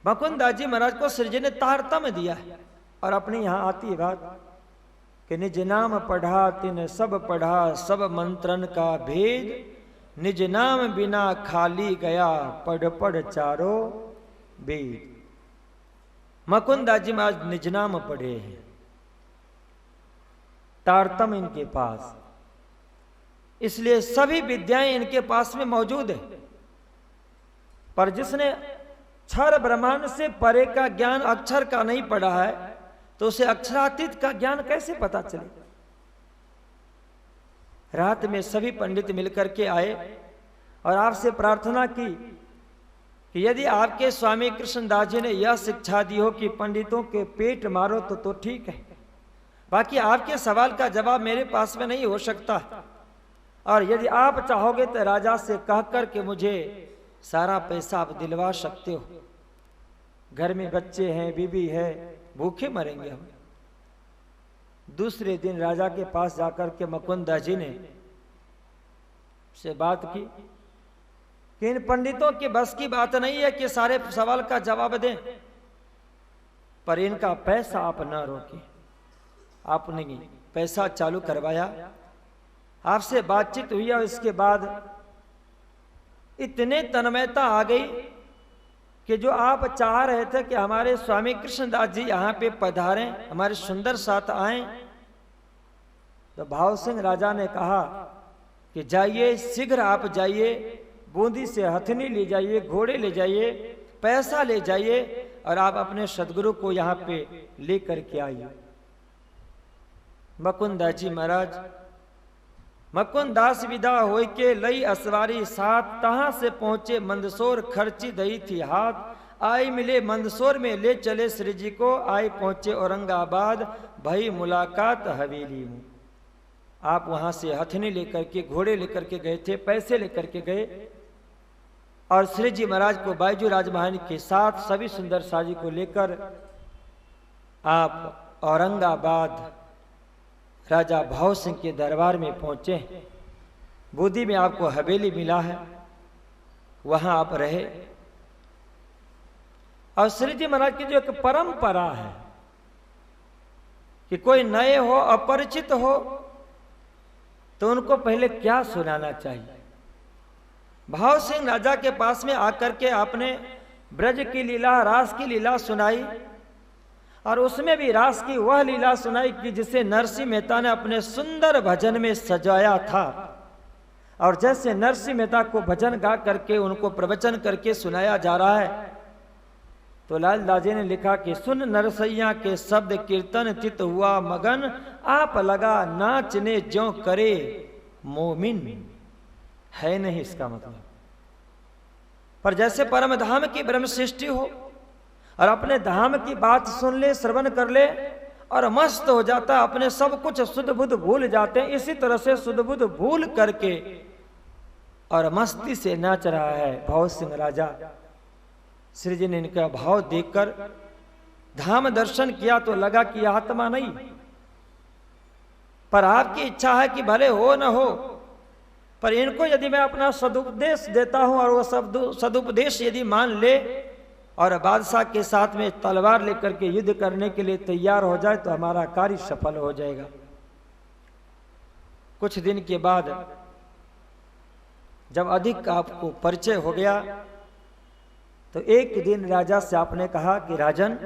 मुकुंदास जी महाराज को श्री जी ने तारतम्य दिया है। और अपनी यहां आती है बात कि निज नाम पढ़ा तिन सब पढ़ा, सब मंत्रन का भेद, निज नाम बिना खाली गया, पढ़ पढ़ चारो वेद। मुकुंदास जी महाराज निज नाम पढ़े हैं, तारतम्य इनके पास, इसलिए सभी विद्याएं इनके पास में मौजूद है। पर जिसने क्षर ब्रह्मांड से परे का ज्ञान अक्षर का नहीं पढ़ा है, तो उसे अक्षरातीत का ज्ञान कैसे पता चले। रात में सभी पंडित मिलकर के आए और आपसे प्रार्थना की कि यदि आपके स्वामी कृष्णदास जी ने यह शिक्षा दी हो कि पंडितों के पेट मारो तो ठीक है, बाकी आपके सवाल का जवाब मेरे पास में नहीं हो सकता, और यदि आप चाहोगे तो राजा से कहकर के मुझे सारा पैसा आप दिलवा सकते हो। घर में बच्चे हैं, बीबी है, भूखे मरेंगे हम। दूसरे दिन राजा के पास जाकर के मुकुंदास जी ने से बात की कि इन पंडितों की बस की बात नहीं है कि सारे सवाल का जवाब दें, पर इनका पैसा आप न रोकें। आपने पैसा चालू करवाया, आपसे बातचीत हुई और इसके बाद इतने तन्मयता आ गई कि जो आप चाह रहे थे कि हमारे स्वामी कृष्णदास जी यहाँ पे पधारें, हमारे सुंदर साथ आए, तो भाव सिंह राजा ने कहा कि जाइए, शीघ्र आप जाइए, बूंदी से हथनी ले जाइए, घोड़े ले जाइए, पैसा ले जाइए, और आप अपने सदगुरु को यहाँ पे लेकर के आइए। मुकुंदास जी महाराज मुकुंदास विदा होय के लई असवारी साथ, तहां से पहुंचे मंदसौर, खर्ची दई थी हाथ, आई मिले मंदसौर में ले चले श्री जी को, आए पहुंचे औरंगाबाद, भई मुलाकात हवेली में। आप वहां से हथनी लेकर के, घोड़े लेकर के गए थे, पैसे लेकर के गए, और श्री जी महाराज को बायजू राजमहारानी के साथ सभी सुंदर साजी को लेकर आप औरंगाबाद राजा भाव सिंह के दरबार में पहुंचे। बूंदी में आपको हवेली मिला है, वहां आप रहे। और श्री जी महाराज की जो एक परंपरा है कि कोई नए हो, अपरिचित हो, तो उनको पहले क्या सुनाना चाहिए। भाव सिंह राजा के पास में आकर के आपने ब्रज की लीला, रास की लीला सुनाई, और उसमें भी रास की वह लीला सुनाई कि जिसे नरसिंह मेहता ने अपने सुंदर भजन में सजाया था। और जैसे नरसिंह मेहता को भजन गा करके उनको प्रवचन करके सुनाया जा रहा है, तो लाल दाजी ने लिखा कि सुन नरसैया के शब्द कीर्तन, चित हुआ मगन, आप लगा नाचने ज्यों करे मोमिन। है नहीं इसका मतलब, पर जैसे परम धाम की ब्रह्म सृष्टि हो और अपने धाम की बात सुन ले, श्रवण कर ले और मस्त हो जाता, अपने सब कुछ सुध बुध भूल जाते हैं। इसी तरह से सुध बुध भूल करके और मस्ती से नाच रहा है भाव सिंह राजा। श्री जी ने इनका भाव देखकर धाम दर्शन किया तो लगा कि यह आत्मा नहीं, पर आपकी इच्छा है कि भले हो न हो, पर इनको यदि मैं अपना सदुपदेश देता हूं और वो सदुपदेश यदि मान ले और बादशाह के साथ में तलवार लेकर के युद्ध करने के लिए तैयार हो जाए, तो हमारा कार्य सफल हो जाएगा। कुछ दिन के बाद जब अधिक आपको परिचय हो गया, तो एक दिन राजा से आपने कहा कि राजन,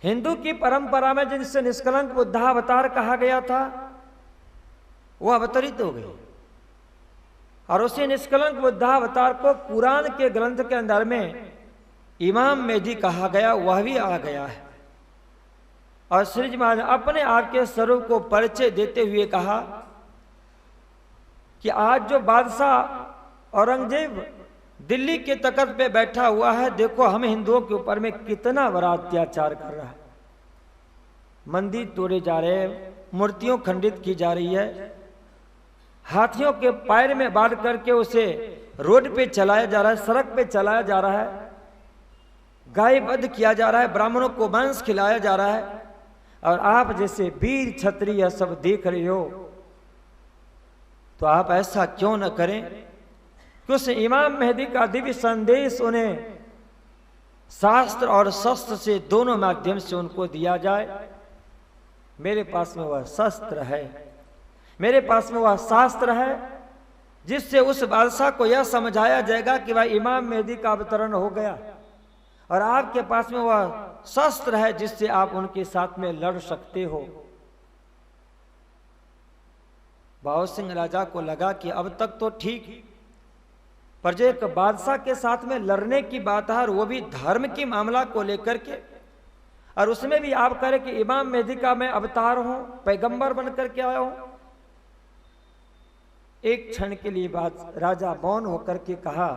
हिंदू की परंपरा में जिनसे निष्कलंक बुद्धावतार कहा गया था, वह अवतरित हो गए, और उसी निष्कलंक बुद्धावतार को कुरान के ग्रंथ के अंदर में इमाम मेहदी कहा गया, वह भी आ गया है। और श्री जी महाराज ने अपने आप के स्वरूप को परिचय देते हुए कहा कि आज जो बादशाह औरंगजेब दिल्ली के तख्त पे बैठा हुआ है, देखो हम हिंदुओं के ऊपर में कितना बड़ा अत्याचार कर रहा है। मंदिर तोड़े जा रहे हैं, मूर्तियों खंडित की जा रही है, हाथियों के पैर में बांध करके उसे रोड पे चलाया जा रहा है, सड़क पे चलाया जा रहा है, गाय वध किया जा रहा है, ब्राह्मणों को मांस खिलाया जा रहा है, और आप जैसे वीर क्षत्रिय सब देख रहे हो, तो आप ऐसा क्यों न करें कि उस इमाम मेहदी का दिव्य संदेश उन्हें शास्त्र और शस्त्र से दोनों माध्यम से उनको दिया जाए। मेरे पास में वह शस्त्र है, मेरे पास में वह शास्त्र है, जिससे उस बादशाह को यह समझाया जाएगा कि वह इमाम मेहदी का अवतरण हो गया, और आपके पास में वह शस्त्र है जिससे आप उनके साथ में लड़ सकते हो। भाव सिंह राजा को लगा कि अब तक तो ठीक, पर जो एक बादशाह के साथ में लड़ने की बात है, और वो भी धर्म की मामला को लेकर के, और उसमें भी आप कह रहे कि इमाम मेहदी का मैं अवतार हूं, पैगंबर बन करके आया हूं। एक क्षण के लिए बात राजा मौन होकर के कहा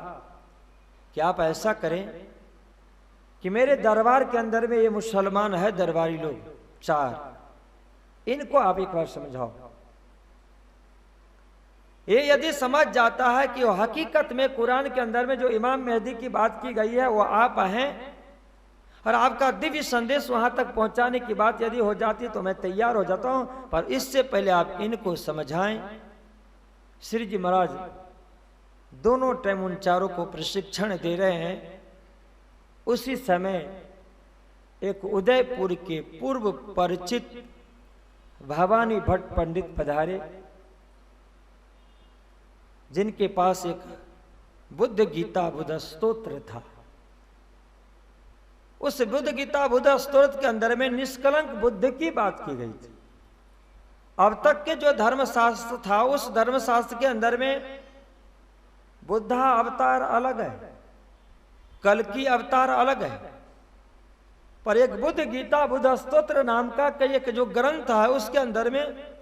कि आप ऐसा करें कि मेरे दरबार के अंदर में ये मुसलमान है, दरबारी लोग 4, इनको आप एक बार समझाओ। ये यदि समझ जाता है कि वो हकीकत में कुरान के अंदर में जो इमाम मेहदी की बात की गई है वो आप हैं, और आपका दिव्य संदेश वहां तक पहुंचाने की बात यदि हो जाती तो मैं तैयार हो जाता हूं, पर इससे पहले आप इनको समझाएं। श्री जी महाराज दोनों टाइम उन चारों को प्रशिक्षण दे रहे हैं। उसी समय एक उदयपुर के पूर्व परिचित भवानी भट्ट पंडित पधारे, जिनके पास एक बुद्ध गीता बुद्ध स्तोत्र था। उस बुद्ध गीता बुद्ध स्तोत्र के अंदर में निष्कलंक बुद्ध की बात की गई थी। अब तक के जो धर्मशास्त्र था, उस धर्मशास्त्र के अंदर में बुद्धा अवतार अलग है, कल की अवतार अलग है, पर एक बुद्ध गीता बुद्ध स्तोत्र नाम का एक जो ग्रंथ है उसके अंदर में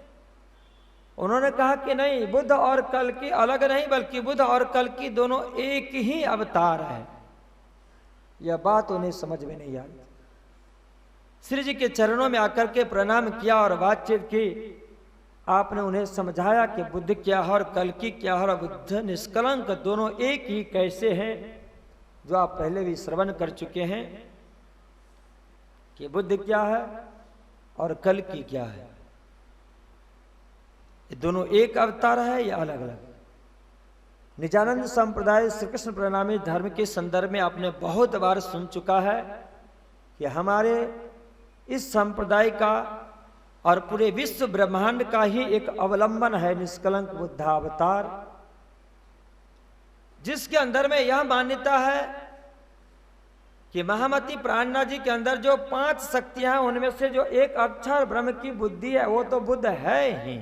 उन्होंने कहा कि नहीं, बुद्ध और कल की अलग नहीं, बल्कि बुद्ध और कल की दोनों एक ही अवतार है। यह बात उन्हें समझ में नहीं आई। श्री जी के चरणों में आकर के प्रणाम किया और बातचीत की। आपने उन्हें समझाया कि बुद्ध क्या है और कल की क्या है, और बुद्ध निष्कलंक दोनों एक ही कैसे हैं, जो आप पहले भी श्रवण कर चुके हैं कि बुद्ध क्या है और कल की क्या है। ये दोनों एक अवतार है या अलग अलग। निजानंद संप्रदाय श्री कृष्ण प्रणामी धर्म के संदर्भ में आपने बहुत बार सुन चुका है कि हमारे इस संप्रदाय का और पूरे विश्व ब्रह्मांड का ही एक अवलंबन है निष्कलंक बुद्धावतार, जिसके अंदर में यह मान्यता है कि महामती प्राणनाथ जी के अंदर जो 5 शक्तियां हैं, उनमें से जो एक अक्षर ब्रह्म की बुद्धि है वो तो बुद्ध है ही,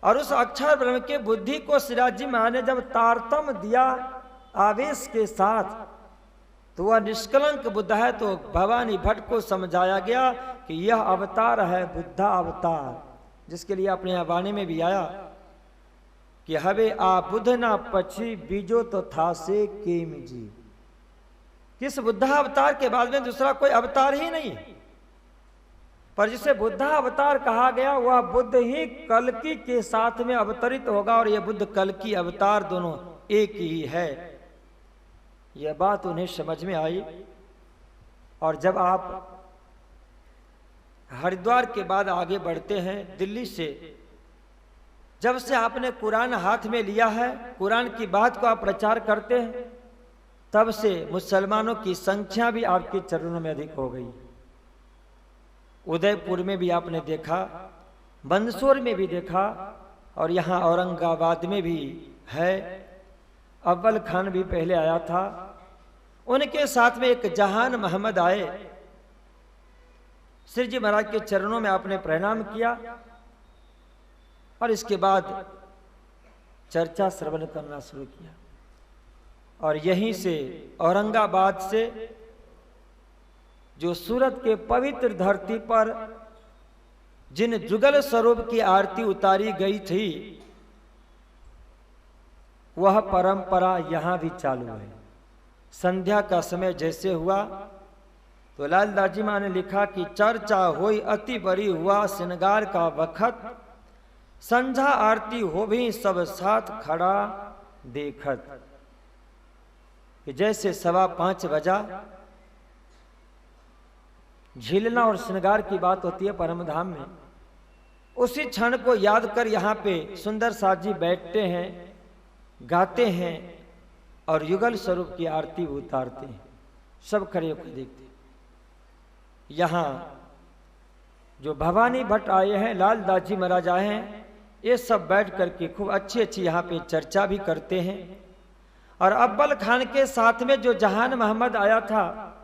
और उस अक्षर ब्रह्म के बुद्धि को सिराज जी महाराज ने जब तारतम दिया आवेश के साथ, तो वह निष्कलंक बुद्ध है। तो भवानी भट्ट को समझाया गया कि यह अवतार है बुद्धा अवतार, जिसके लिए अपने यहाँ वाणी में भी आया कि हवे आ बुद्ध ना पछी बीजो तो था से केम जी। किस बुद्धा अवतार के बाद में दूसरा कोई अवतार ही नहीं, पर जिसे बुद्धा अवतार कहा गया वह बुद्ध ही कल्कि के साथ में अवतरित होगा, और यह बुद्ध कल्कि अवतार दोनों एक ही है। यह बात उन्हें समझ में आई। और जब आप हरिद्वार के बाद आगे बढ़ते हैं, दिल्ली से जब से आपने कुरान हाथ में लिया है, कुरान की बात को आप प्रचार करते हैं, तब से मुसलमानों की संख्या भी आपके चरणों में अधिक हो गई। उदयपुर में भी आपने देखा, मंदसौर में भी देखा, और यहाँ औरंगाबाद में भी है। अव्वल खान भी पहले आया था, उनके साथ में एक जहान मोहम्मद आए। श्री जी महाराज के चरणों में आपने प्रणाम किया, और इसके बाद चर्चा श्रवण करना शुरू किया। और यहीं से औरंगाबाद से जो सूरत के पवित्र धरती पर जिन जुगल स्वरूप की आरती उतारी गई थी, वह परंपरा यहां भी चालू है। संध्या का समय जैसे हुआ तो लालदास जी मां ने लिखा कि चर्चा होई अति बड़ी हुआ श्रृंगार का वखत, संध्या आरती हो भी सब साथ खड़ा देखत। कि जैसे 5:15 बजा, झीलना और श्रृंगार की बात होती है परमधाम में, उसी क्षण को याद कर यहाँ पे सुंदर साथ जी बैठते हैं गाते हैं और युगल स्वरूप की आरती उतारते हैं। सब खड़े होकर देखते हैं। यहाँ जो भवानी भट्ट आए हैं, लालदास जी महाराज आए हैं, ये सब बैठ करके खूब अच्छी अच्छी यहाँ पे चर्चा भी करते हैं। और अव्वल खान के साथ में जो जहान मोहम्मद आया था,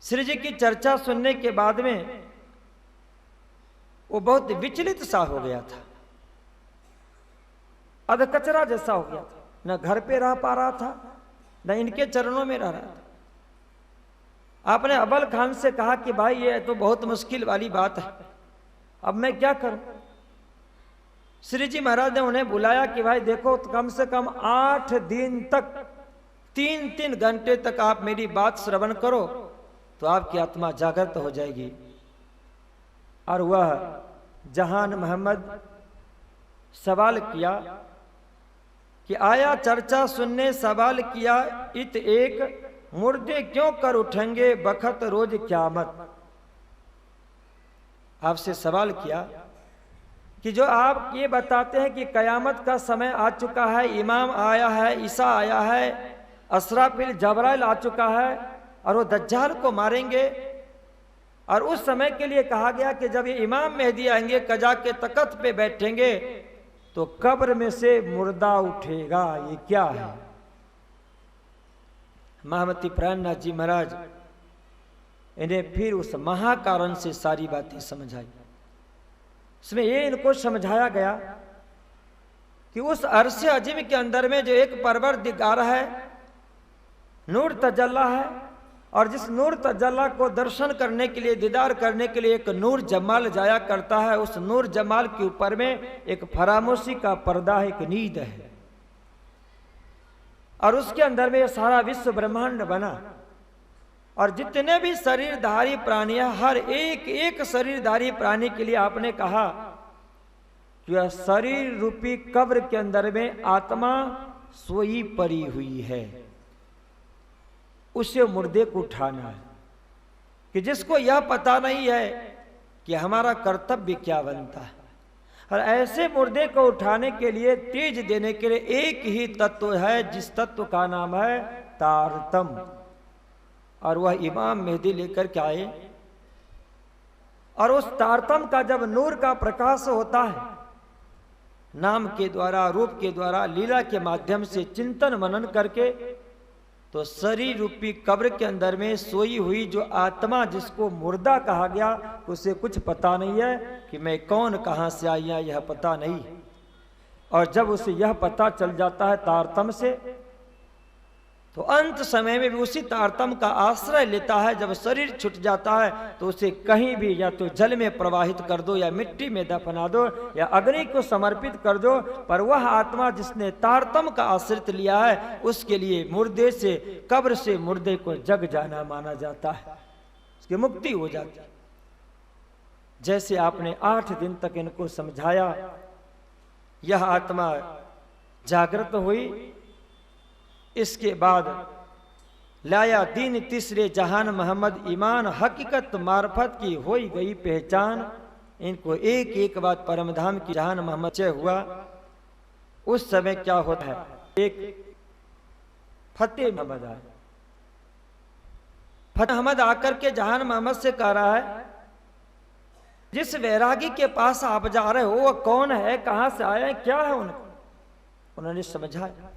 श्री जी की चर्चा सुनने के बाद में वो बहुत विचलित सा हो गया था, अधकचरा जैसा हो गया था। न घर पे रह पा रहा था, न इनके चरणों में रह रहा था। आपने अव्वल खान से कहा कि भाई ये तो बहुत मुश्किल वाली बात है, अब मैं क्या करूं। श्री जी महाराज ने उन्हें बुलाया कि भाई देखो, कम से कम 8 दिन तक 3-3 घंटे तक आप मेरी बात श्रवण करो तो आपकी आत्मा जागृत हो जाएगी। और वह जहान मोहम्मद सवाल किया कि आया चर्चा सुनने, सवाल किया इत एक, मुर्दे क्यों कर उठेंगे बखत रोज क़यामत। आपसे सवाल किया कि जो आप ये बताते हैं कि कयामत का समय आ चुका है, इमाम आया है, ईसा आया है, असराफिल जबराइल आ चुका है और वो दज्जाल को मारेंगे, और उस समय के लिए कहा गया कि जब ये इमाम मेहदी आएंगे, कजा के तख्त पे बैठेंगे तो कब्र में से मुर्दा उठेगा, ये क्या है। महामती प्राणनाथ जी महाराज इन्हें फिर उस महाकारण से सारी बातें समझाई। इसमें ये इनको समझाया गया कि उस अर्श अजीम के अंदर में जो एक परवरदिगार है, नूर तजल्ला है, और जिस नूर तजल्ला को दर्शन करने के लिए, दीदार करने के लिए एक नूर जमाल जाया करता है, उस नूर जमाल के ऊपर में एक फरामोशी का पर्दा है, एक नींद है, और उसके अंदर में सारा विश्व ब्रह्मांड बना। और जितने भी शरीरधारी प्राणी हैं, हर एक एक शरीरधारी प्राणी के लिए आपने कहा कि यह शरीर रूपी कब्र के अंदर में आत्मा सोई पड़ी हुई है, उसे मुर्दे को उठाना है। कि जिसको यह पता नहीं है कि हमारा कर्तव्य क्या बनता है, और ऐसे मुर्दे को उठाने के लिए, तेज देने के लिए एक ही तत्व है, जिस तत्व का नाम है तारतम। और वह इमाम मेहदी लेकर के आए, और उस तारतम का जब नूर का प्रकाश होता है, नाम के द्वारा, रूप के द्वारा, लीला के माध्यम से चिंतन मनन करके, तो शरीर रूपी कब्र के अंदर में सोई हुई जो आत्मा, जिसको मुर्दा कहा गया, उसे कुछ पता नहीं है कि मैं कौन, कहां से आई है, यह पता नहीं। और जब उसे यह पता चल जाता है तारतम से, तो अंत समय में भी उसी तारतम का आश्रय लेता है। जब शरीर छूट जाता है तो उसे कहीं भी या तो जल में प्रवाहित कर दो, या मिट्टी में दफना दो, या अग्नि को समर्पित कर दो, पर वह आत्मा जिसने तारतम का आश्रित लिया है, उसके लिए मुर्दे से, कब्र से मुर्दे को जग जाना माना जाता है, उसकी मुक्ति हो जाती है। जैसे आपने 8 दिन तक इनको समझाया, यह आत्मा जागृत हुई। इसके बाद लाया दिन तीसरे जहान मोहम्मद ईमान, हकीकत मार्फत की होई गई पहचान। इनको एक एक बात परमधाम की जहान मोहम्मद से हुआ। उस समय क्या होता है, एक फतेह मोहम्मद आए। फतेह मोहम्मद आकर के जहान मोहम्मद से कह रहा है, जिस वैरागी के पास आप जा रहे हो वो कौन है, कहां से आया है, क्या है उनको। उन्होंने समझाया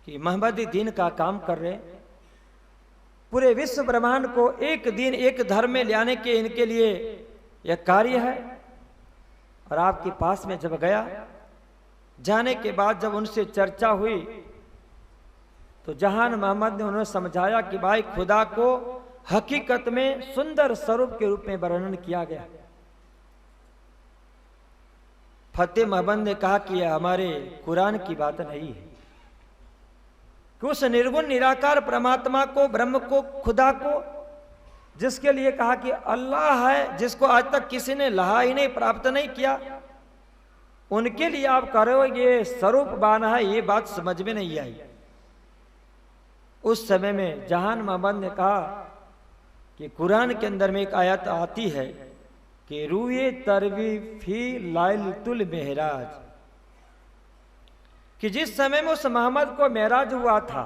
कि मोहम्मदी दीन का काम कर रहे, पूरे विश्व ब्रह्मांड को एक दिन, एक धर्म में लाने के इनके लिए यह कार्य है। और आपके पास में जब गया, जाने के बाद जब उनसे चर्चा हुई, तो जहान मोहम्मद ने उन्हें समझाया कि भाई खुदा को हकीकत में सुंदर स्वरूप के रूप में वर्णन किया गया। फतेह मोहम्मद ने कहा कि यह हमारे कुरान की बात नहीं है, कि उस निर्गुण निराकार परमात्मा को, ब्रह्म को, खुदा को, जिसके लिए कहा कि अल्लाह है, जिसको आज तक किसी ने लहा ही नहीं, प्राप्त नहीं किया, उनके लिए आप कह रहे हो ये स्वरूपवान है, ये बात समझ में नहीं आई। उस समय में जहान मोहम्मद ने कहा कि कुरान के अंदर में एक आयत आती है कि रूए तरवी फी लाइलतुल मेहराज, कि जिस समय में उस मोहम्मद को मेराज हुआ था,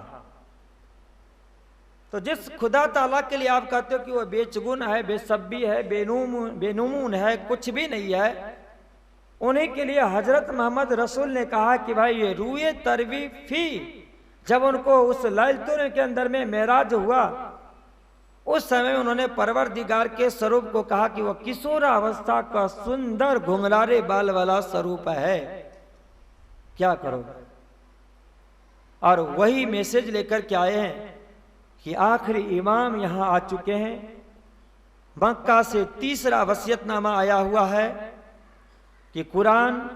तो जिस खुदा ताला के लिए आप कहते हो कि वो बेचगुन है, बेसब्बी है, बेनूमून है, कुछ भी नहीं है, उन्हीं के लिए हजरत मोहम्मद रसूल ने कहा कि भाई ये रूए तरवी फी, जब उनको उस लैलतुल के अंदर में मेराज हुआ, उस समय उन्होंने परवरदिगार के स्वरूप को कहा कि वह किशोरावस्था का सुंदर घुंघरारे बाल वाला स्वरूप है, क्या करो। और वही मैसेज लेकर के आए हैं कि आखिरी इमाम यहां आ चुके हैं। मक्का से तीसरा वसीयतनामा आया हुआ है कि कुरान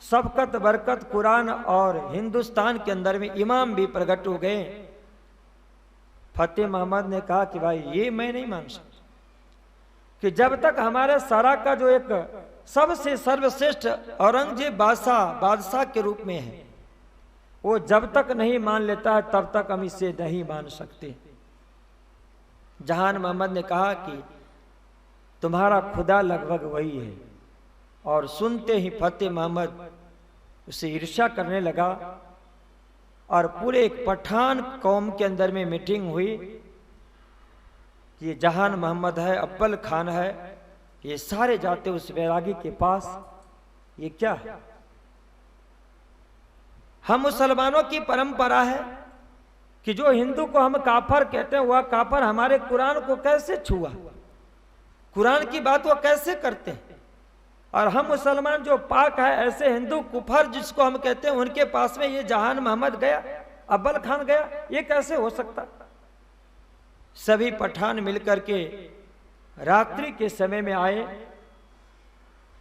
सबकत बरकत कुरान, और हिंदुस्तान के अंदर में इमाम भी प्रकट हो गए। फतेह मोहम्मद ने कहा कि भाई ये मैं नहीं मान सकता कि जब तक हमारे सारा का जो एक सबसे सर्वश्रेष्ठ औरंगजेब बादशाह के रूप में है, वो जब तक नहीं मान लेता है तब तक हम इसे नहीं मान सकते। जहान मोहम्मद ने कहा कि तुम्हारा खुदा लगभग वही है, और सुनते ही फतेह मोहम्मद उसे ईर्ष्या करने लगा, और पूरे एक पठान कौम के अंदर में मीटिंग हुई कि ये जहान मोहम्मद है, अब्बल खान है, ये सारे जाते उस बैरागी के पास। ये क्या है? हम मुसलमानों की परंपरा है कि जो हिंदू को हम काफर कहते हैं, वह काफर हमारे कुरान को कैसे छुआ, कुरान की बात वो कैसे करते हैं। और हम मुसलमान जो पाक है, ऐसे हिंदू कुफर जिसको हम कहते हैं, उनके पास में ये जहान मोहम्मद गया, अब्बल खान गया, ये कैसे हो सकता। सभी पठान मिलकर के रात्रि के समय में आए,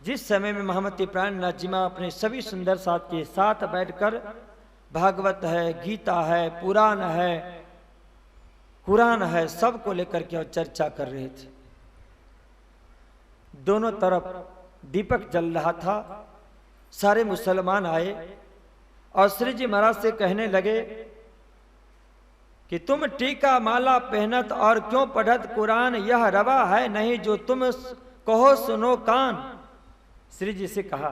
जिस समय में मोहम्मद इब्राहिम नाजिमा अपने सभी सुंदर साथ के साथ बैठकर भागवत है, गीता है, पुराण है, कुरान है, सबको लेकर के चर्चा कर रहे थे। दोनों तरफ दीपक जल रहा था। सारे मुसलमान आए और श्री जी महाराज से कहने लगे कि तुम टीका माला पहनत और क्यों पढ़त कुरान, यह रवा है नहीं जो तुम कहो सुनो कान। श्री जी से कहा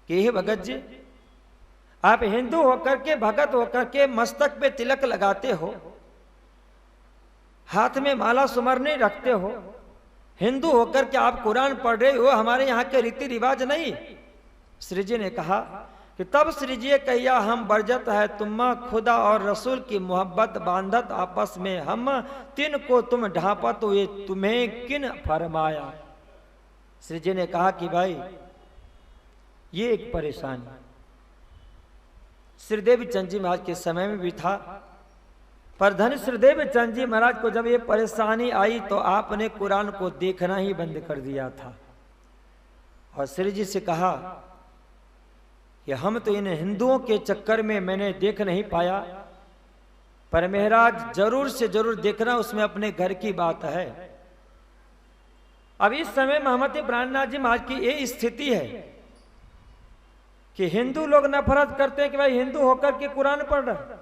कि हे भगत जी, आप हिंदू होकर के, भगत होकर के मस्तक पे तिलक लगाते हो, हाथ में माला सुमर नहीं रखते हो, हिंदू होकर के आप कुरान पढ़ रहे हो, हमारे यहाँ के रीति रिवाज नहीं। श्री जी ने कहा कि तब श्री जी कहिया हम बरजत है तुम्मा खुदा और रसूल की मोहब्बत बांधत आपस में, हम तीन को तुम ढांपत हुए तुम्हें किन फरमाया। श्री जी ने कहा कि भाई ये एक परेशानी श्रीदेव चंद जी महाराज के समय में भी था, पर धन श्रीदेव चंद जी महाराज को जब ये परेशानी आई तो आपने कुरान को देखना ही बंद कर दिया था। और श्री जी से कहा कि हम तो इन हिंदुओं के चक्कर में मैंने देख नहीं पाया, पर महाराज जरूर से जरूर देखना, उसमें अपने घर की बात है। अब इस समय मोहम्मद इब्राहिम जी महाराज की ये स्थिति है कि हिंदू लोग नफरत करते हैं कि भाई हिंदू होकर के कुरान पढ़ रहा,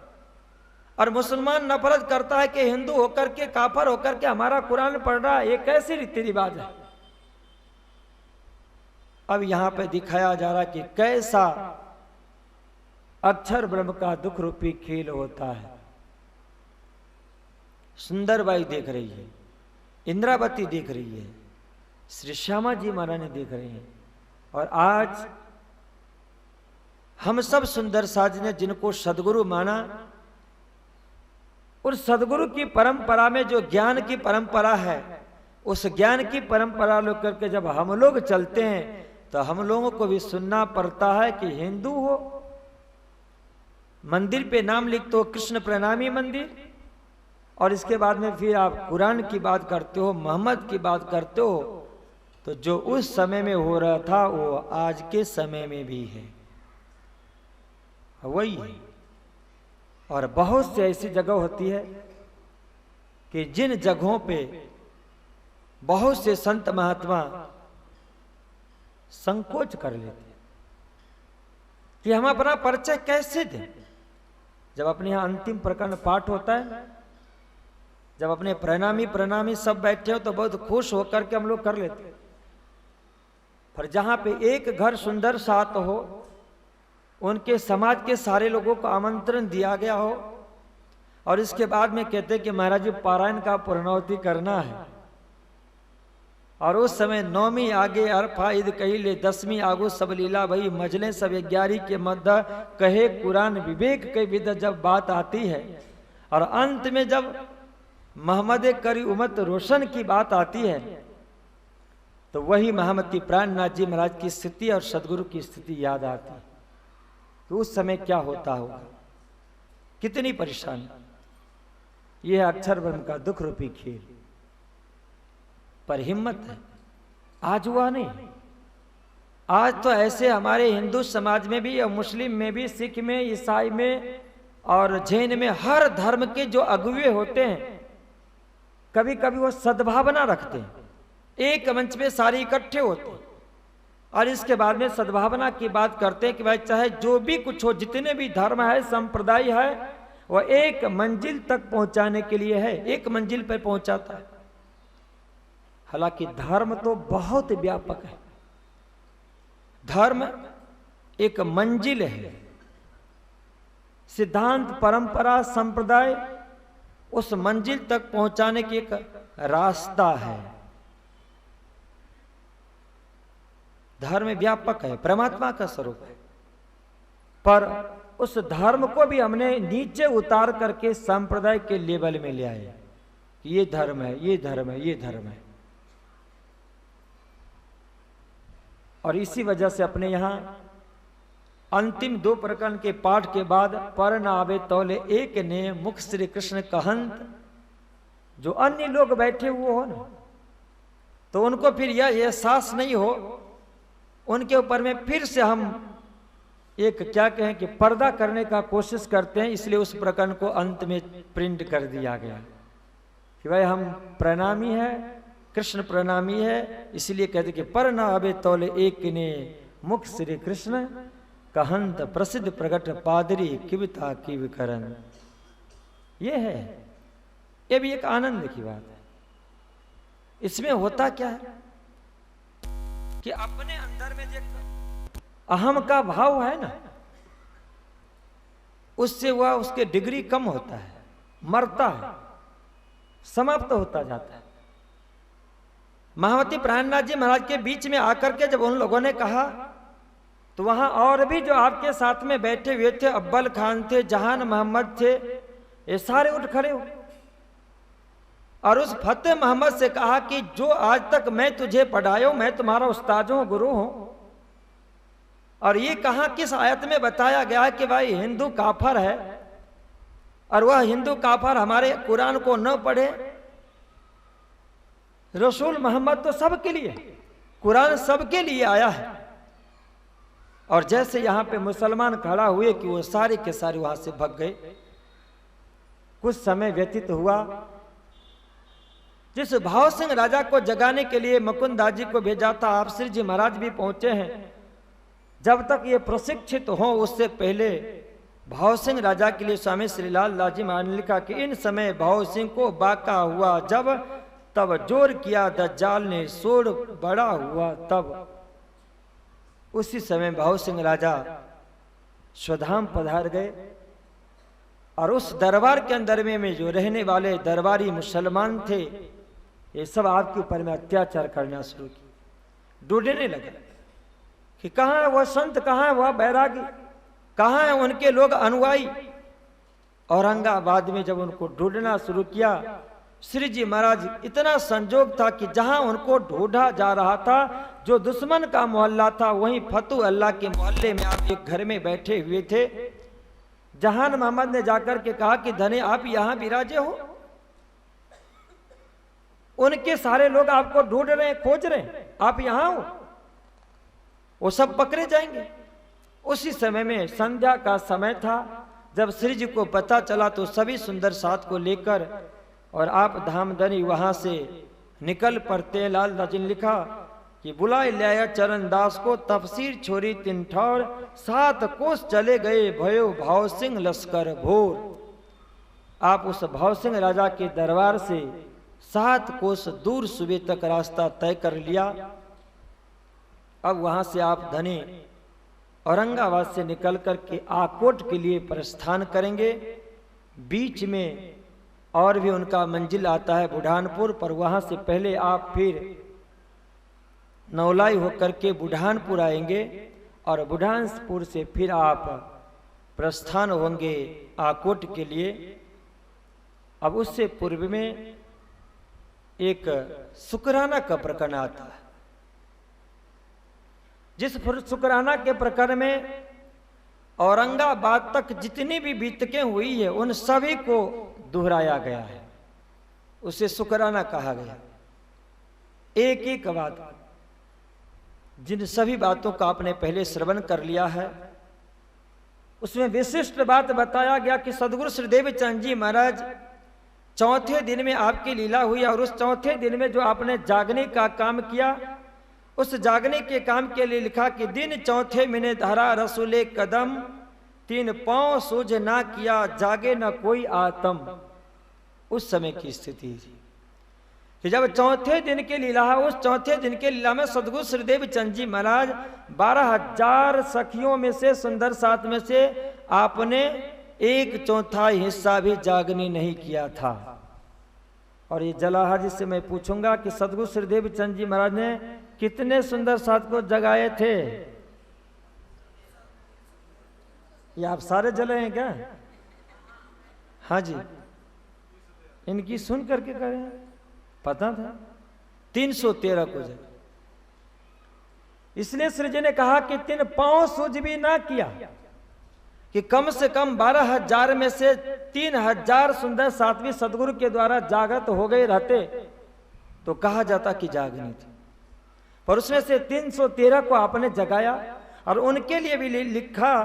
और मुसलमान नफरत करता है कि हिंदू होकर के, काफर होकर के हमारा कुरान पढ़ रहा है। ये कैसी रीति रिवाज है। अब यहां पे दिखाया जा रहा कि कैसा अक्षर ब्रह्म का दुख रूपी खेल होता है। सुंदरबाई देख रही है, इंद्रावती देख रही है, श्री श्यामा जी महारानी देख रहे हैं, और आज हम सब सुंदर साज ने जिनको सदगुरु माना, उस सदगुरु की परंपरा में जो ज्ञान की परंपरा है, उस ज्ञान की परंपरा लोग करके जब हम लोग चलते हैं तो हम लोगों को भी सुनना पड़ता है कि हिंदू हो, मंदिर पे नाम लिख दो कृष्ण प्रणामी मंदिर, और इसके बाद में फिर आप कुरान की बात करते हो, मोहम्मद की बात करते हो, तो जो उस समय में हो रहा था वो आज के समय में भी है, वही है। और बहुत सी ऐसी जगह होती है कि जिन जगहों पे बहुत से संत महात्मा संकोच कर लेते हैं कि हम अपना परिचय कैसे दें। जब अपने यहाँ अंतिम प्रकरण पाठ होता है, जब अपने प्रणामी सब बैठे हो तो बहुत खुश होकर के हम लोग कर लेते हैं, पर जहां पे एक घर सुंदर साथ हो, उनके समाज के सारे लोगों को आमंत्रण दिया गया हो और इसके बाद में कहते कि महाराज जी पारायण का पूर्णाहुति करना है। और उस समय नौमी आगे अरफा ईद कहिले, 10वीं आगो सब लीला भई, मजले सब 11 के मध्य कहे कुरान विवेक के विद जब बात आती है और अंत में जब मोहम्मद करी उम्मत रोशन की बात आती है तो वही महामती प्राणनाथ जी महाराज की स्थिति और सदगुरु की स्थिति याद आती है। तो उस समय क्या होता होगा, कितनी परेशानी। यह अक्षर ब्रह्म का दुख रूपी खेल। पर हिम्मत है, आज हुआ नहीं। आज तो ऐसे हमारे हिंदू समाज में भी और मुस्लिम में भी, सिख में, ईसाई में और जैन में, हर धर्म के जो अगुवे होते हैं कभी कभी वो सद्भावना रखते हैं, एक मंच पे सारे इकट्ठे होते हैं और इसके बाद में सद्भावना की बात करते हैं कि भाई चाहे जो भी कुछ हो, जितने भी धर्म है, संप्रदाय है, वह एक मंजिल तक पहुंचाने के लिए है, एक मंजिल पर पहुंचाता है। हालांकि धर्म तो बहुत व्यापक है। धर्म एक मंजिल है, सिद्धांत, परंपरा, संप्रदाय उस मंजिल तक पहुंचाने की एक रास्ता है। धर्म व्यापक है, परमात्मा का स्वरूप है, पर उस धर्म को भी हमने नीचे उतार करके संप्रदाय के लेवल में ले आए। ये धर्म है, ये धर्म है, ये धर्म है। और इसी वजह से अपने यहां अंतिम 2 प्रकरण के पाठ के बाद पर न आवे तौले एक ने मुख श्री कृष्ण कहंत, जो अन्य लोग बैठे हुए हो ना, तो उनको फिर यह एहसास नहीं हो, उनके ऊपर में फिर से हम एक क्या कहें कि पर्दा करने का कोशिश करते हैं। इसलिए उस प्रकरण को अंत में प्रिंट कर दिया गया कि भाई हम प्रणामी है, कृष्ण प्रणामी है, इसलिए कहते कि पर न आवे तौले एक ने मुख श्री कृष्ण कहंत, प्रसिद्ध प्रकट पादरी किविता की विकरण। ये है, ये भी एक आनंद की बात है। इसमें होता क्या है कि अपने अंदर में जो अहम का भाव है ना, उससे वह उसके डिग्री कम होता है, मरता है, समाप्त होता जाता है। महामती प्राणनाथ जी महाराज के बीच में आकर के जब उन लोगों ने कहा तो वहां और भी जो आपके साथ में बैठे हुए थे, अब्बल खान थे, जहान मोहम्मद थे, ये सारे उठ खड़े हो और उस फतेह मोहम्मद से कहा कि जो आज तक मैं तुझे पढ़ाया हूं, मैं तुम्हारा उस्ताद हूं, गुरु हूं। और ये कहां किस आयत में बताया गया है कि भाई हिंदू काफर है और वह हिंदू काफर हमारे कुरान को न पढ़े। रसूल मोहम्मद तो सबके लिए, कुरान सबके लिए आया है। और जैसे यहां पे मुसलमान खड़ा हुए कि वो सारे के सारे वहां से भाग गए। कुछ समय व्यतीत हुआ, जिस भाव सिंह राजा को जगाने के लिए मुकुंदास जी को भेजा था, आप श्री जी महाराज भी पहुंचे हैं। जब तक ये प्रशिक्षित हो उससे पहले भाव सिंह राजा के लिए स्वामी श्रीलाल दास जी महाराज ने लिखा कि इन समय भाव सिंह को बाका हुआ जब, तब जोर किया दज्जाल ने, शोर बड़ा हुआ तब। उसी समय भाव सिंह राजा स्वधाम पधार गए और उस दरबार के अंदर में जो रहने वाले दरबारी मुसलमान थे, ये सब आपके ऊपर में अत्याचार करना शुरू किया। ढूंढने लगे कि कहाँ है वह संत, कहाँ है वह बैरागी, कहाँ है उनके लोग अनुयायी। औरंगाबाद में जब उनको ढूंढना शुरू किया, श्री जी महाराज इतना संजोग था कि जहां उनको ढूंढा जा रहा था, जो दुश्मन का मोहल्ला था, वहीं फतू अल्लाह के मोहल्ले में आप एक घर में बैठे हुए थे। जहान मोहम्मद ने जाकर के कहा कि धने आप यहां विराजे हो, उनके सारे लोग आपको ढूंढ रहे हैं, खोज रहे हैं, आप यहां हो, वो सब पकड़े जाएंगे। उसी समय में संध्या का समय था। जब श्री जी को पता चला तो सभी सुंदर साथ को लेकर और आप धामधनी वहां से निकल पड़ते। लाल दास जी ने लिखा कि बुलाए लाया चरण दास को, तफसीर छोरी तिन ठौर, 7 कोस चले गए भयो भाव सिंह लश्कर भोर। आप उस भाव सिंह राजा के दरबार से 7 कोस दूर सुबह तक रास्ता तय कर लिया। अब वहां से आप धने औरंगाबाद से निकल कर के आकोट के लिए प्रस्थान करेंगे। बीच में और भी उनका मंजिल आता है बुढ़ानपुर, पर वहाँ से पहले आप फिर नौलाई होकर के बुढ़ानपुर आएंगे और बुढ़ानपुर से फिर आप प्रस्थान होंगे आकोट के लिए। अब उससे पूर्व में एक शुक्राना का प्रकरण आता है, जिस शुक्राना के प्रकरण में औरंगाबाद तक जितनी भी बीतकें हुई है उन सभी को दोहराया गया है, उसे शुक्राना कहा गया। एक एक बात, जिन सभी बातों का आपने पहले श्रवण कर लिया है, उसमें विशिष्ट बात बताया गया कि सदगुरु श्री देवचंद जी महाराज चौथे दिन में आपकी लीला हुई और उस चौथे दिन में जो आपने जागने का काम किया, उस जागने के काम के लिए लिखा कि दिन चौथे मैंने धरा रसूले कदम, तीन पांव सूझ ना किया जागे न कोई आत्म। उस समय की स्थिति थी कि जब चौथे दिन के लीला है, उस चौथे दिन के लीला में सदगुरु श्री देवचंद जी महाराज 12,000 सखियों में से, सुंदर साथ में से आपने 1/4 हिस्सा भी जागने नहीं किया था। और ये जलाहा जिससे मैं पूछूंगा कि सदगुरु श्री देवचंद जी महाराज ने कितने सुंदर साथ को जगाए थे? ये आप सारे जले हैं क्या? हाँ जी, इनकी सुन करके करें, पता था 313 को जगा। इसलिए श्री जी ने कहा कि 3 पांव सूझ भी ना किया, कि कम से कम 12,000 में से 3,000 सुंदर साध्वी सदगुरु के द्वारा जागृत हो गए रहते तो कहा जाता कि जागनी थी, पर उसमें से 313 को आपने जगाया और उनके लिए भी लिखा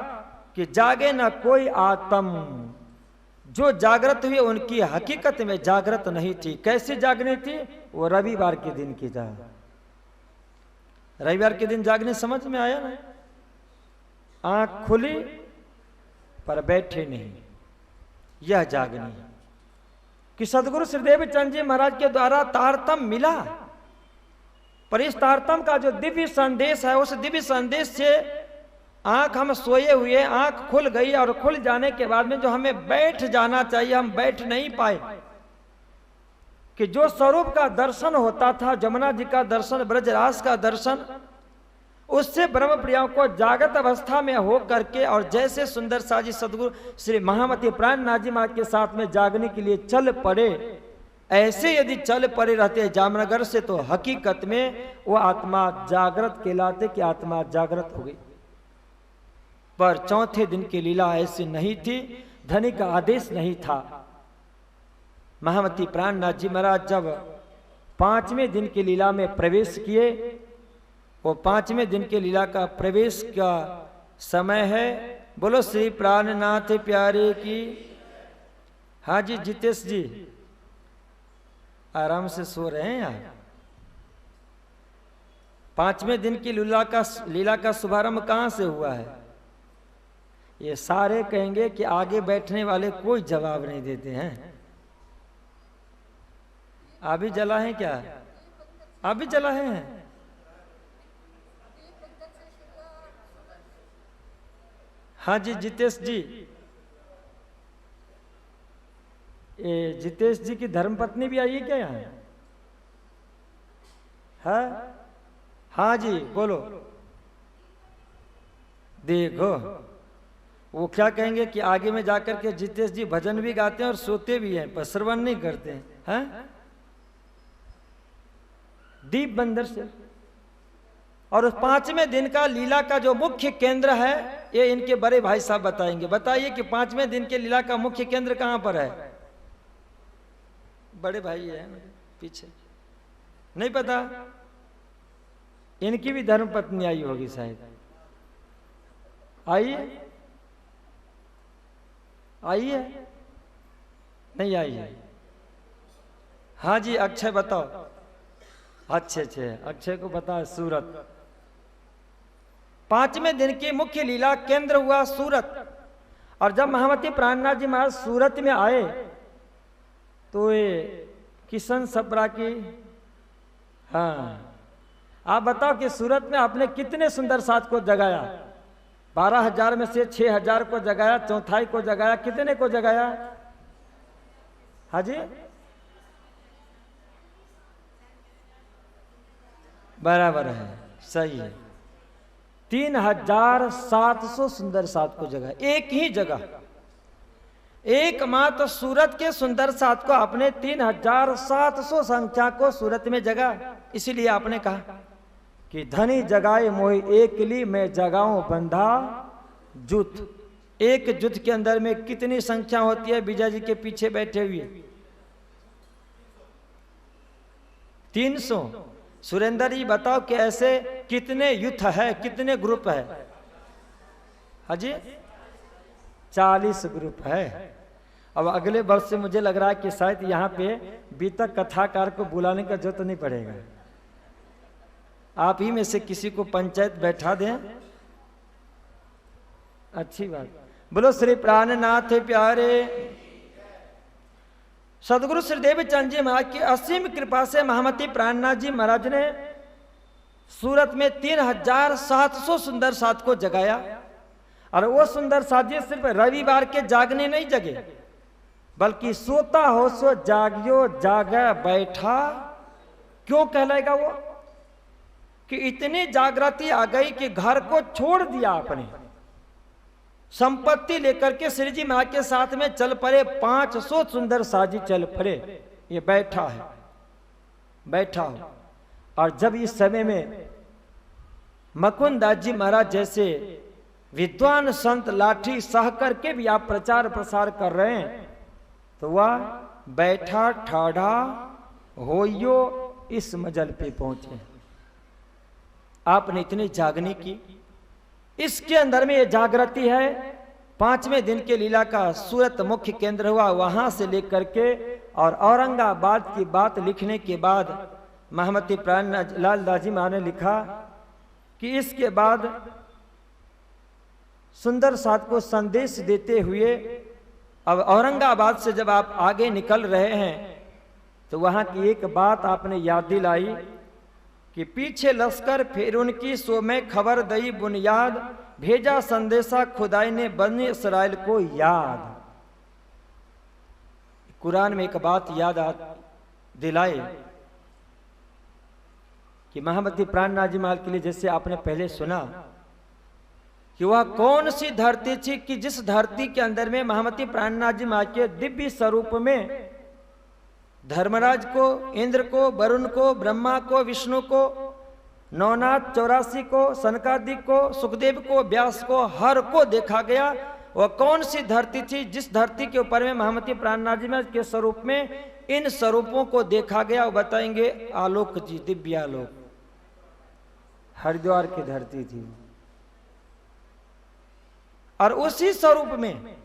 कि जागे ना कोई आत्म। जो जागृत हुई उनकी हकीकत में जागृत नहीं थी। कैसी जागनी थी? वो रविवार के दिन की जा, रविवार के दिन जागने समझ में आया ना? आंख खुली पर बैठे नहीं, यह जागनी कि सदगुरु श्री देवचंद जी महाराज के द्वारा तारतम मिला, पर इस तारतम का जो दिव्य संदेश है, उस दिव्य संदेश से आंख हम सोए हुए, आंख खुल गई और खुल जाने के बाद में जो हमें बैठ जाना चाहिए हम बैठ नहीं पाए। कि जो स्वरूप का दर्शन होता था, जमुना जी का दर्शन, ब्रजरास का दर्शन, उससे ब्रह्म प्रियाओं को जागृत अवस्था में हो करके और जैसे सुंदर साजी सदगुरु श्री महामती प्राणनाथ जी महाराज के साथ में जागने के लिए चल पड़े, ऐसे यदि चल पड़े रहते जामनगर से तो हकीकत में वो आत्मा जागृत कहलाते कि आत्मा जागृत हो गई। पर चौथे दिन की लीला ऐसी नहीं थी, धनी का आदेश नहीं था। महामती प्राणनाथ जी महाराज जब 5वें दिन की लीला में प्रवेश किए, वो 5वें दिन के लीला का प्रवेश का समय है। बोलो श्री प्राणनाथ प्यारे की। हाँ जी जितेश जी, आराम से सो रहे हैं यार। 5वें दिन की लीला का शुभारंभ कहाँ से हुआ है? ये सारे कहेंगे कि आगे बैठने वाले कोई जवाब नहीं देते हैं। अभी जला है क्या? अभी जला है? हाँ जी जितेश जी, ये जितेश जी की धर्मपत्नी भी आई है क्या यहाँ? है? हाँ जी बोलो। देखो वो क्या कहेंगे कि आगे में जाकर के जितेश जी भजन भी गाते हैं और सोते भी हैं, पर श्रवण नहीं करते हैं। दीप बंदर से। और उस 5वें दिन का लीला का जो मुख्य केंद्र है, ये इनके बड़े भाई साहब बताएंगे। बताइए कि 5वें दिन के लीला का मुख्य केंद्र कहां पर है? बड़े भाई है पीछे, नहीं पता? इनकी भी धर्मपत्नी आई होगी शायद। आई है? आई है? नहीं आई है? हाँ जी अक्षय बताओ। अच्छे अच्छे, अक्षय को पता है सूरत। 5वें दिन की मुख्य लीला केंद्र हुआ सूरत। और जब महामती प्राणनाथ जी महाराज सूरत में आए तो ये किशन सप्रा की, हाँ आप बताओ कि सूरत में आपने कितने सुंदर साथ को जगाया? 12,000 में से 6,000 को जगाया, चौथाई को जगाया, कितने को जगाया? हाजी बराबर है, सही है। 3,700 सुंदर सात को जगह, एक ही जगह, एकमात्र सूरत के सुंदर सात को आपने 3,700 संख्या को सूरत में जगा। इसीलिए आपने कहा कि धनी जगाए मोहि एक ली, मैं जगाऊं बंधा जुत। एक जुत के अंदर में कितनी संख्या होती है? विजय जी के पीछे बैठे हुए 300। सुरेंद्र जी बताओ कि ऐसे कितने युथ है, कितने ग्रुप है? हाजी 40 ग्रुप है। अब अगले वर्ष से मुझे लग रहा है कि शायद यहाँ पे बीतक कथाकार को बुलाने का जरूरत नहीं पड़ेगा, आप ही में से किसी को पंचायत बैठा दें, अच्छी बात। बोलो श्री प्राणनाथ प्यारे सदगुरु श्री देवचंद जी महाराज की असीम कृपा से महामती प्राणनाथ जी महाराज ने सूरत में 3,700 सुंदर सात को जगाया। और वो सुंदर सात जी सिर्फ रविवार के जागने नहीं जगे, बल्कि सोता हो सो जागियो जागा बैठा। क्यों कहलाएगा वो? कि इतनी जागृति आ गई कि घर को छोड़ दिया आपने, संपत्ति लेकर के श्री जी महाराज के साथ में चल पड़े। 500 सुंदर साजी चल पड़े। ये बैठा है, बैठा हो। और जब इस समय में मकुंदास जी महाराज जैसे विद्वान संत लाठी सह करके भी आप प्रचार प्रसार कर रहे हैं, तो वह बैठा ठाढ़ा होइयो इस मजल पे पहुंचे। आपने इतनी जागनी की, इसके अंदर में ये जागृति है। 5वें दिन के लीला का सूरत मुख्य केंद्र हुआ, वहां से लेकर के और औरंगाबाद की बात लिखने के बाद महामती प्राणलाल दास जी महाराज ने लिखा कि इसके बाद सुंदर सात को संदेश देते हुए अब औरंगाबाद से जब आप आगे निकल रहे हैं तो वहां की एक बात आपने याद दिलाई कि पीछे लश्कर फिर उनकी सो में खबर दई बुनियाद, भेजा संदेशा खुदाई ने बनी इसराइल को याद। कुरान में एक बात याद दिलाए कि महामती प्राणनाथ जी महाराज के लिए जैसे आपने पहले सुना कि वह कौन सी धरती थी कि जिस धरती के अंदर में महामती प्राणनाथ जी महाराज के दिव्य स्वरूप में धर्मराज को, इंद्र को, वरुण को, ब्रह्मा को, विष्णु को, नौनाथ 84 को, सनकादिक को, सुखदेव को, व्यास को, हर को देखा गया। वह कौन सी धरती थी जिस धरती के ऊपर में महामती प्राणनाथ जी महाराज के स्वरूप में इन स्वरूपों को देखा गया? वो बताएंगे आलोक जी, दिव्य आलोक, हरिद्वार की धरती थी। और उसी स्वरूप में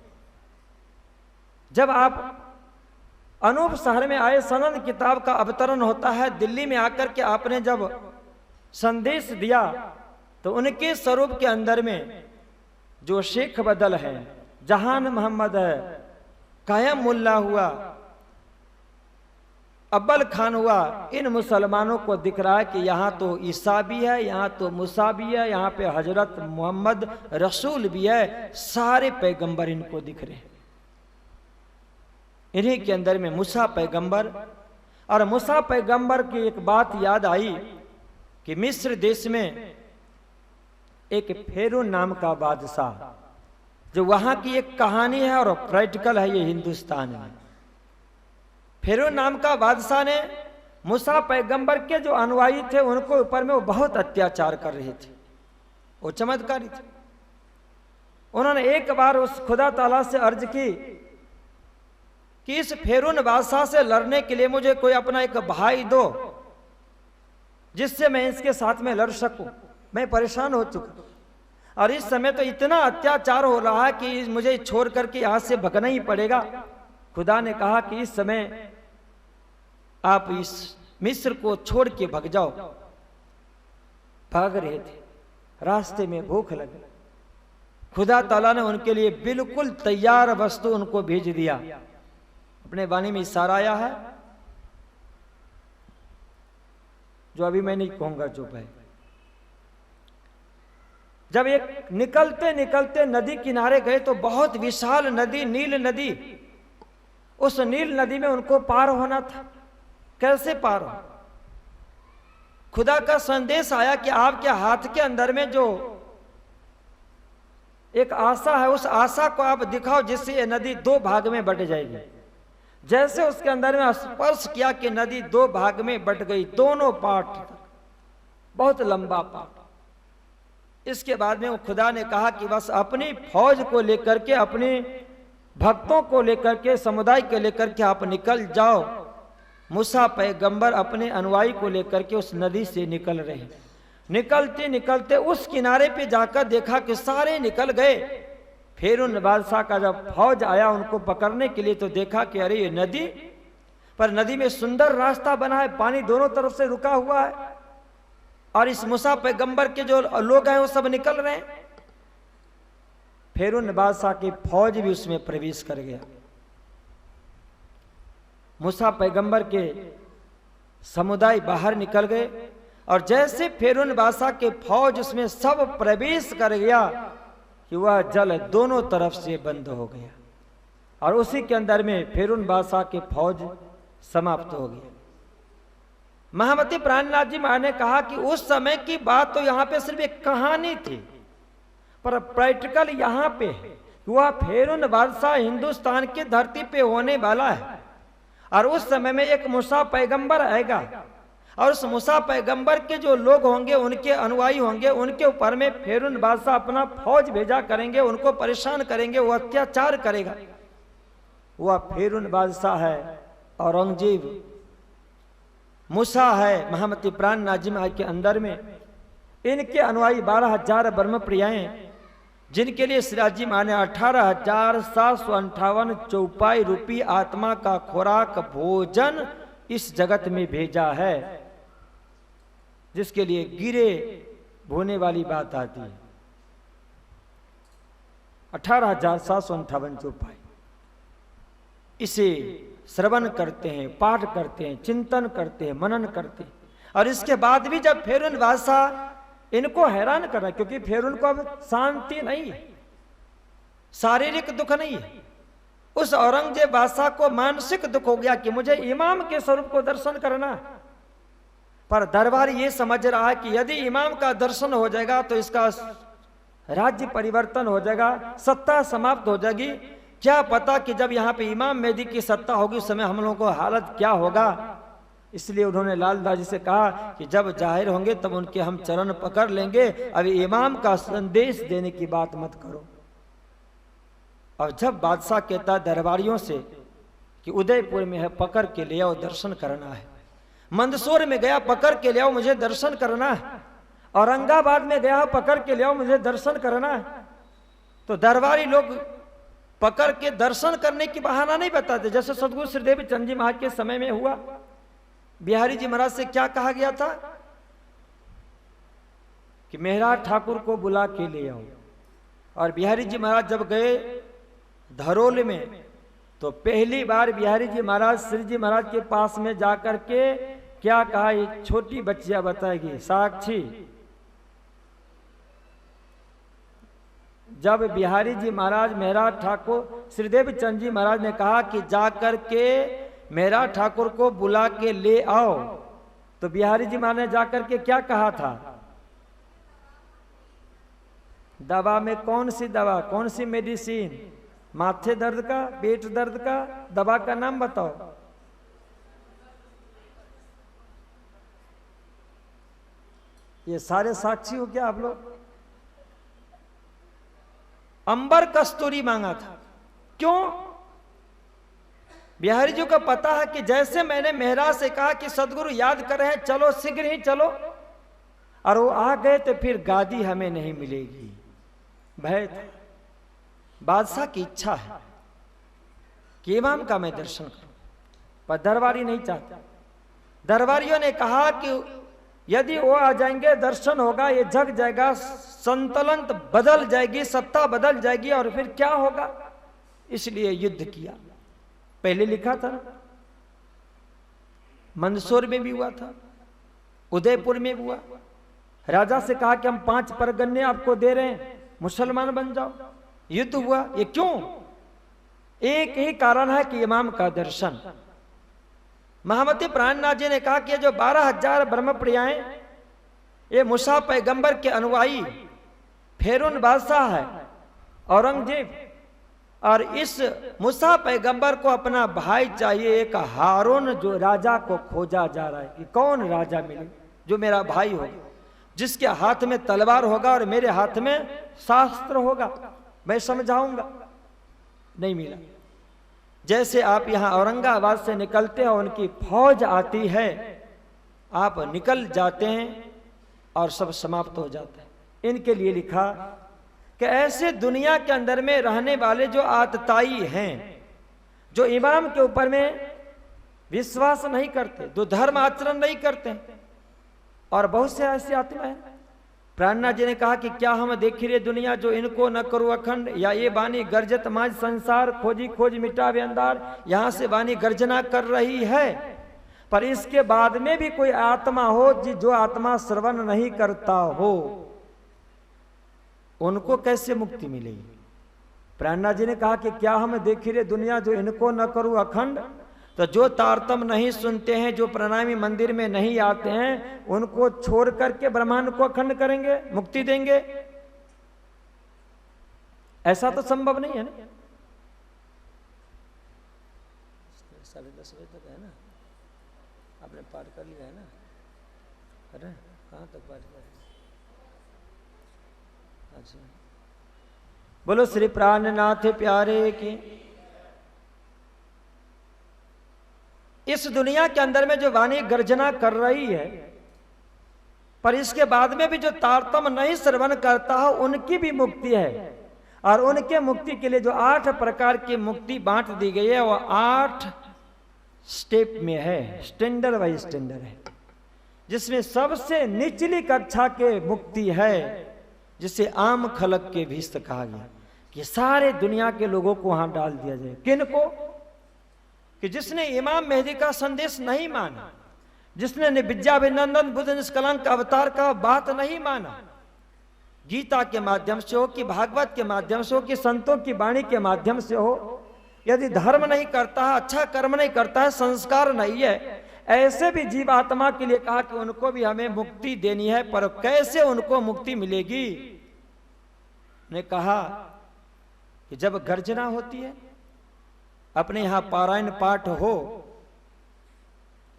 जब आप अनूप शहर में आए, सनद किताब का अवतरण होता है। दिल्ली में आकर के आपने जब संदेश दिया तो उनके स्वरूप के अंदर में जो शेख बदल है, जहान मोहम्मद है, कायम मुल्ला हुआ, अब्बल खान हुआ, इन मुसलमानों को दिख रहा है कि यहाँ तो ईसा भी है, यहाँ तो मूसा भी है, यहाँ पे हजरत मोहम्मद रसूल भी है, सारे पैगंबर इनको दिख रहे हैं। इन्हीं के अंदर में मूसा पैगंबर, और मूसा पैगंबर की एक बात याद आई कि मिस्र देश में एक फेरून नाम का बादशाह, जो वहां की एक कहानी है और प्रैक्टिकल है ये हिंदुस्तान में। फेरून नाम का बादशाह ने मूसा पैगंबर के जो अनुयायी थे उनको ऊपर में वो बहुत अत्याचार कर रहे थे, वो चमत्कारी थे। उन्होंने एक बार उस खुदा ताला से अर्ज की कि इस फेरून बादशाह से लड़ने के लिए मुझे कोई अपना एक भाई दो जिससे मैं इसके साथ में लड़ सकूं, मैं परेशान हो चुका और इस समय तो इतना अत्याचार हो रहा है कि मुझे छोड़ करके यहां से भगना ही पड़ेगा। खुदा ने कहा कि इस समय आप इस मिस्र को छोड़ के भग जाओ। भाग रहे थे, रास्ते में भूख लगी, खुदा ताला ने उनके लिए बिल्कुल तैयार वस्तु उनको भेज दिया। अपने वाणी में इशारा आया है जो अभी मैं नहीं कहूंगा, चुप है। जब एक निकलते निकलते नदी किनारे गए तो बहुत विशाल नदी, नील नदी, उस नील नदी में उनको पार होना था। कैसे पार हो? खुदा का संदेश आया कि आपके हाथ के अंदर में जो एक आशा है, उस आशा को आप दिखाओ जिससे ये नदी दो भाग में बट जाएगी। जैसे उसके अंदर में स्पर्श किया कि नदी दो भाग में बट गई, दोनों पार्ट तक, बहुत लंबा पार्ट। इसके बाद में वो खुदा ने कहा कि बस अपनी फौज को लेकर के, अपने भक्तों को लेकर के, समुदाय को लेकर के आप निकल जाओ। मूसा पैगंबर अपने अनुयायी को लेकर के उस नदी से निकल रहे हैं। निकलते निकलते उस किनारे पे जाकर देखा कि सारे निकल गए। फिर उन बादशाह का जब फौज आया उनको पकड़ने के लिए तो देखा कि अरे ये नदी, पर नदी में सुंदर रास्ता बना है, पानी दोनों तरफ से रुका हुआ है और इस मूसा पैगंबर के जो लोग हैं वो सब निकल रहे हैं। फिर उन बादशाह की फौज भी उसमें प्रवेश कर गया। मूसा पैगंबर के समुदाय बाहर निकल गए और जैसे फिरौन बादशाह के फौज उसमें सब प्रवेश कर गया कि वह जल दोनों तरफ से बंद हो गया और उसी के अंदर में फिरौन बादशाह के फौज समाप्त हो गई। महामती प्राणनाथ जी महाराज ने कहा कि उस समय की बात तो यहाँ पे सिर्फ एक कहानी थी, पर प्रैक्टिकल यहाँ पे है। वह फिरौन बादशाह हिंदुस्तान की धरती पे होने वाला है और उस समय में एक मूसा पैगंबर आएगा और उस मूसा पैगंबर के जो लोग होंगे, उनके अनुयायी होंगे, उनके ऊपर में फिरौन बादशाह अपना फौज भेजा करेंगे, उनको परेशान करेंगे, वो अत्याचार करेगा। वह फिरौन बादशाह है, औरंगजेब, मूसा है, महामती प्राणनाथ जी महाराज के अंदर में इनके अनुयायी 12,000 ब्रह्म प्रियाएं, जिनके लिए सिराज जी महाराज ने 18,758 चौपाई रूपी आत्मा का खुराक भोजन इस जगत में भेजा है, जिसके लिए गिरे होने वाली बात आती है। 18,758 चौपाई, इसे श्रवण करते हैं, पाठ करते हैं, चिंतन करते हैं, मनन करते हैं। और इसके बाद भी जब फिरौन बादशाह इनको हैरान कर रहा है, क्योंकि फिरौन को अब शांति नहीं है, शारीरिक दुख नहीं है, उस औरंगजेब बादशाह को मानसिक दुख हो गया कि मुझे इमाम के स्वरूप को दर्शन करना है। पर दरबार ये समझ रहा है कि यदि इमाम का दर्शन हो जाएगा तो इसका राज्य परिवर्तन हो जाएगा, सत्ता समाप्त हो जाएगी। क्या पता कि जब यहाँ पे इमाम मेहदी की सत्ता होगी उस समय हम लोगों को हालत क्या होगा। इसलिए उन्होंने लाल दास जी से कहा कि जब जाहिर होंगे तब उनके हम चरण पकड़ लेंगे, अभी इमाम का संदेश देने की बात मत करो। और जब बादशाह कहता दरबारियों से कि उदयपुर में है, पकड़ के ले आओ, दर्शन करना है। मंदसौर में गया, पकड़ के ले आओ, मुझे दर्शन करना है। औरंगाबाद में गया, पकड़ के ले आओ, मुझे दर्शन करना है। तो दरबारी लोग पकड़ के दर्शन करने की बहाना नहीं बताते। जैसे सदगुरु श्रीदेव चंद जी महाराज के समय में हुआ, बिहारी जी महाराज से क्या कहा गया था कि मेहरा ठाकुर को बुला के ले आओ। और बिहारी जी महाराज जब गए धरोल में तो पहली बार बिहारी जी महाराज श्री जी महाराज के पास में जाकर के क्या कहा, ये छोटी बच्चियां बताएगी। साक्षी, जब बिहारी जी महाराज मेहरा ठाकुर श्रीदेव चंद जी महाराज ने कहा कि जाकर के मेहरा ठाकुर को बुला के ले आओ, तो बिहारी जी महाराज ने जाकर के क्या कहा था, दवा में कौन सी दवा, कौन सी मेडिसिन, माथे दर्द का, पेट दर्द का, दवा का नाम बताओ। ये सारे साक्षी हो क्या आप लोग। अंबर कस्तूरी मांगा था, क्यों। बिहारी जी को पता है कि जैसे मैंने मेहरा से कहा कि सदगुरु याद कर रहे हैं, चलो शीघ्र ही चलो, और वो आ गए तो फिर गादी हमें नहीं मिलेगी। भय था, बादशाह की इच्छा है कि इमाम का मैं दर्शन करूं, पर दरबारी नहीं चाहता। दरबारियों ने कहा कि यदि वो आ जाएंगे दर्शन होगा, ये जग जाएगा, संतुलन बदल जाएगी, सत्ता बदल जाएगी, और फिर क्या होगा। इसलिए युद्ध किया। पहले लिखा था, मंदसौर में भी हुआ था, उदयपुर में हुआ, राजा से कहा कि हम 5 परगन्ने आपको दे रहे हैं, मुसलमान बन जाओ। युद्ध हुआ। ये क्यों? एक ही कारण है कि इमाम का दर्शन। महामती प्राणनाथ जी ने कहा कि जो 12,000 ब्रह्मप्रियाएं, ये मूसा पैगंबर के अनुयायी फेरून बादशाह है, औरंगजेब, और इस मूसा पैगंबर को अपना भाई चाहिए, एक हारून जो राजा को खोजा जा रहा है कि कौन राजा मिले जो मेरा भाई हो, जिसके हाथ में तलवार होगा और मेरे हाथ में शास्त्र होगा, मैं समझाऊंगा। नहीं मिला। जैसे आप यहां औरंगाबाद से निकलते हो, उनकी फौज आती है, आप निकल जाते हैं और सब समाप्त हो जाता है। इनके लिए लिखा कि ऐसे दुनिया के अंदर में रहने वाले जो आतताई हैं, जो इमाम के ऊपर में विश्वास नहीं करते, जो धर्म आचरण नहीं करते, और बहुत से ऐसी आत्मा है। प्राणनाथ जी ने कहा कि क्या हम देखी रे दुनिया जो इनको न करो अखंड, या ये वाणी गर्जत माज संसार, खोजी खोज मिटावे अंधार। यहां से वाणी गर्जना कर रही है, पर इसके बाद में भी कोई आत्मा हो जो आत्मा श्रवण नहीं करता हो, उनको कैसे मुक्ति मिलेगी? प्राणनाथ जी ने कहा कि क्या हम देखी रे दुनिया जो इनको न करूं अखंड, तो जो तारतम नहीं सुनते हैं, जो प्रणामी मंदिर में नहीं आते हैं, उनको छोड़ करके ब्रह्मांड को अखंड करेंगे, मुक्ति देंगे? ऐसा तो संभव नहीं है ना। 10:30 बजे तक है ना, आपने पाठ कर लिया है ना? अरे कहाँ तक पाठ कर? अच्छा, बोलो श्री प्राणनाथ प्यारे की। इस दुनिया के अंदर में जो वाणी गर्जना कर रही है, पर इसके बाद में भी जो तारतम नहीं श्रवण करता हो, उनकी भी मुक्ति है। और उनके मुक्ति के लिए जो 8 प्रकार की मुक्ति बांट दी गई है, वो 8 स्टेप में है, स्टैंडर्ड वाइज स्टैंडर्ड है, जिसमें सबसे निचली कक्षा के मुक्ति है, जिसे आम खलक के भीष्ट कहा गया कि सारे दुनिया के लोगों को वहां डाल दिया जाए। किनको? कि जिसने इमाम मेहदी का संदेश नहीं माना, जिसने विद्याभिनंदन बुद्ध निष्कलंक अवतार का बात नहीं माना, गीता के माध्यम से हो कि भागवत के माध्यम से हो कि संतों की वाणी के माध्यम से हो, यदि धर्म नहीं करता है, अच्छा कर्म नहीं करता है, संस्कार नहीं है, ऐसे भी जीव आत्मा के लिए कहा कि उनको भी हमें मुक्ति देनी है। पर कैसे उनको मुक्ति मिलेगी? ने कहा कि जब गर्जना होती है, अपने यहां पारायण पाठ हो,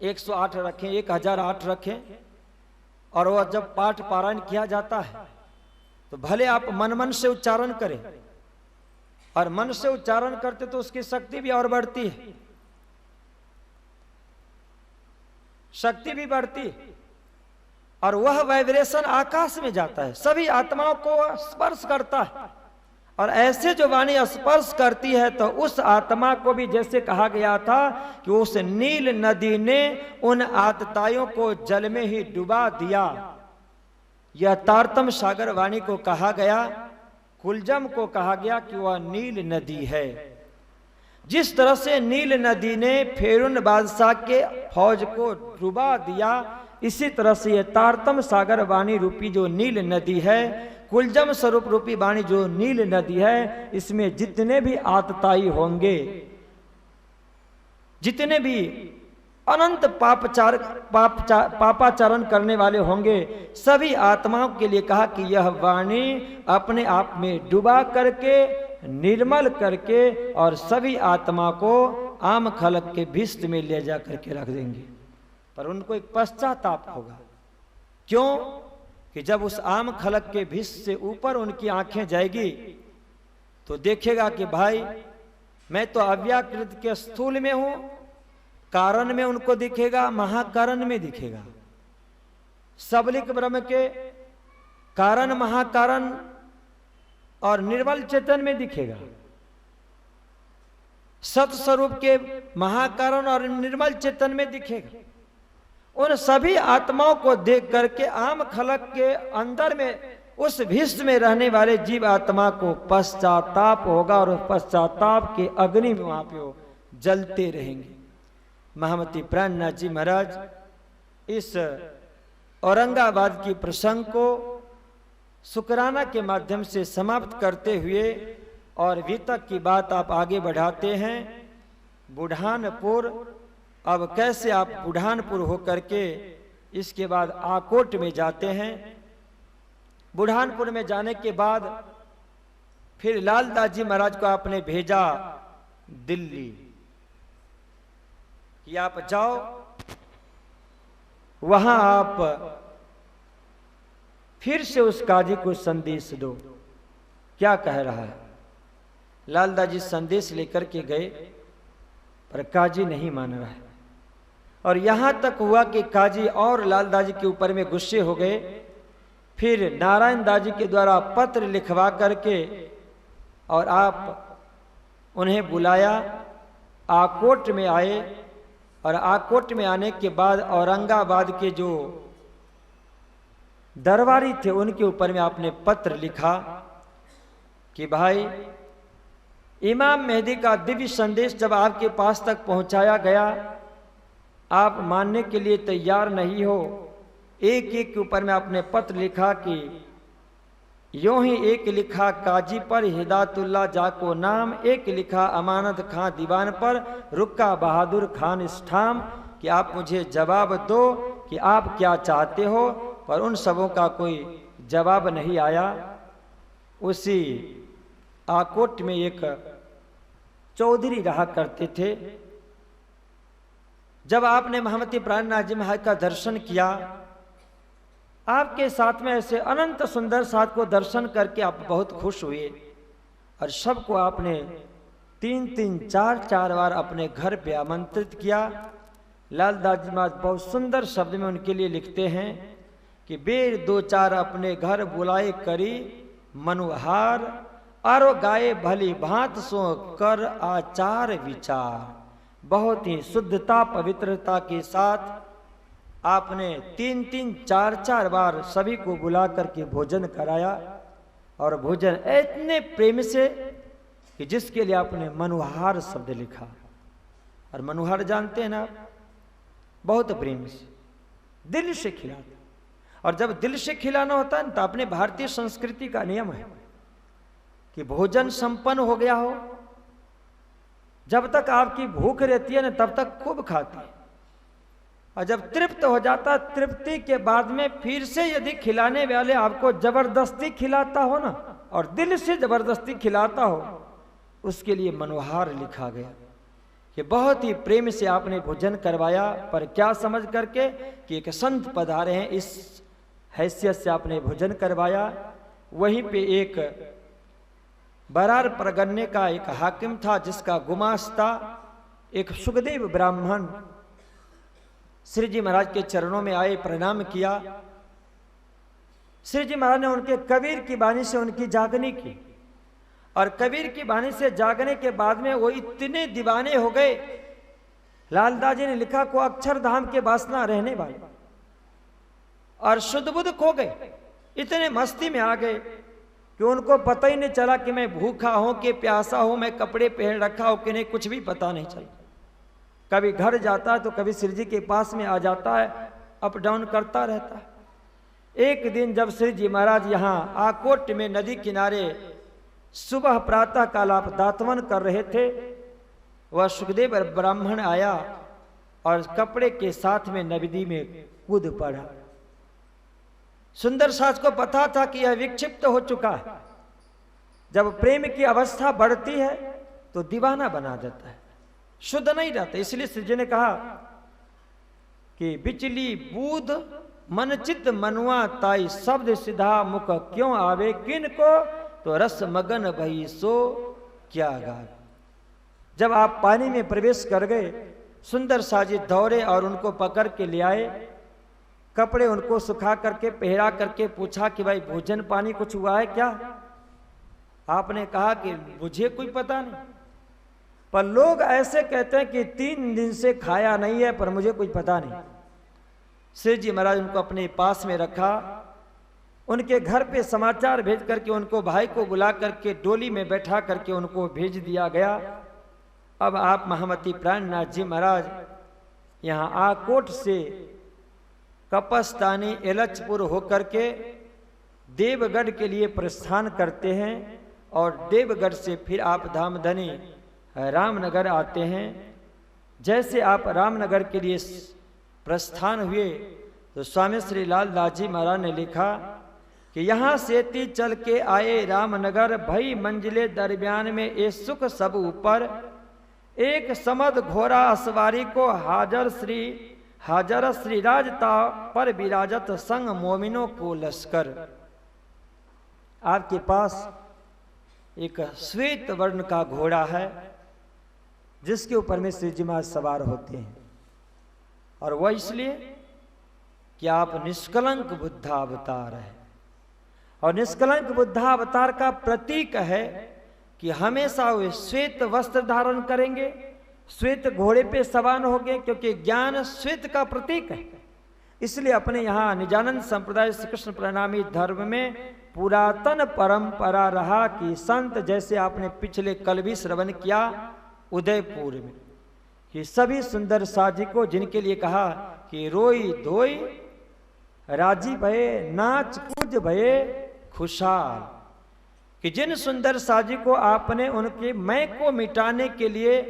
108 रखें, 1008 रखें, और वह जब पाठ पारायण किया जाता है तो भले आप मन मन से उच्चारण करें, और मन से उच्चारण करते तो उसकी शक्ति भी और बढ़ती है, शक्ति भी बढ़ती है, और वह वाइब्रेशन आकाश में जाता है, सभी आत्माओं को स्पर्श करता है। और ऐसे जो वाणी स्पर्श करती है, तो उस आत्मा को भी जैसे कहा गया था कि उस नील नदी ने उन आतताइयों को जल में ही डुबा दिया। यह तारतम सागर वाणी को कहा गया, कुलजम को कहा गया कि वह नील नदी है। जिस तरह से नील नदी ने फेरून बादशाह के फौज को डुबा दिया, इसी तरह से यह तारतम सागर वाणी रूपी जो नील नदी है, कुलजम स्वरूप रूपी वाणी जो नील नदी है, इसमें जितने भी आतताई होंगे, जितने भी अनंत पापाचरण करने वाले होंगे, सभी आत्माओं के लिए कहा कि यह वाणी अपने आप में डुबा करके, निर्मल करके, और सभी आत्मा को आम खलक के भिष्ट में ले जा करके रख देंगे। पर उनको एक पश्चाताप होगा। क्यों? कि जब उस आम खलक के भिष्ट से ऊपर उनकी आंखें जाएगी, तो देखेगा कि भाई मैं तो अव्याकृत के स्थूल में हूं, कारण में उनको दिखेगा, महाकारण में दिखेगा, सबलिक ब्रह्म के कारण, महाकारण और निर्मल चेतन में दिखेगा, सत्स्वरूप के महाकारण और निर्मल चेतन में दिखेगा। उन सभी आत्माओं को देख करके आम खलक के अंदर में उस भिष्ट में रहने वाले जीव आत्मा को पश्चाताप होगा, और पश्चाताप के अग्नि में वहां पे वो जलते रहेंगे। महामती प्राणनाथ जी महाराज इस औरंगाबाद की प्रसंग को शुक्राना के माध्यम से समाप्त करते हुए और वितक की बात आप आगे बढ़ाते हैं। बुढ़ानपुर, अब कैसे आप बुढ़ानपुर होकर के इसके बाद आकोट में जाते हैं। बुढ़ानपुर में जाने के बाद फिर लालदास जी महाराज को आपने भेजा दिल्ली कि आप जाओ, वहां आप फिर से उस काजी को संदेश दो। क्या कह रहा है? लालदास जी संदेश लेकर के गए, पर काजी नहीं मान रहा है। और यहां तक हुआ कि काजी और लालदास जी के ऊपर में गुस्से हो गए। फिर नारायण दास जी के द्वारा पत्र लिखवा करके और आप उन्हें बुलाया, आकोट में आए। और आकोट में आने के बाद औरंगाबाद के जो दरबारी थे उनके ऊपर में आपने पत्र लिखा कि भाई, इमाम मेहदी का दिव्य संदेश जब आपके पास तक पहुंचाया गया, आप मानने के लिए तैयार नहीं हो। एक एक के ऊपर में आपने पत्र लिखा कि यूं ही एक लिखा काजी पर हिदायतुल्लाह जाको नाम, एक लिखा अमानत खां दीवान पर रुक्का बहादुर खान इस्ठाम, कि आप मुझे जवाब दो कि आप क्या चाहते हो। पर उन सबों का कोई जवाब नहीं आया। उसी आकोट में एक चौधरी रहा करते थे। जब आपने महमती प्राणनाथ जी महाराज का दर्शन किया, आपके साथ में ऐसे अनंत सुंदर साथ को दर्शन करके आप बहुत खुश हुए। और सबको आपने 3-3, 4-4 बार अपने घर पे आमंत्रित किया। लालदास जी महाराज बहुत सुंदर शब्द में उनके लिए लिखते हैं कि बेर 2-4 अपने घर बुलाए करी मनुहार, आरो गाये भली भांत सो कर आचार विचार। बहुत ही शुद्धता पवित्रता के साथ आपने 3-3, 4-4 बार सभी को बुला करके भोजन कराया। और भोजन इतने प्रेम से कि जिसके लिए आपने मनुहार शब्द लिखा। और मनुहार जानते हैं ना, बहुत प्रेम से दिल से खिलाते। और जब दिल से खिलाना होता है तो अपने भारतीय संस्कृति का नियम है कि भोजन संपन्न हो गया हो, जब तक आपकी भूख रहती है ना तब तक खूब खाते हैं। और जब तृप्त हो जाता, तृप्ति के बाद में फिर से यदि खिलाने वाले आपको जबरदस्ती खिलाता हो ना, और दिल से जबरदस्ती खिलाता हो, उसके लिए मनोहार लिखा गया कि बहुत ही प्रेम से आपने भोजन करवाया। पर क्या समझ करके कि एक संत पधारे हैं, इस हैसियत से आपने भोजन करवाया। वहीं पे एक बरार परगन्ने का एक हाकिम था जिसका गुमास्ता एक सुखदेव ब्राह्मण श्री जी महाराज के चरणों में आए, प्रणाम किया। श्री जी महाराज ने उनके कबीर की वाणी से उनकी जागनी की। और कबीर की वाणी से जागने के बाद में वो इतने दीवाने हो गए, लालदास जी ने लिखा को अक्षरधाम के वासना रहने वाले, और शुद्ध बुद्ध खो गए। इतने मस्ती में आ गए कि उनको पता ही नहीं चला कि मैं भूखा हूं कि प्यासा हूं, मैं कपड़े पहन रखा हूं कि नहीं, कुछ भी पता नहीं चला। कभी घर जाता है तो कभी श्री जी के पास में आ जाता है, अप डाउन करता रहता है। एक दिन जब श्री जी महाराज यहाँ आकोट में नदी किनारे सुबह प्रातः काल आप दातवन कर रहे थे, वह सुखदेव ब्राह्मण आया और कपड़े के साथ में नदी में कूद पड़ा। सुंदर सास को पता था कि यह विक्षिप्त हो चुका है। जब प्रेम की अवस्था बढ़ती है तो दीवाना बना देता है, शुद्ध नहीं रहता। इसलिए श्री जी ने कहा कि बिचली बूद मन चित मनुआ ताई शब्द सिधा मुख क्यों आवे, किन को तो रस मगन भई सो क्या गावे। जब आप पानी में प्रवेश कर गए, सुंदर साजी दौड़े और उनको पकड़ के ले आए, कपड़े उनको सुखा करके पहरा करके पूछा कि भाई भोजन पानी कुछ हुआ है क्या। आपने कहा कि मुझे कोई पता नहीं, पर लोग ऐसे कहते हैं कि 3 दिन से खाया नहीं है, पर मुझे कोई पता नहीं। श्री जी महाराज उनको अपने पास में रखा, उनके घर पे समाचार भेज करके उनको भाई को बुला करके डोली में बैठा करके उनको भेज दिया गया। अब आप महामती प्राणनाथ जी महाराज यहाँ आकोट से कपस्तानी एलचपुर होकर के देवगढ़ के लिए प्रस्थान करते हैं और देवगढ़ से फिर आप धामधनी रामनगर आते हैं। जैसे आप रामनगर के लिए प्रस्थान हुए तो स्वामी श्री लाल दास जी महाराज ने लिखा कि यहाँ से ती चल के आए रामनगर, भई मंजिले दरमियान में ए सुख सब ऊपर, एक समद घोड़ा असवारी को हाजर श्रीराजता पर विराजत संग मोमिनों को लश्कर। आपके पास एक श्वेत वर्ण का घोड़ा है जिसके ऊपर में श्री जी महाराज सवार होते हैं, और वह इसलिए कि आप निष्कलंक बुद्धावतार है। और निष्कलंक बुद्धावतार का प्रतीक है कि हमेशा वे श्वेत वस्त्र धारण करेंगे, श्वेत घोड़े पे सवार होंगे, क्योंकि ज्ञान श्वेत का प्रतीक है। इसलिए अपने यहाँ निजानंद संप्रदाय श्री कृष्ण प्रणामी धर्म में पुरातन परंपरा रहा कि संत, जैसे आपने पिछले कल भी श्रवण किया उदयपुर में, कि सभी सुंदर साजिको जिनके लिए कहा कि रोई धोई राजी भये, नाच कूद भये खुशहाल, कि जिन सुंदर साजी को आपने उनके मैं को मिटाने के लिए,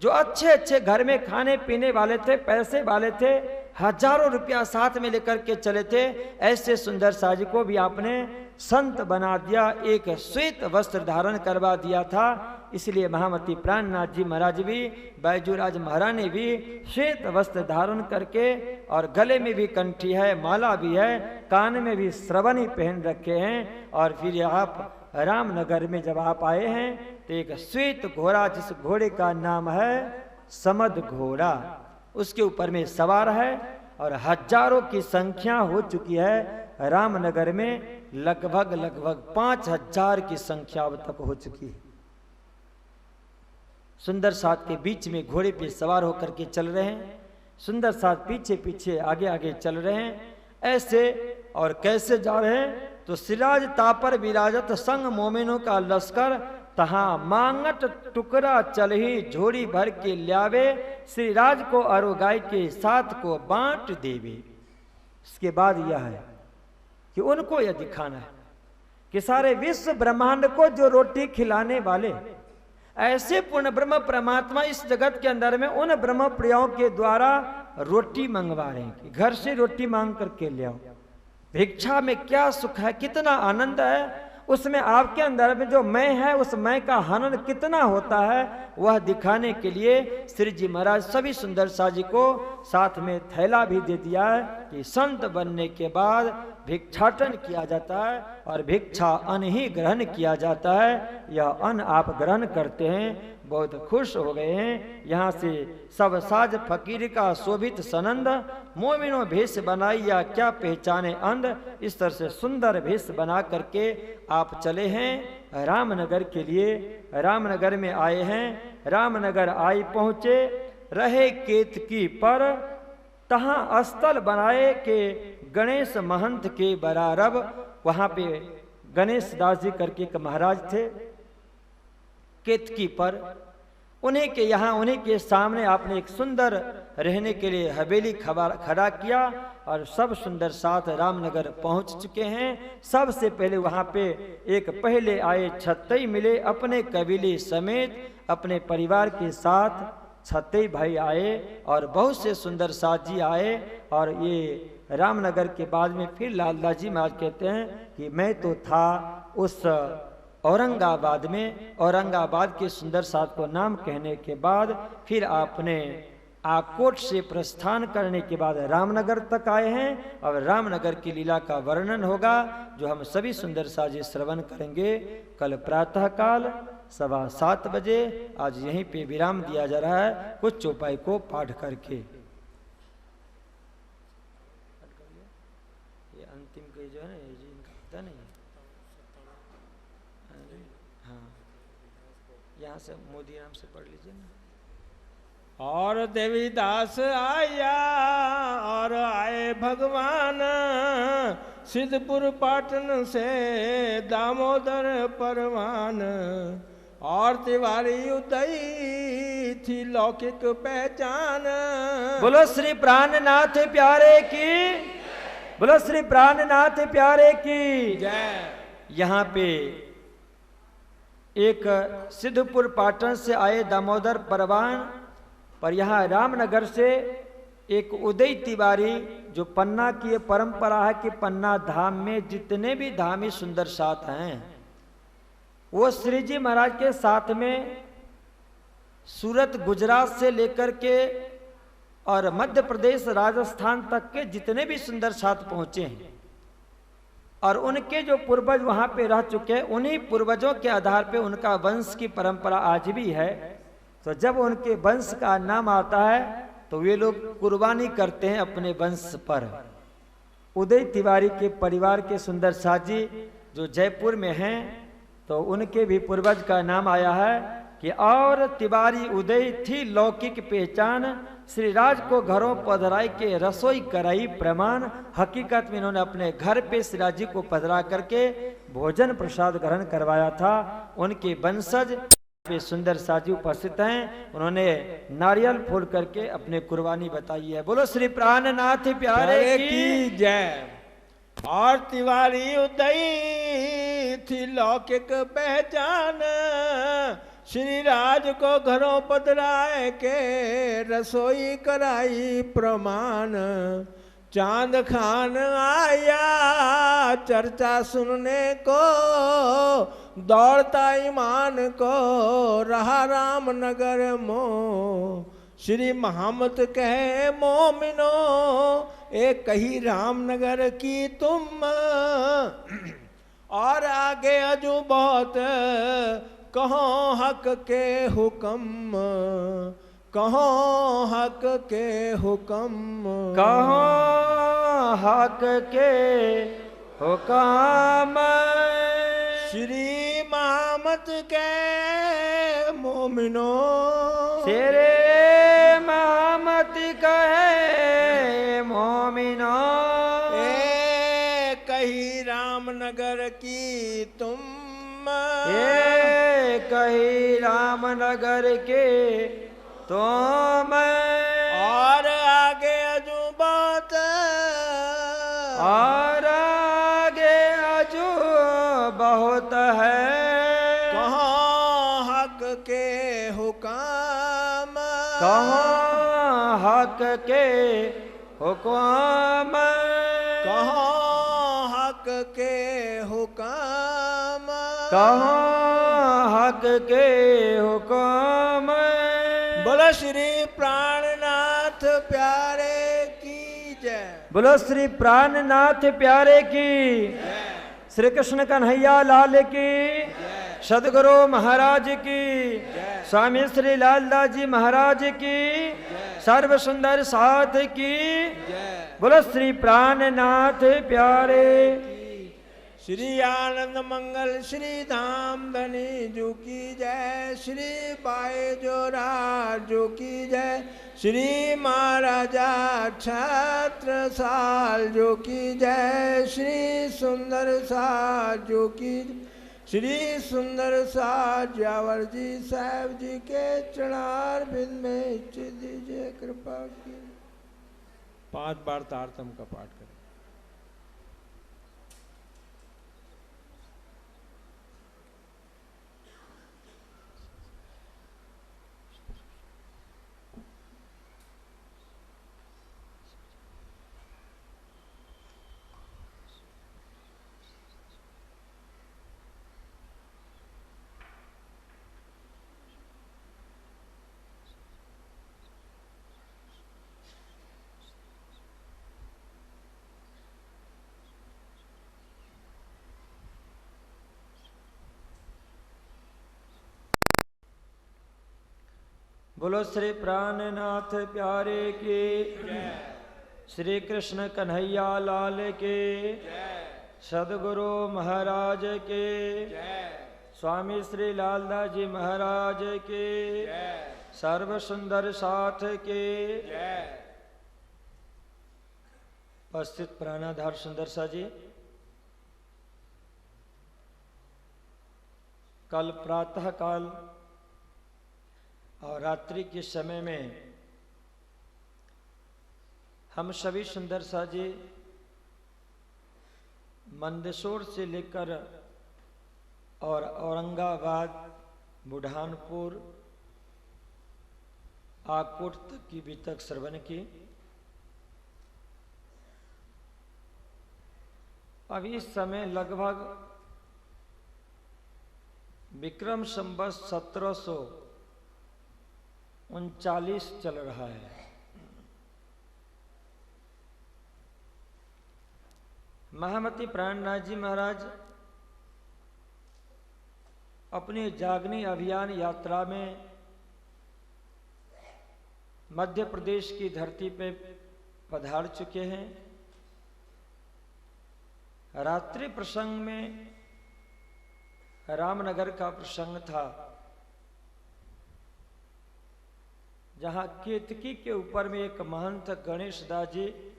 जो अच्छे अच्छे घर में खाने पीने वाले थे, पैसे वाले थे, हजारों रुपया साथ में लेकर के चले थे, ऐसे सुंदर साजी को भी आपने संत बना दिया, एक श्वेत वस्त्र धारण करवा दिया था। इसलिए महामती प्राणनाथ जी महाराज भी, बैजूराज महाराज ने भी श्वेत वस्त्र धारण करके, और गले में भी कंठी है, माला भी है, कान में भी श्रवणी पहन रखे हैं। और फिर आप रामनगर में जब आप आए हैं तो एक श्वेत घोड़ा, जिस घोड़े का नाम है समद घोड़ा, उसके ऊपर में सवार है, और हजारों की संख्या हो चुकी है रामनगर में, लगभग 5000 की संख्या अब तक हो चुकी है। सुंदर साथ के बीच में घोड़े पे सवार होकर के चल रहे हैं, सुंदर साथ पीछे पीछे आगे आगे चल रहे हैं। ऐसे और कैसे जा रहे हैं तो सिराज तापर विराजत संग मोमिनों का लश्कर, तहां मांगट टुकड़ा चलही झोड़ी भर के ल्यावे, श्री राज को अरुगाई के साथ को बांट देवे। इसके बाद यह है कि उनको यह दिखाना है कि सारे विश्व ब्रह्मांड को जो रोटी खिलाने वाले ऐसे पूर्ण ब्रह्म परमात्मा इस जगत के अंदर में उन ब्रह्म प्रियों के द्वारा रोटी मंगवा रहे हैं कि घर से रोटी मांग करके ले आओ। भिक्षा में क्या सुख है, कितना आनंद है, उसमें आपके अंदर में जो मैं है उस मैं का हनन कितना होता है, वह दिखाने के लिए श्री जी महाराज सभी सुंदर साजी को साथ में थैला भी दे दिया है कि संत बनने के बाद भिक्षाटन किया जाता है और भिक्षा अन्न ही ग्रहण किया जाता है। यह अन्न आप ग्रहण करते हैं, बहुत खुश हो गए हैं। यहाँ से सब साज फकीर का शोभित सनंद, मोमिनो भेष बनाई या क्या पहचाने अंध, इस तरह से सुंदर भेष बना करके आप चले हैं रामनगर के लिए। रामनगर में आए हैं, रामनगर आई पहुंचे, रहे केतकी पर, तहां स्थल बनाए के गणेश महंत के बरारब। वहां पे गणेश दास जी करके एक महाराज थे केतकी पर, उन्हीं के यहाँ उन्हीं के सामने आपने एक सुंदर रहने के लिए हवेली खड़ा किया और सब सुंदर साथ रामनगर पहुंच चुके हैं। सबसे पहले वहां पे एक पहले आए छत्तई मिले, अपने कबीले समेत अपने परिवार के साथ छत्तई भाई आए और बहुत से सुंदर साथ जी आए। और ये रामनगर के बाद में फिर लालदास जी महाराज कहते हैं कि मैं तो था उस औरंगाबाद में, औरंगाबाद के सुंदर साथ को नाम कहने के बाद फिर आपने आकोट से प्रस्थान करने के बाद रामनगर तक आए हैं और रामनगर की लीला का वर्णन होगा जो हम सभी सुंदर साजी श्रवण करेंगे कल प्रातः काल 7:15 बजे। आज यहीं पे विराम दिया जा रहा है कुछ चौपाई को पाठ करके। ये अंतिम के जो है जी इनका पता नहीं, हाँ यहाँ से मोदी नाम से पढ़ लीजिए ना। और देवीदास आया और आए भगवान, सिद्धपुर पाटन से दामोदर परवान, और तिवारी उदयी थी लौकिक पहचान। बोलो श्री प्राणनाथ प्यारे की। बोलो श्री प्राणनाथ प्यारे की जय। यहाँ पे एक सिद्धपुर पाटन से आए दामोदर परवान, पर यहाँ रामनगर से एक उदय तिवारी, जो पन्ना की ये परंपरा है कि पन्ना धाम में जितने भी धामी सुंदर साथ हैं वो श्री जी महाराज के साथ में सूरत गुजरात से लेकर के और मध्य प्रदेश राजस्थान तक के जितने भी सुंदर साथ पहुंचे हैं और उनके जो पूर्वज वहां पे रह चुके हैं, उन्हीं पूर्वजों के आधार पे उनका वंश की परंपरा आज भी है। तो जब उनके वंश का नाम आता है तो वे लोग कुर्बानी करते हैं अपने वंश पर। उदय तिवारी के परिवार के सुंदर साजी जो जयपुर में हैं, तो उनके भी पूर्वज का नाम आया है कि और तिवारी उदय थी लौकिक पहचान, श्री राज को घरों पधराई के रसोई कराई प्रमाण। हकीकत में इन्होंने अपने घर पे श्री राज जी को पधरा करके भोजन प्रसाद ग्रहण करवाया था। उनके वंशज पे सुंदर साजी उपस्थित हैं, उन्होंने नारियल फोड़ करके अपने कुर्बानी बताई है। बोलो श्री प्राणनाथ प्यारे की जय। और तिवारी उदय थी लौकिक पहचान, श्री राज को घरों पधराए के रसोई कराई प्रमाण। चांद खान आया चर्चा सुनने को, दौड़ता ईमान को रहा रामनगर मोह। श्री मोहम्मद कहे मोमिनो एक कही रामनगर की तुम, और आगे अजू बहुत कहो हक के हुक्म, कहो हक के हुक्म, कहो हक के हुक्म। श्री मोहम्मद के मोमिनो शेरे मोहम्मद कहे मोमिनो, ए कही रामनगर की तुम, ये कही रामनगर के तुम, और आगे अजू बात, और आगे अजू बहुत है, कहो हक के हुक्म, कहो हक के हुक्म, कहो हक के हुक्म, कहो हक के हुक्म। बोलो श्री प्राणनाथ प्यारे की जय। बोलो श्री प्राणनाथ प्यारे की, श्री कृष्ण कन्हैया लाल की, सदगुरु महाराज की, स्वामी श्री लालदास जी महाराज की, सर्व सुंदर साथ की। बोलो श्री प्राणनाथ प्यारे। श्री आनंद मंगल श्री धाम धनी जो की जय, श्री पाए जो राज जो की जय, श्री महाराजा छत्र साल जो की जय, श्री सुंदर साज जो की, श्री सुंदर साज जावर जी साहब जी के चढ़ार बिंद में इच्छा दीजिए कृपा की। 5 बार तारतम का पाठ करें। बोलो श्री प्राणनाथ प्यारे की, श्री कृष्ण कन्हैया लाल के, सदगुरु महाराज के, स्वामी श्री लालदास जी महाराज के, सर्व सुंदर साथ के। उपस्थित प्राणाधार सुंदर सा जी, कल प्रातः काल और रात्रि के समय में हम सभी सुंदर सा जी मंदसौर से लेकर और औरंगाबाद, बुढ़ानपुर, आकोट तक की भी तक श्रवण की। अब इस समय लगभग विक्रम संवत 1739 चल रहा है। महामती प्राणनाथ जी महाराज अपने जागनी अभियान यात्रा में मध्य प्रदेश की धरती पे पधार चुके हैं। रात्रि प्रसंग में रामनगर का प्रसंग था, जहां केतकी के ऊपर में एक महंत गणेश दास जी,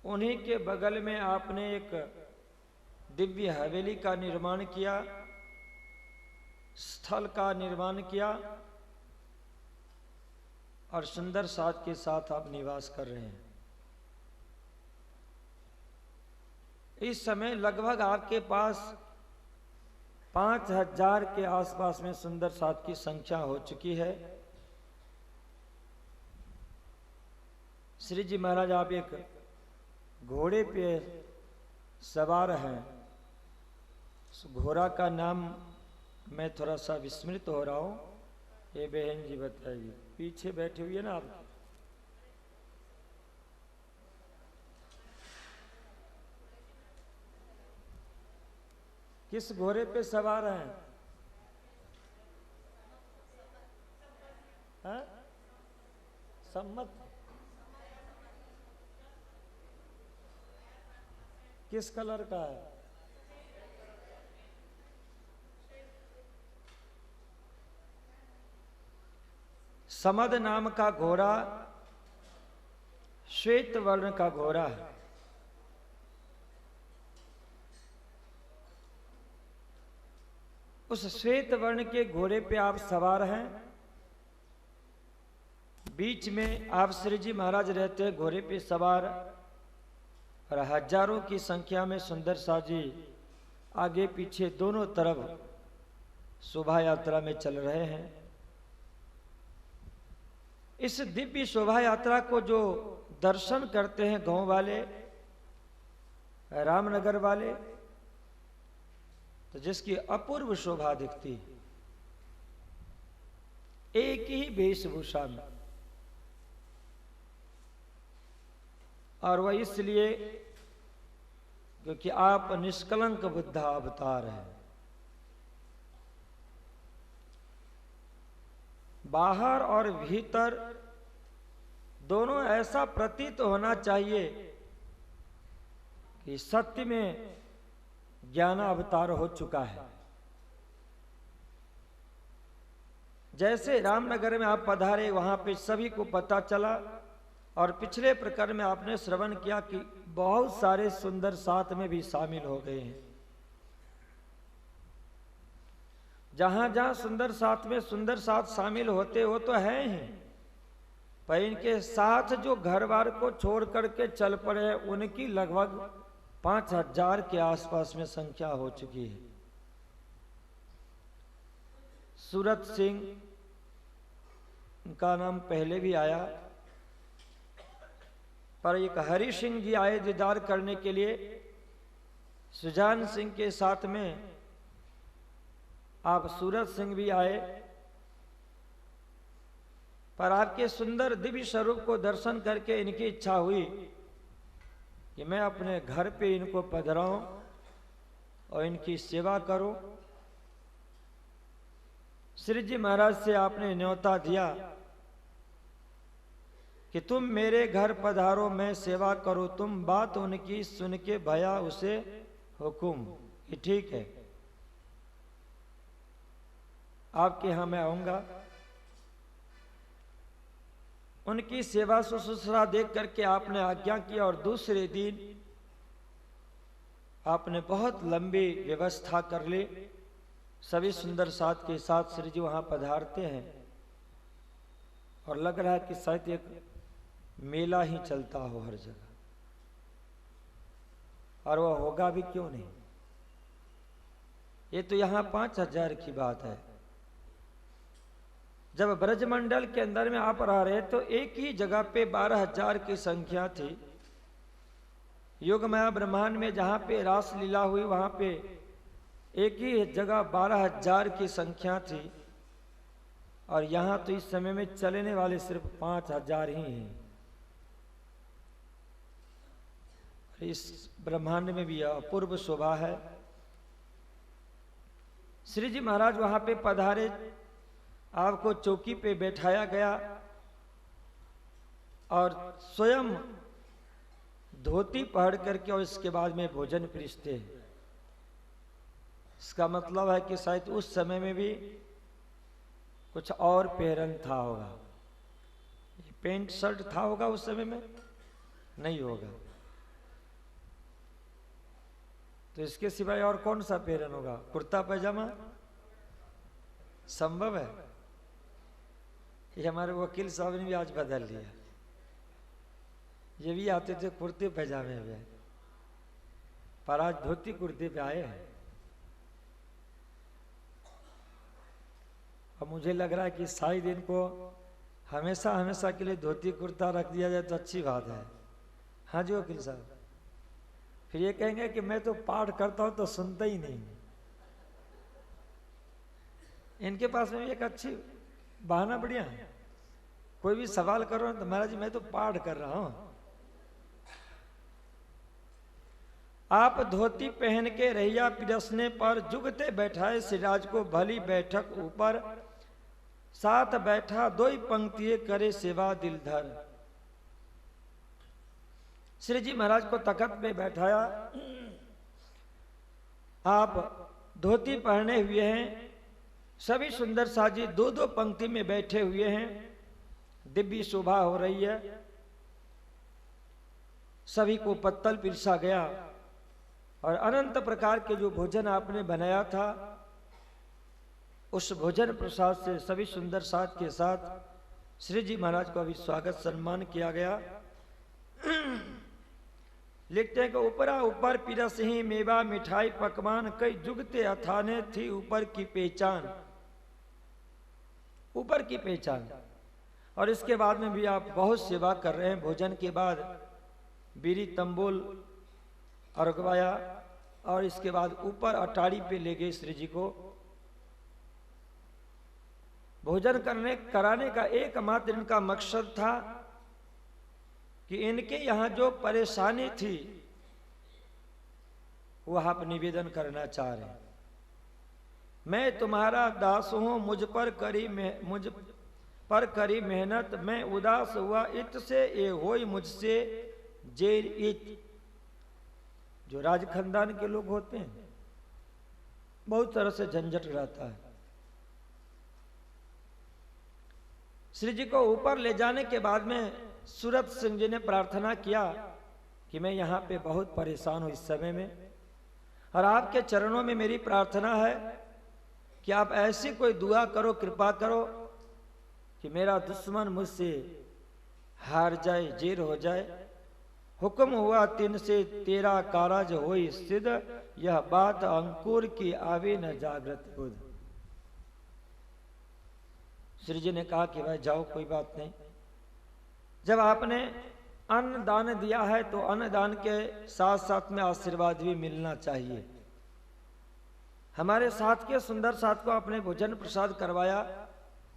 उन्हीं के बगल में आपने एक दिव्य हवेली का निर्माण किया, स्थल का निर्माण किया और सुंदर साथ के साथ आप निवास कर रहे हैं। इस समय लगभग आपके पास 5000 के आसपास में सुंदर साथ की संख्या हो चुकी है। श्री जी महाराज आप एक घोड़े पे सवार हैं। उस घोड़ा का नाम मैं थोड़ा सा विस्मृत हो रहा हूं, ये बहन जी बताइए। पीछे बैठे हुए ना आप, किस घोड़े पे सवार हैं? हाँ? सम्मत किस कलर का है? समद नाम का घोड़ा श्वेत वर्ण का घोड़ा है। उस श्वेत वर्ण के घोड़े पे आप सवार हैं। बीच में आप श्री जी महाराज रहते हैं घोड़े पे सवार, और हजारों की संख्या में सुंदर साजी आगे पीछे दोनों तरफ शोभा यात्रा में चल रहे हैं। इस दिव्य शोभा यात्रा को जो दर्शन करते हैं गांव वाले, रामनगर वाले, तो जिसकी अपूर्व शोभा दिखती है। एक ही वेशभूषा में, और वह इसलिए क्योंकि आप निष्कलंक बुद्ध अवतार हैं। बाहर और भीतर दोनों ऐसा प्रतीत होना चाहिए कि सत्य में ज्ञान अवतार हो चुका है। जैसे रामनगर में आप पधारे, वहां पे सभी को पता चला, और पिछले प्रकरण में आपने श्रवण किया कि बहुत सारे सुंदर साथ में भी शामिल हो गए हैं। जहां जहां सुंदर साथ में सुंदर साथ शामिल होते हो तो है ही, पर इनके साथ जो घर बार को छोड़ करके चल पड़े, उनकी लगभग 5000 के आसपास में संख्या हो चुकी है। सूरत सिंह का नाम पहले भी आया, पर एक हरि सिंह जी आए दीदार करने के लिए। सुजान सिंह के साथ में आप सूरत सिंह भी आए, पर आपके सुंदर दिव्य स्वरूप को दर्शन करके इनकी इच्छा हुई कि मैं अपने घर पे इनको पधराऊं और इनकी सेवा करूं। श्री जी महाराज से आपने न्योता दिया कि तुम मेरे घर पधारो, मैं सेवा करो। तुम बात उनकी सुन के भया उसे हुकुम कि ठीक है, आपके यहां मैं आऊंगा। उनकी सेवा शुश्रूषा देख करके आपने आज्ञा की, और दूसरे दिन आपने बहुत लंबी व्यवस्था कर ली। सभी सुंदर साथ के साथ श्री जी वहां पधारते हैं, और लग रहा है कि शायद एक मेला ही चलता हो हर जगह। और वह होगा भी क्यों नहीं। ये तो यहां 5000 की बात है। जब ब्रजमंडल के अंदर में आप रह रहे तो एक ही जगह पे 12,000 की संख्या थी। योगमाया ब्रह्मांड में जहां पे रास लीला हुई वहां पे एक ही जगह 12,000 की संख्या थी, और यहां तो इस समय में चलने वाले सिर्फ 5,000 ही हैं। इस ब्रह्मांड में भी अपूर्व शोभा है। श्री जी महाराज वहां पे पधारे, आपको चौकी पे बैठाया गया और स्वयं धोती पहन करके और इसके बाद में भोजन परोसते हैं। इसका मतलब है कि शायद उस समय में भी कुछ और पहरन था होगा। ये पेंट शर्ट था होगा उस समय में, नहीं होगा। तो इसके सिवाय और कौन सा पहरन होगा? कुर्ता पैजामा संभव है? ये हमारे वकील साहब ने भी आज बदल लिया। ये भी आते थे कुर्ते पैजामे में, पर आज धोती कुर्ते पे आए हैं। अब मुझे लग रहा है कि शायद इनको हमेशा हमेशा के लिए धोती कुर्ता रख दिया जाए तो अच्छी बात है। हाँ जी वकील साहब, फिर ये कहेंगे कि मैं तो पाठ करता हूं तो सुनता ही नहीं। इनके पास में एक अच्छी बहाना बढ़िया है, कोई भी सवाल करो तो महाराज जी मैं तो पाठ कर रहा हूं। आप धोती पहन के रैया पिरसने पर जुगते बैठाए सिराज को भली बैठक ऊपर, साथ बैठा दोई पंक्तिये करे सेवा दिलधर। श्री जी महाराज को तखत पे बैठाया, आप धोती पहने हुए हैं, सभी सुंदर साजी दो दो पंक्ति में बैठे हुए हैं, दिव्य शोभा हो रही है। सभी को पत्तल पिरसा गया और अनंत प्रकार के जो भोजन आपने बनाया था उस भोजन प्रसाद से सभी सुंदर साज के साथ श्री जी महाराज को अभी स्वागत सम्मान किया गया। लिखते हैं कि ऊपरा ऊपर पिरस ही मेवा मिठाई पकवान कई जुगते अथाने थी ऊपर की पहचान। ऊपर की पहचान। और इसके बाद में भी आप बहुत सेवा कर रहे हैं। भोजन के बाद बीड़ी तंबोल अर्घवाया और इसके बाद ऊपर अटारी पे ले गए श्री जी को। भोजन कराने का एकमात्र इनका मकसद था कि इनके यहां जो परेशानी थी वह आप निवेदन करना चाह रहे हैं। मैं तुम्हारा दास हूं, मुझ पर करी मेहनत, मैं उदास हुआ इत से ये होई मुझसे जेर इत। जो राज खानदान के लोग होते हैं बहुत तरह से झंझट रहता है। श्री जी को ऊपर ले जाने के बाद में सूरत सिंह जी ने प्रार्थना किया कि मैं यहाँ पे बहुत परेशान हूँ इस समय में, और आपके चरणों में मेरी प्रार्थना है कि आप ऐसी कोई दुआ करो, कृपा करो कि मेरा दुश्मन मुझसे हार जाए, जीर हो जाए। हुक्म हुआ तिन से तेरा कारज होई सिद्ध, यह बात अंकुर की आवे न जागृत बुध। श्री जी ने कहा कि भाई जाओ, कोई बात नहीं। जब आपने अन्न दान दिया है तो अन्न दान के साथ साथ में आशीर्वाद भी मिलना चाहिए। हमारे साथ के सुंदर साथ को आपने भोजन प्रसाद करवाया,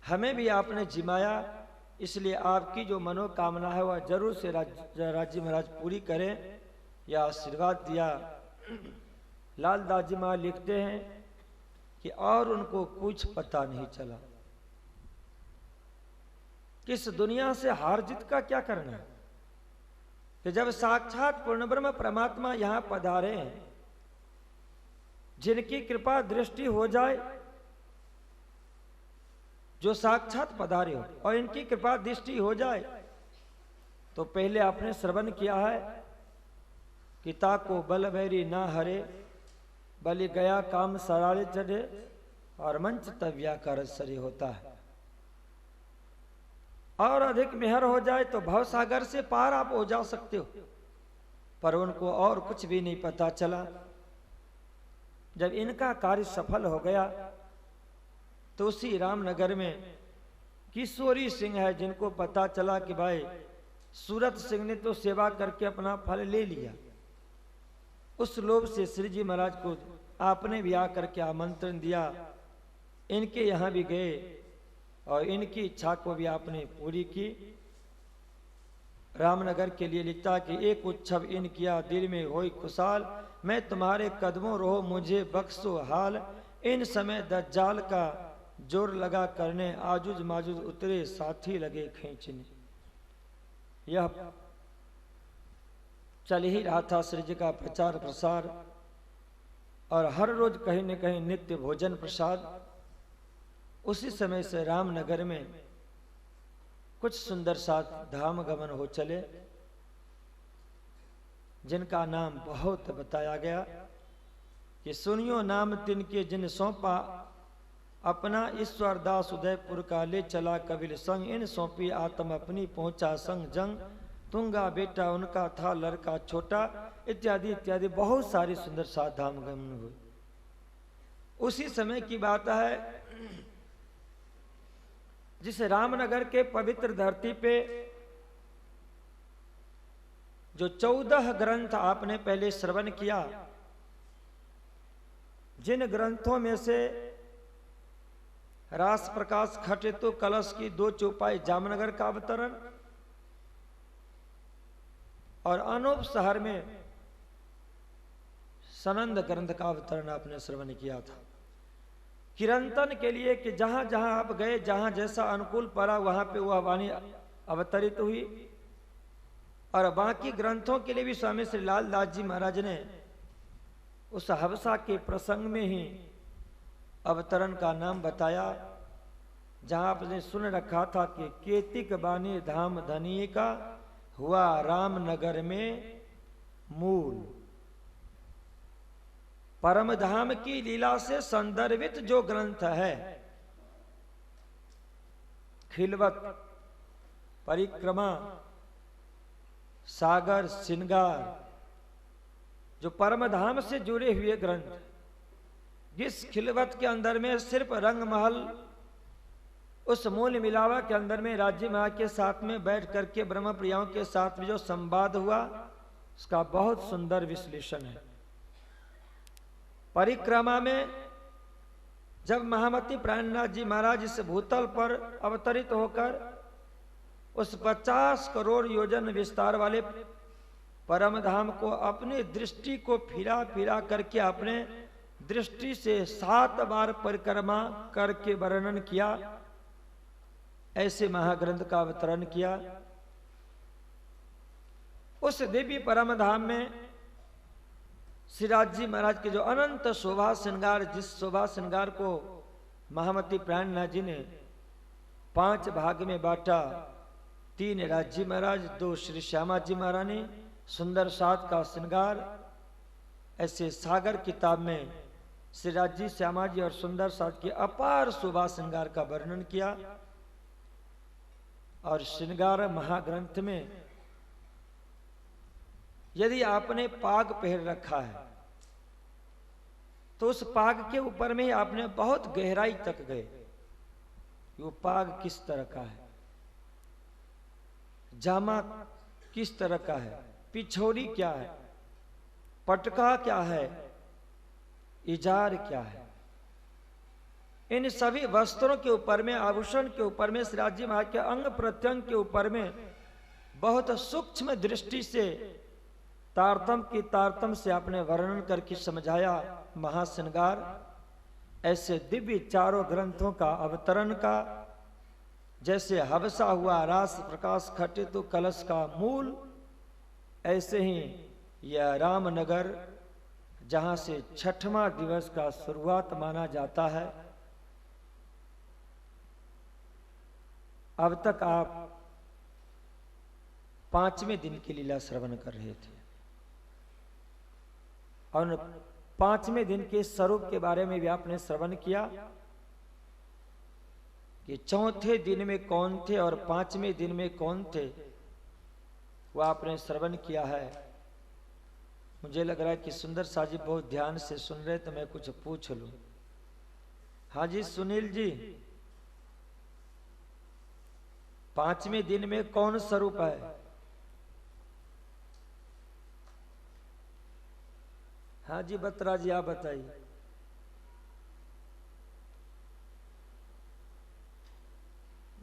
हमें भी आपने जिमाया, इसलिए आपकी जो मनोकामना है वह जरूर से राजी महाराज पूरी करें, यह आशीर्वाद दिया। लाल दास जी महाराज लिखते हैं कि और उनको कुछ पता नहीं चला किस दुनिया से हार जीत का क्या करना है, कि जब साक्षात पूर्ण ब्रह्म परमात्मा यहां पधारे हैं, जिनकी कृपा दृष्टि हो जाए, जो साक्षात पधारे हो और इनकी कृपा दृष्टि हो जाए, तो पहले आपने श्रवण किया है कि ताको बल भैरी ना हरे, बलि गया काम सरारे चढ़े और मंच तव्या का रसरी होता है। और अधिक मेहर हो जाए तो भवसागर से पार आप हो जा सकते हो, पर उनको और कुछ भी नहीं पता चला। जब इनका कार्य सफल हो गया तो उसी रामनगर में किशोरी सिंह है, जिनको पता चला कि भाई सूरत सिंह ने तो सेवा करके अपना फल ले लिया। उस लोभ से श्री जी महाराज को आपने भी आकर के आमंत्रण दिया, इनके यहाँ भी गए और इनकी इच्छा को भी आपने पूरी की। रामनगर के लिए लिखता कि एक उत्सव इन किया दिल में होई खुशहाल, मैं तुम्हारे कदमों रहो मुझे बख्शो हाल। इन समय दज्जाल का जोर लगा करने, आजुज माजुज उतरे साथी लगे खींचने। यह चल ही रहा था श्री जी का प्रचार प्रसार, और हर रोज कहीं न कहीं नित्य भोजन प्रसाद। उसी समय से रामनगर में कुछ सुंदर साथ धाम गमन हो चले, जिनका नाम बहुत बताया गया कि सुनियो नाम तिनके जिन सौंपा अपना, ईश्वर दास उदयपुर का ले चला कबीर संग। इन सौंपी आत्म अपनी पहुंचा संग जंग, तुंगा बेटा उनका था लड़का छोटा, इत्यादि इत्यादि बहुत सारी सुंदर साथ धाम गमन हुए। उसी समय की बात है जिस रामनगर के पवित्र धरती पे जो 14 ग्रंथ आपने पहले श्रवण किया, जिन ग्रंथों में से रास प्रकाश खटेतु कलश की 2 चौपाई जामनगर का अवतरण और अनूप शहर में सनंद ग्रंथ का अवतरण आपने श्रवण किया था। किरंतन के लिए कि जहां जहां आप गए, जहां जैसा अनुकूल पड़ा वहां पे वह वाणी अवतरित हुई। और बाकी ग्रंथों के लिए भी स्वामी श्री लाल दास जी महाराज ने उस हवसा के प्रसंग में ही अवतरण का नाम बताया, जहां आपने सुन रखा था कि केतिक बानी धाम धनी का हुआ रामनगर में मूल। परम धाम की लीला से संदर्भित जो ग्रंथ है, खिलवत, परिक्रमा, सागर, श्रृंगार, जो परम धाम से जुड़े हुए ग्रंथ, जिस खिलवत के अंदर में सिर्फ रंग महल, उस मूल मिलावा के अंदर में राज्य माँ के साथ में बैठ करके ब्रह्म प्रियाओं के साथ में जो संवाद हुआ, उसका बहुत सुंदर विश्लेषण है। परिक्रमा में जब महामती प्राणनाथ जी महाराज इस भूतल पर अवतरित होकर उस 50 करोड़ योजन विस्तार वाले परम धाम को अपनी दृष्टि को फिरा फिरा करके अपने दृष्टि से 7 बार परिक्रमा करके वर्णन किया, ऐसे महाग्रंथ का अवतरण किया। उस दिव्य परम धाम में श्रीराज जी महाराज के जो अनंत शोभा श्रृंगार, जिस शोभा श्रृंगार को महामती प्राणनाथ जी ने 5 भाग में बांटा, 3 राज्य महाराज, 2 श्री श्यामा जी महारानी, सुंदर सात का श्रृंगार, ऐसे सागर किताब में श्रीराज जी, श्यामा जी और सुंदर सात की अपार शोभा श्रृंगार का वर्णन किया। और श्रृंगार महाग्रंथ में यदि आपने पाग पहन रखा है तो उस पाग के ऊपर में ही आपने बहुत गहराई तक गए, वो पाग किस तरह का है, जामा किस तरह का है, पिछोरी क्या है, पटका क्या है, इजार क्या है, इन सभी वस्त्रों के ऊपर में, आभूषण के ऊपर में, श्रीराज जी महाराज के अंग प्रत्यंग के ऊपर में बहुत सूक्ष्म दृष्टि से तारतम से आपने वर्णन करके समझाया महाश्रृंगार। ऐसे दिव्य चारों ग्रंथों का अवतरण का, जैसे हवसा हुआ रास प्रकाश खटे तो कलश का मूल, ऐसे ही यह रामनगर जहां से 6वां दिवस का शुरुआत माना जाता है। अब तक आप 5वें दिन की लीला श्रवण कर रहे थे और 5वें दिन के स्वरूप के बारे में भी आपने श्रवण किया कि 4थे दिन में कौन थे और 5वें दिन में कौन थे, वो आपने श्रवण किया है। मुझे लग रहा है कि सुंदर सा जी बहुत ध्यान से सुन रहे, तो मैं कुछ पूछ लूं। हाँ जी सुनील जी, 5वें दिन में कौन स्वरूप है? हाँ जी बत्रा जी आप बताइए।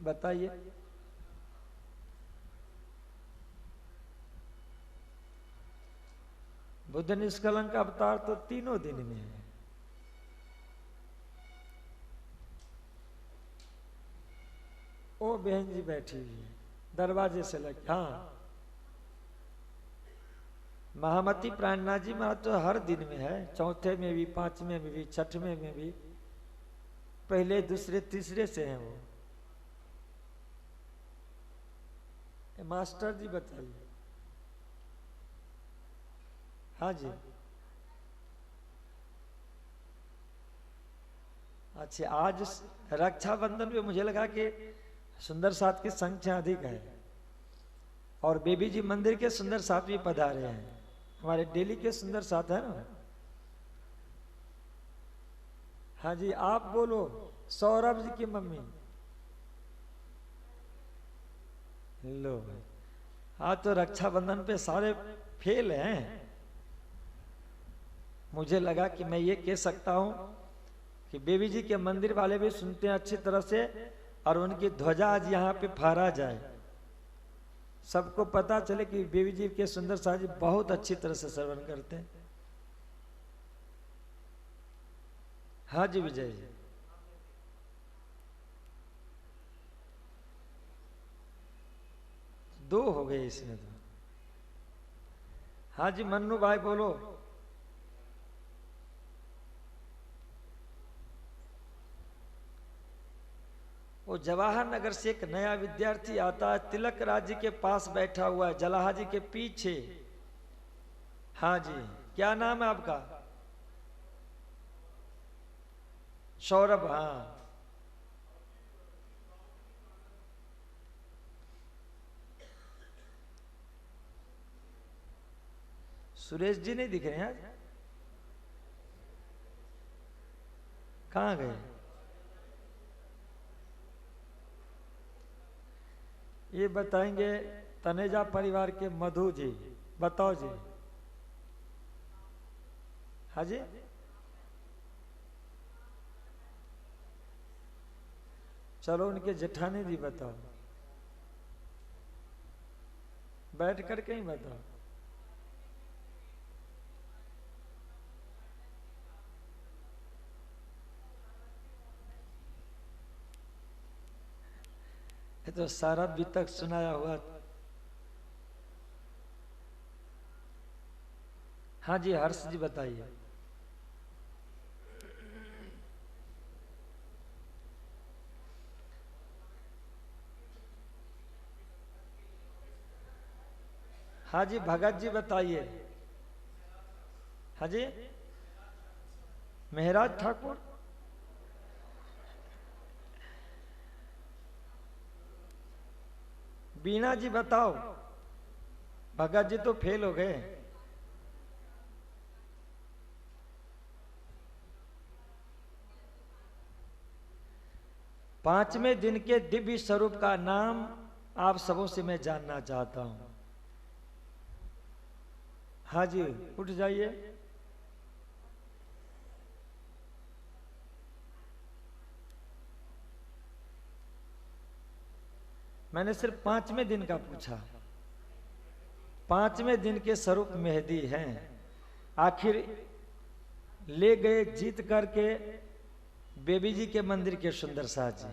बताइए। बुद्ध निष्कलंक अवतार तो तीनों दिन में है। ओ बहन जी बैठी हुई है दरवाजे से लग। हाँ महामती प्राणनाथ जी महाराज तो हर दिन में है, चौथे में भी, 5वें में भी, 6वें में भी, पहले दूसरे तीसरे से हैं वो। मास्टर जी बताइए। हाँ जी अच्छा, आज रक्षाबंधन पे मुझे लगा कि सुंदर साथ की संख्या अधिक है, और बेबी जी मंदिर के सुंदर साथ भी पधारे हैं, हमारे डेली के सुंदर साथ है ना। हाँ जी आप बोलो। सौरभ जी की मम्मी लो भाई, हाँ तो रक्षाबंधन पे सारे फेल हैं। मुझे लगा कि मैं ये कह सकता हूं कि बेबी जी के मंदिर वाले भी सुनते हैं अच्छी तरह से, और उनकी ध्वजा आज यहाँ पे फहरा जाए, सबको पता चले कि बेबी जी के सुंदर साथ जी बहुत अच्छी तरह से श्रवण करते हैं। हाँ जी विजय जी। दो हो गए इसमें तो। हाँ जी मन्नू भाई बोलो। वो जवाहर नगर से एक नया विद्यार्थी आता है, तिलक राज जी के पास बैठा हुआ है, जलाहा जी के पीछे। हाँ जी क्या नाम है आपका? सौरभ। हाँ सुरेश जी नहीं दिख रहे हैं आज, कहाँ गए? ये बताएंगे तनेजा परिवार के मधु जी। बताओ जी। हाँ जी चलो उनके जेठानी जी बताओ, बैठ कर कहीं बताओ। ये तो सारा भी तक सुनाया हुआ। हाँ जी हर्ष जी बताइए। हाँ जी भगत जी बताइए। हाँ जी मेहराज ठाकुर। बीना जी बताओ। भगत जी तो फेल हो गए। पांचवें दिन के दिव्य स्वरूप का नाम आप सबों से मैं जानना चाहता हूं। हाँ जी उठ जाइए। मैंने सिर्फ 5वें दिन का पूछा। 5वें दिन के स्वरूप मेहदी हैं। आखिर ले गए जीत करके बेबी जी के मंदिर के सुंदर साथ जी।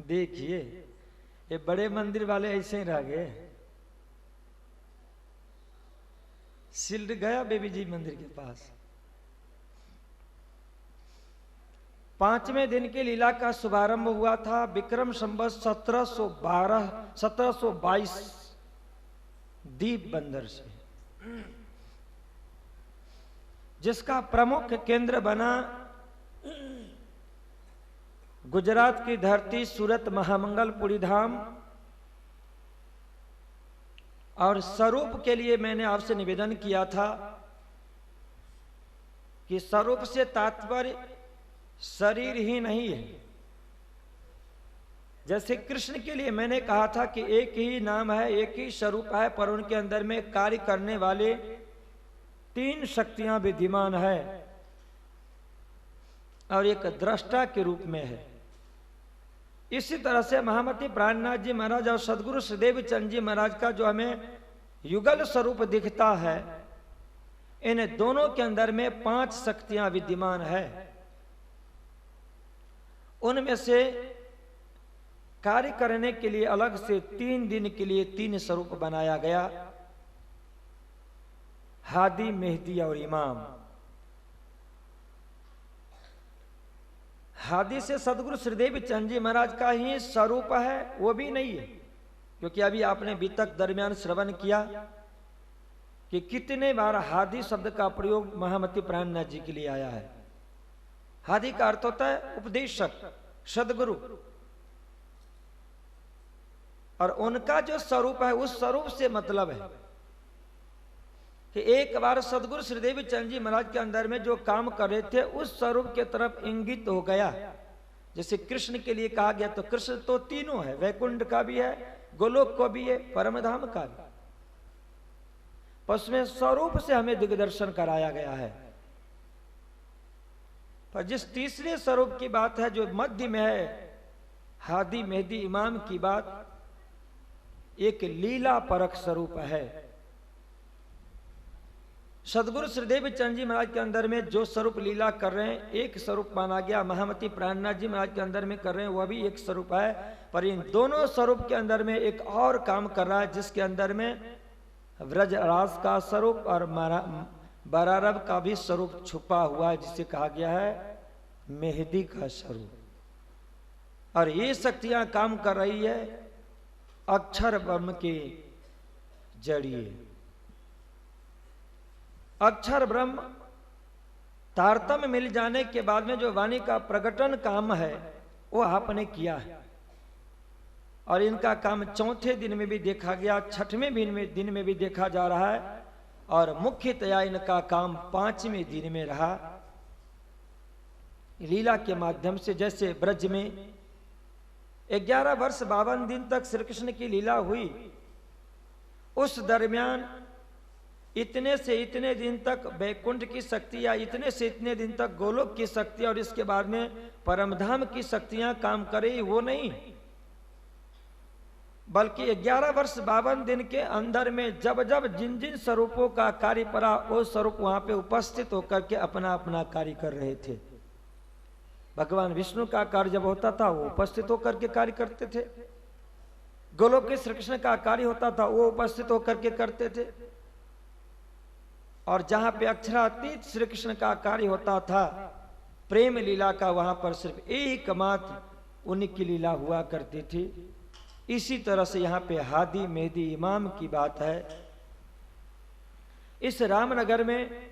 देखिए ये बड़े मंदिर वाले ऐसे ही रह गए। सिल्ड गया बेबी जी मंदिर के पास। 5वें दिन की लीला का शुभारंभ हुआ था विक्रम संवत 1722 दीप बंदर से, जिसका प्रमुख केंद्र बना गुजरात की धरती सूरत महामंगलपुरी धाम, और स्वरूप के लिए मैंने आपसे निवेदन किया था कि स्वरूप से तात्पर्य शरीर ही नहीं है। जैसे कृष्ण के लिए मैंने कहा था कि एक ही नाम है, एक ही स्वरूप है, पर उनके अंदर में कार्य करने वाले 3 शक्तियां विद्यमान है और एक दृष्टा के रूप में है। इसी तरह से महामती प्राणनाथ जी महाराज और सदगुरु श्रीदेव चंद जी महाराज का जो हमें युगल स्वरूप दिखता है, इन दोनों के अंदर में 5 शक्तियां विद्यमान है। उनमें से कार्य करने के लिए अलग से 3 दिन के लिए 3 स्वरूप बनाया गया, हादी, मेहदी और इमाम। हादी से सदगुरु श्रीदेव चंद जी महाराज का ही स्वरूप है, वो भी नहीं है, क्योंकि अभी आपने बीतक दरमियान श्रवण किया कि कितने बार हादी शब्द का प्रयोग महामती प्राणनाथ जी के लिए आया है। हादी का अर्थ होता है उपदेशक, सदगुरु, और उनका जो स्वरूप है उस स्वरूप से मतलब है कि एक बार सदगुरु श्रीदेव चंद जी महाराज के अंदर में जो काम कर रहे थे उस स्वरूप के तरफ इंगित हो गया। जैसे कृष्ण के लिए कहा गया, तो कृष्ण तो तीनों है, वैकुंठ का भी है, गोलोक को भी है, परमधाम का भी, पर उसमें स्वरूप से हमें दिग्दर्शन कराया गया है। पर जिस तीसरे स्वरूप की बात है जो मध्य में है, हादी, मेहदी, इमाम की बात, एक लीला परक स्वरूप है। सदगुरु श्रीदेव चंद जी महाराज के अंदर में जो स्वरूप लीला कर रहे हैं, एक स्वरूप माना गया। महामती प्राणनाथ जी महाराज के अंदर में कर रहे हैं, वह भी एक स्वरूप है, पर इन दोनों स्वरूप के अंदर में एक और काम कर रहा है, जिसके अंदर में व्रजराज का स्वरूप और बरारब का भी स्वरूप छुपा हुआ है, जिसे कहा गया है मेहदी का स्वरूप। और ये शक्तियां काम कर रही है अक्षर ब्रह्म के जरिए। अक्षर ब्रह्म तारतम्य मिल जाने के बाद में जो वाणी का प्रकटन काम है वो आपने किया है, और इनका काम 4थे दिन में भी देखा गया, 6वें दिन में भी देखा जा रहा है, और मुख्यतया इनका काम 5वें दिन में रहा। लीला के माध्यम से, जैसे ब्रज में 11 वर्ष 52 दिन तक श्री कृष्ण की लीला हुई, उस दरमियान इतने से इतने दिन तक वैकुंठ की शक्ति, या इतने से इतने दिन तक गोलोक की शक्ति, और इसके बाद में परमधाम की शक्तियां काम करे, वो नहीं, बल्कि 11 वर्ष 52 दिन के अंदर में जब जब जिन जिन स्वरूपों का कार्य पड़ा, वो स्वरूप वहां पे उपस्थित होकर के अपना अपना कार्य कर रहे थे। भगवान विष्णु का कार्य जब होता था वो उपस्थित होकर के कार्य करते थे, गोलोक के श्री कृष्ण का कार्य होता था वो उपस्थित होकर के करते थे, और जहां पे अक्षरातीत श्री कृष्ण का कार्य होता था, प्रेम लीला का, वहां पर सिर्फ एकमात्र उनकी लीला हुआ करती थी। इसी तरह से यहाँ पे हादी, मेहदी, इमाम की बात है। इस रामनगर में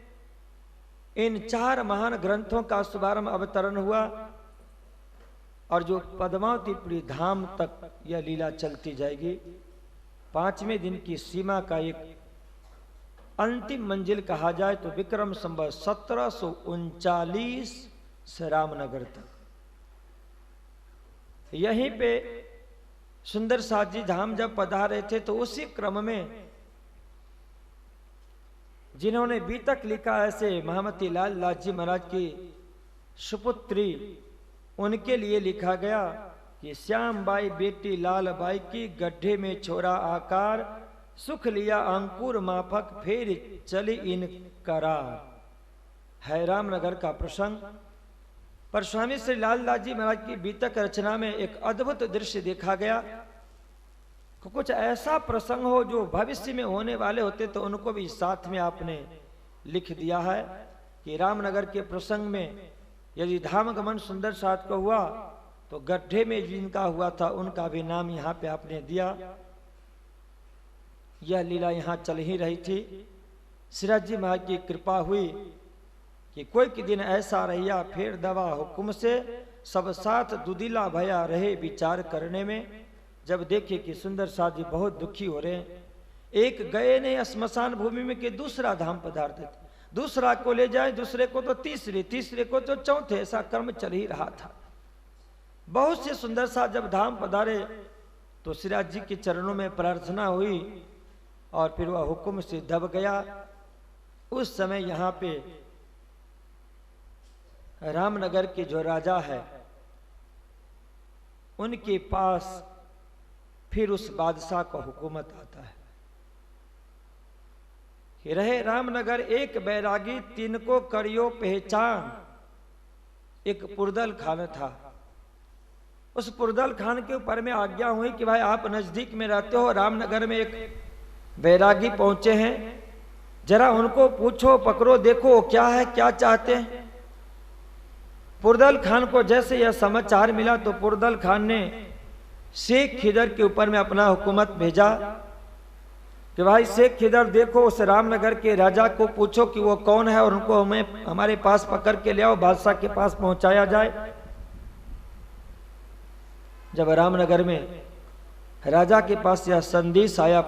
इन 4 महान ग्रंथों का शुभारंभ अवतरण हुआ, और जो पद्मावतीपुरी धाम तक यह लीला चलती जाएगी। 5वें दिन की सीमा का एक अंतिम मंजिल कहा जाए तो विक्रम संवत 1739 से रामनगर तक। यहीं पे सुंदर साथ जी धाम जब पधारे थे, तो उसी क्रम में जिन्होंने बीतक लिखा, ऐसे महामती लाल लाल जी महाराज की सुपुत्री, उनके लिए लिखा गया कि श्याम बाई बेटी लाल बाई की, गड्ढे में छोरा आकार, सुख लिया अंकुर माफक, फिर चली इन करार। है रामनगर का प्रसंग। पर स्वामी श्री लाल लाल जी महाराज की बीतक रचना में एक अद्भुत दृश्य देखा गया। कुछ ऐसा प्रसंग हो जो भविष्य में होने वाले होते, तो उनको भी साथ में आपने लिख दिया है कि रामनगर के प्रसंग में यदि धाम गमन सुंदर साथ को हुआ, तो गड्ढे में जिनका हुआ था उनका भी नाम यहाँ पे आपने दिया। यह लीला यहाँ चल ही रही थी। सिराज जी महाराज की कृपा हुई कि कोई के दिन ऐसा रहिया, फिर दवा हुक्म से सब साथ दुदिला भया रहे विचार करने में। जब देखे कि सुंदर साथ जी बहुत दुखी हो रहे हैं, एक गए ने स्मशान भूमि में कि दूसरा धाम पधार देते, दूसरा को ले जाए, दूसरे को तो तीसरे, तीसरे को तो चौथे, ऐसा कर्म चल ही रहा था। बहुत से सुंदर सा जब धाम पधारे तो श्रीराज जी के चरणों में प्रार्थना हुई और फिर वह हुक्म से दब गया। उस समय यहाँ पे रामनगर के जो राजा है उनके पास फिर उस बादशाह का हुकूमत आता है कि रहे रामनगर एक बैरागी, तीन को करियो पहचान। एक पुरदल खान था, उस पुरदल खान के ऊपर में आज्ञा हुई कि भाई आप नजदीक में रहते हो, रामनगर में एक बैरागी पहुंचे हैं, जरा उनको पूछो, पकड़ो, देखो क्या है, क्या चाहते हैं। पुरदल खान को जैसे यह समाचार मिला तो पुरदल खान ने शेख खिदर के ऊपर में अपना हुकूमत भेजा कि भाई शेख खिदर देखो, उस रामनगर के राजा को पूछो कि वो कौन है और उनको हमें हमारे पास पकड़ के ले आओ, बादशाह के पास पहुंचाया जाए। जब रामनगर में राजा के पास यह संदेश आया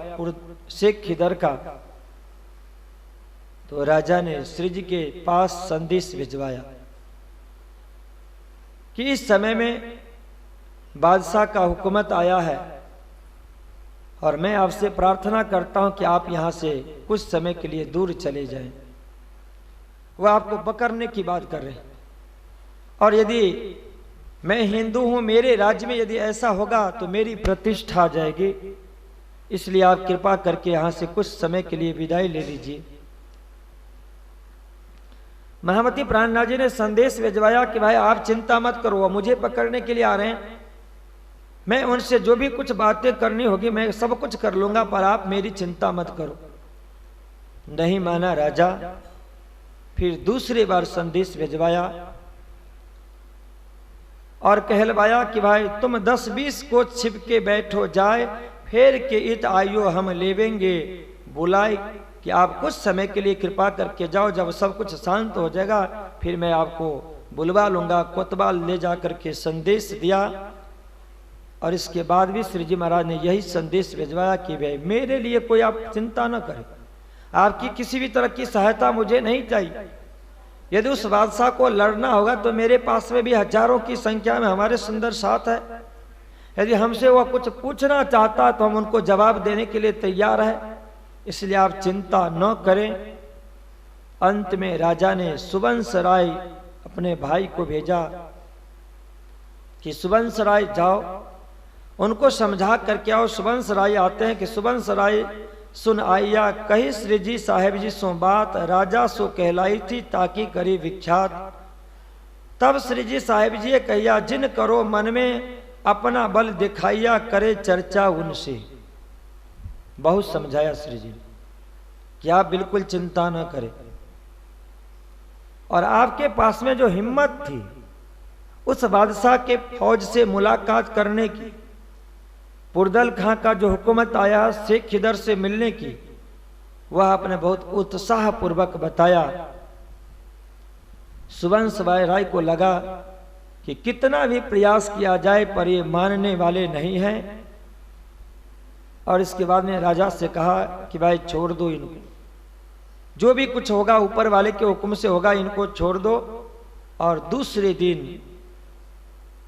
शेख खिदर का, तो राजा ने श्री जी के पास संदेश भिजवाया कि इस समय में बादशाह का हुकूमत आया है और मैं आपसे प्रार्थना करता हूं कि आप यहां से कुछ समय के लिए दूर चले जाएं। वह आपको पकड़ने की बात कर रहे हैं और यदि मैं हिंदू हूं, मेरे राज्य में यदि ऐसा होगा तो मेरी प्रतिष्ठा आ जाएगी, इसलिए आप कृपा करके यहां से कुछ समय के लिए विदाई ले लीजिए। महामती प्राणनाथ जी ने संदेश भिजवाया कि भाई आप चिंता मत करो, वो मुझे पकड़ने के लिए आ रहे हैं, मैं उनसे जो भी कुछ बातें करनी होगी मैं सब कुछ कर लूंगा, पर आप मेरी चिंता मत करो। नहीं माना राजा, फिर दूसरी बार संदेश भिजवाया और कहलवाया कि भाई तुम 10-20 को छिप के बैठो जाए, फेर के इत आयो हम लेवेंगे बुलाए, कि आप कुछ समय के लिए कृपा करके जाओ, जब सब कुछ शांत हो जाएगा फिर मैं आपको बुलवा लूंगा। कोतवाल ले जा करके संदेश दिया और इसके बाद भी श्री जी महाराज ने यही संदेश भिजवाया कि भाई मेरे लिए कोई आप चिंता न करें, आपकी किसी भी तरह की सहायता मुझे नहीं चाहिए। यदि उस बादशाह को लड़ना होगा तो मेरे पास में भी हजारों की संख्या में हमारे सुंदर साथ है, यदि हमसे वह कुछ पूछना चाहता तो हम उनको जवाब देने के लिए तैयार है, इसलिए आप चिंता न करें। अंत में राजा ने सुबंस राय अपने भाई को भेजा कि सुबंस राय जाओ, उनको समझा करके आओ। सुबंस राय आते हैं कि सुबंस राय सुन आइया, कही श्री जी साहेब जी सो बात, राजा सो कहलाई थी ताकि करी विख्यात। तब श्री जी साहेब जी कहिया, जिन करो मन में अपना बल दिखाइया, करे चर्चा उनसे। बहुत समझाया श्री जी कि आप बिल्कुल चिंता न करें, और आपके पास में जो हिम्मत थी उस बादशाह के फौज से मुलाकात करने की, पुरदल खां का जो हुकूमत आया शेख खिदर से मिलने की, वह आपने बहुत उत्साह पूर्वक बताया। सुबंस राय को लगा कि कितना भी प्रयास किया जाए पर ये मानने वाले नहीं हैं, और इसके बाद में राजा से कहा कि भाई छोड़ दो इनको, जो भी कुछ होगा ऊपर वाले के हुक्म से होगा, इनको छोड़ दो। और दूसरे दिन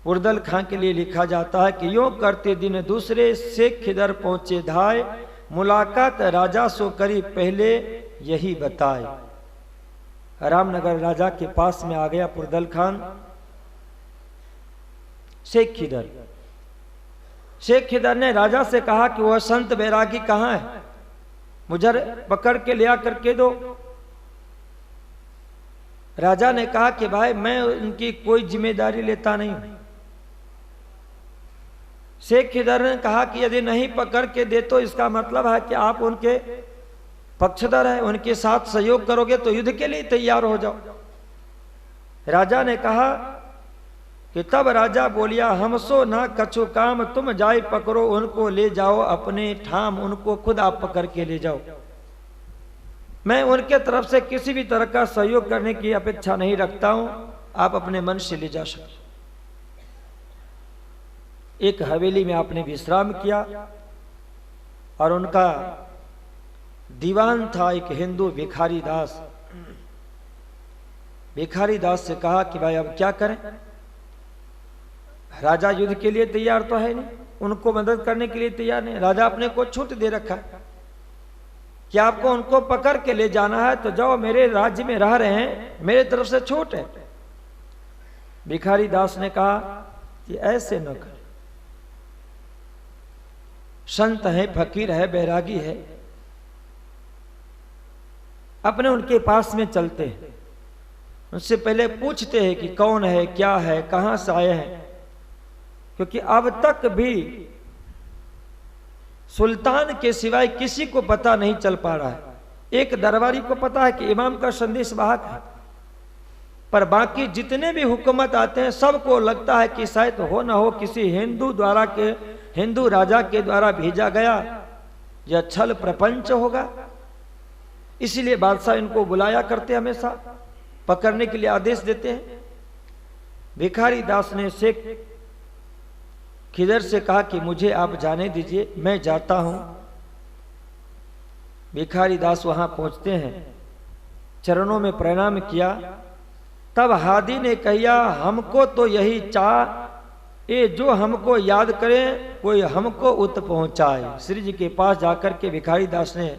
पुरदल खां के लिए लिखा जाता है कि यूं करते दिन दूसरे शेख खिदर पहुंचे धाय, मुलाकात राजा सो करी पहले यही बताए। रामनगर राजा के पास में आ गया पुरदल खान। शेख खिदर ने राजा से कहा कि वह संत बैरागी कहाँ है, मुझे पकड़ के ले आकर के दो। राजा ने कहा कि भाई मैं उनकी कोई जिम्मेदारी लेता नहीं। शेख खिदर ने कहा कि यदि नहीं पकड़ के दे तो इसका मतलब है कि आप उनके पक्षधर हैं, उनके साथ सहयोग करोगे तो युद्ध के लिए तैयार हो जाओ। राजा ने कहा कि तब राजा बोलिया, हमसो ना कछु काम, तुम जाए पकड़ो उनको ले जाओ अपने ठाम, उनको खुद आप पकड़ के ले जाओ, मैं उनके तरफ से किसी भी तरह का सहयोग करने की अपेक्षा नहीं रखता हूं, आप अपने मन से ले जा सकते। एक हवेली में आपने विश्राम किया और उनका दीवान था एक हिंदू भिखारी दास। भिखारी दास से कहा कि भाई अब क्या करें, राजा युद्ध के लिए तैयार तो है नहीं, उनको मदद करने के लिए तैयार नहीं, राजा अपने को छूट दे रखा है कि आपको उनको पकड़ के ले जाना है तो जाओ, मेरे राज्य में रह रहे हैं, मेरे तरफ से छूट है। भिखारी दास ने कहा कि ऐसे न कर, संत है, फकीर है, बैरागी है, अपने उनके पास में चलते हैं, उनसे पहले पूछते हैं कि कौन है, क्या है, कहां से आए हैं, क्योंकि अब तक भी सुल्तान के सिवाय किसी को पता नहीं चल पा रहा है। एक दरबारी को पता है कि इमाम का संदेश वाहक है, पर बाकी जितने भी हुकूमत आते हैं सबको लगता है कि शायद हो न हो किसी हिंदू राजा के द्वारा भेजा गया या छल प्रपंच होगा। इसीलिए बादशाह इनको बुलाया करते, हमेशा पकड़ने के लिए आदेश देते हैं। भिखारी दास ने शेख खिदर से कहा कि मुझे आप जाने दीजिए, मैं जाता हूं। भिखारी दास वहां पहुंचते हैं, चरणों में प्रणाम किया। तब हादी ने कहिया, हमको तो यही चाह, ये जो हमको याद करे कोई हमको उत पहुंचाए। श्री जी के पास जाकर के भिखारी दास ने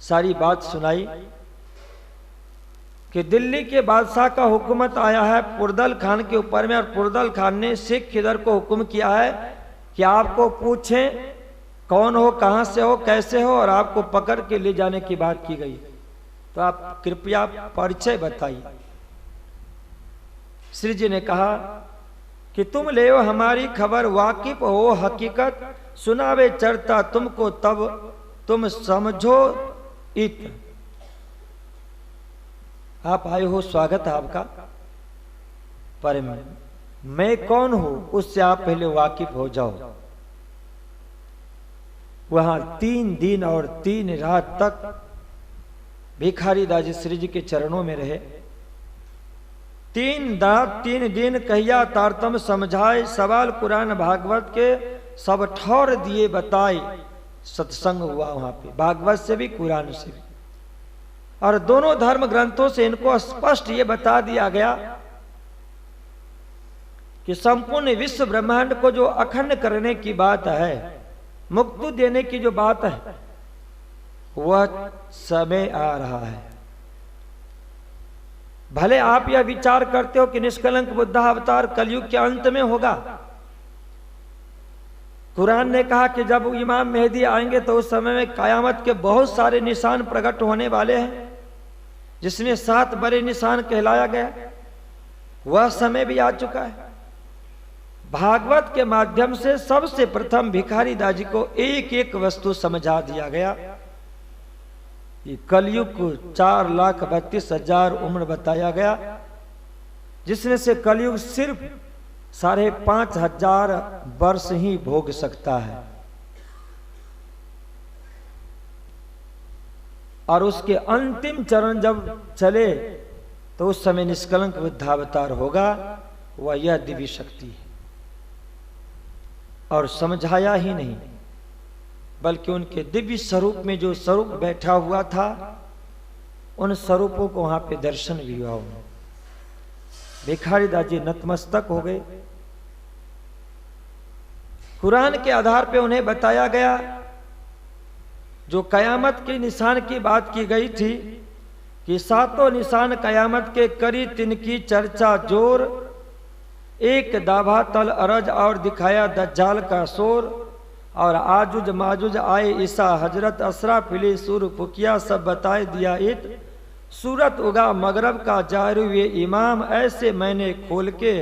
सारी बात सुनाई कि दिल्ली के बादशाह का हुकूमत आया है पुरदल खान के ऊपर में, और पुरदल खान ने शेख खिदर को हुक्म किया है कि आपको पूछें कौन हो, कहां से हो, कैसे हो, और आपको पकड़ के ले जाने की बात की गई, तो आप कृपया परिचय बताइए। श्री जी ने कहा कि तुम ले हमारी खबर, वाकिफ हो हकीकत, सुनावे चर्चा तुमको तब तुम समझो इत। आप आए हो, स्वागत है आपका, पर मैं कौन हूं उससे आप पहले वाकिफ हो जाओ। वहां 3 दिन और 3 रात तक भिखारी दास श्री जी के चरणों में रहे। 3 रात 3 दिन कहिया तारतम समझाए, सवाल कुरान भागवत के सब ठौर दिए बताए। सत्संग हुआ वहां पे, भागवत से भी कुरान से भी, और दोनों धर्म ग्रंथों से इनको स्पष्ट ये बता दिया गया कि संपूर्ण विश्व ब्रह्मांड को जो अखंड करने की बात है, मुक्ति देने की जो बात है, वह समय आ रहा है। भले आप यह विचार करते हो कि निष्कलंक बुद्ध अवतार कलयुग के अंत में होगा। कुरान ने कहा कि जब इमाम मेहदी आएंगे तो उस समय में कयामत के बहुत सारे निशान प्रकट होने वाले हैं, जिसमें 7 बड़े निशान कहलाया गया। वह समय भी आ चुका है। भागवत के माध्यम से सबसे प्रथम भिखारी दास जी को एक एक वस्तु समझा दिया गया। ये कलयुग को 4,32,000 उम्र बताया गया, जिसमें से कलयुग सिर्फ 5,500 वर्ष ही भोग सकता है, और उसके अंतिम चरण जब चले तो उस समय निष्कलंक बुद्धावतार होगा। वह यह दिव्य शक्ति है। और समझाया ही नहीं, बल्कि उनके दिव्य स्वरूप में जो स्वरूप बैठा हुआ था, उन स्वरूपों को वहां पे दर्शन भी हुआ। उन्हें भिखारी दास जी नतमस्तक हो गए। कुरान के आधार पे उन्हें बताया गया, जो कयामत के निशान की बात की गई थी कि 7 निशान कयामत के करी, तिनकी चर्चा जोर, एक दाभा तल अरज और दिखाया दज्जाल का शोर, और आजुज माजुज आए ईसा हजरत असरा फिली सुर फुकिया, सब बताए दिया इत, सूरत उगा मगरब का जारुए इमाम, ऐसे मैंने खोल के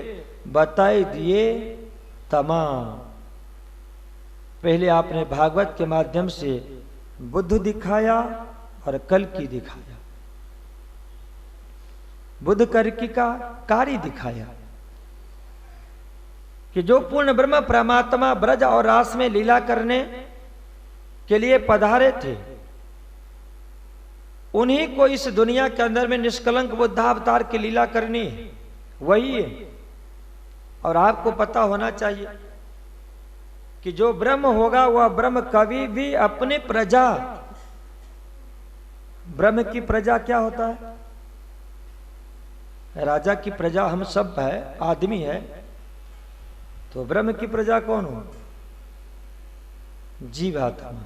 बताए दिए तमाम। पहले आपने भागवत के माध्यम से बुद्ध दिखाया और कल्कि दिखाया, बुद्ध कल्कि का कार्य दिखाया कि जो पूर्ण ब्रह्म परमात्मा ब्रज और रास में लीला करने के लिए पधारे थे, उन्हीं को इस दुनिया के अंदर में निष्कलंक बुद्धावतार की लीला करनी है, वही है। और आपको पता होना चाहिए कि जो ब्रह्म होगा वह ब्रह्म कभी भी अपने प्रजा ब्रह्म की प्रजा क्या होता है? राजा की प्रजा हम सब है, आदमी है, तो ब्रह्म की प्रजा कौन हो? जीवात्मा।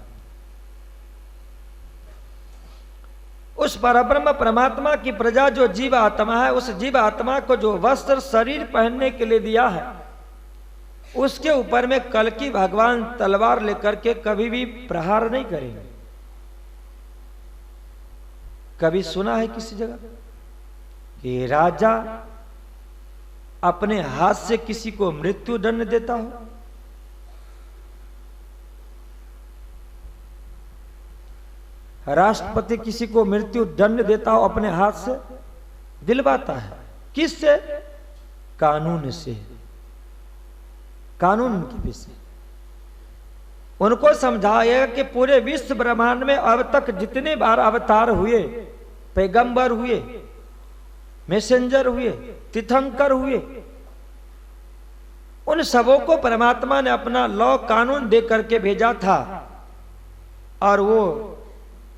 उस परब्रह्म परमात्मा की प्रजा जो जीवात्मा है, उस जीवात्मा को जो वस्त्र शरीर पहनने के लिए दिया है, उसके ऊपर में कल्कि भगवान तलवार लेकर के कभी भी प्रहार नहीं करेंगे। कभी सुना है किसी जगह कि राजा अपने हाथ से किसी को मृत्यु दंड देता हो? राष्ट्रपति किसी को मृत्यु दंड देता हो अपने हाथ से? दिलवाता है। किससे? कानून से, कानून के विषय। उनको समझाया कि पूरे विश्व ब्रह्मांड में अब तक जितने बार अवतार हुए, पैगंबर हुए, मैसेंजर हुए, तीर्थंकर हुए, उन सबों को परमात्मा ने अपना लॉ कानून दे करके भेजा था। और वो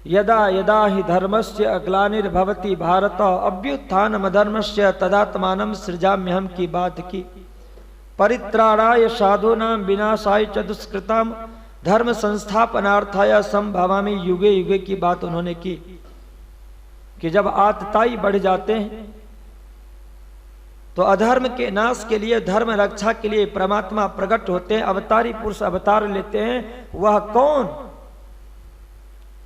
यदा यदा ही धर्मस्य अग्लानिर्भवति भारत अभ्युत्थानम धर्मस्य तदात्मानं सृजाम्यहम् की बात की। परित्राणाय साधूनां विनाशाय च दुष्कृतां धर्म संस्थापनार्थाय संभवामि युगे युगे की बात उन्होंने की कि जब आतताई बढ़ जाते हैं तो अधर्म के नाश के लिए, धर्म रक्षा के लिए परमात्मा प्रकट होते हैं, अवतारी पुरुष अवतार लेते हैं। वह कौन?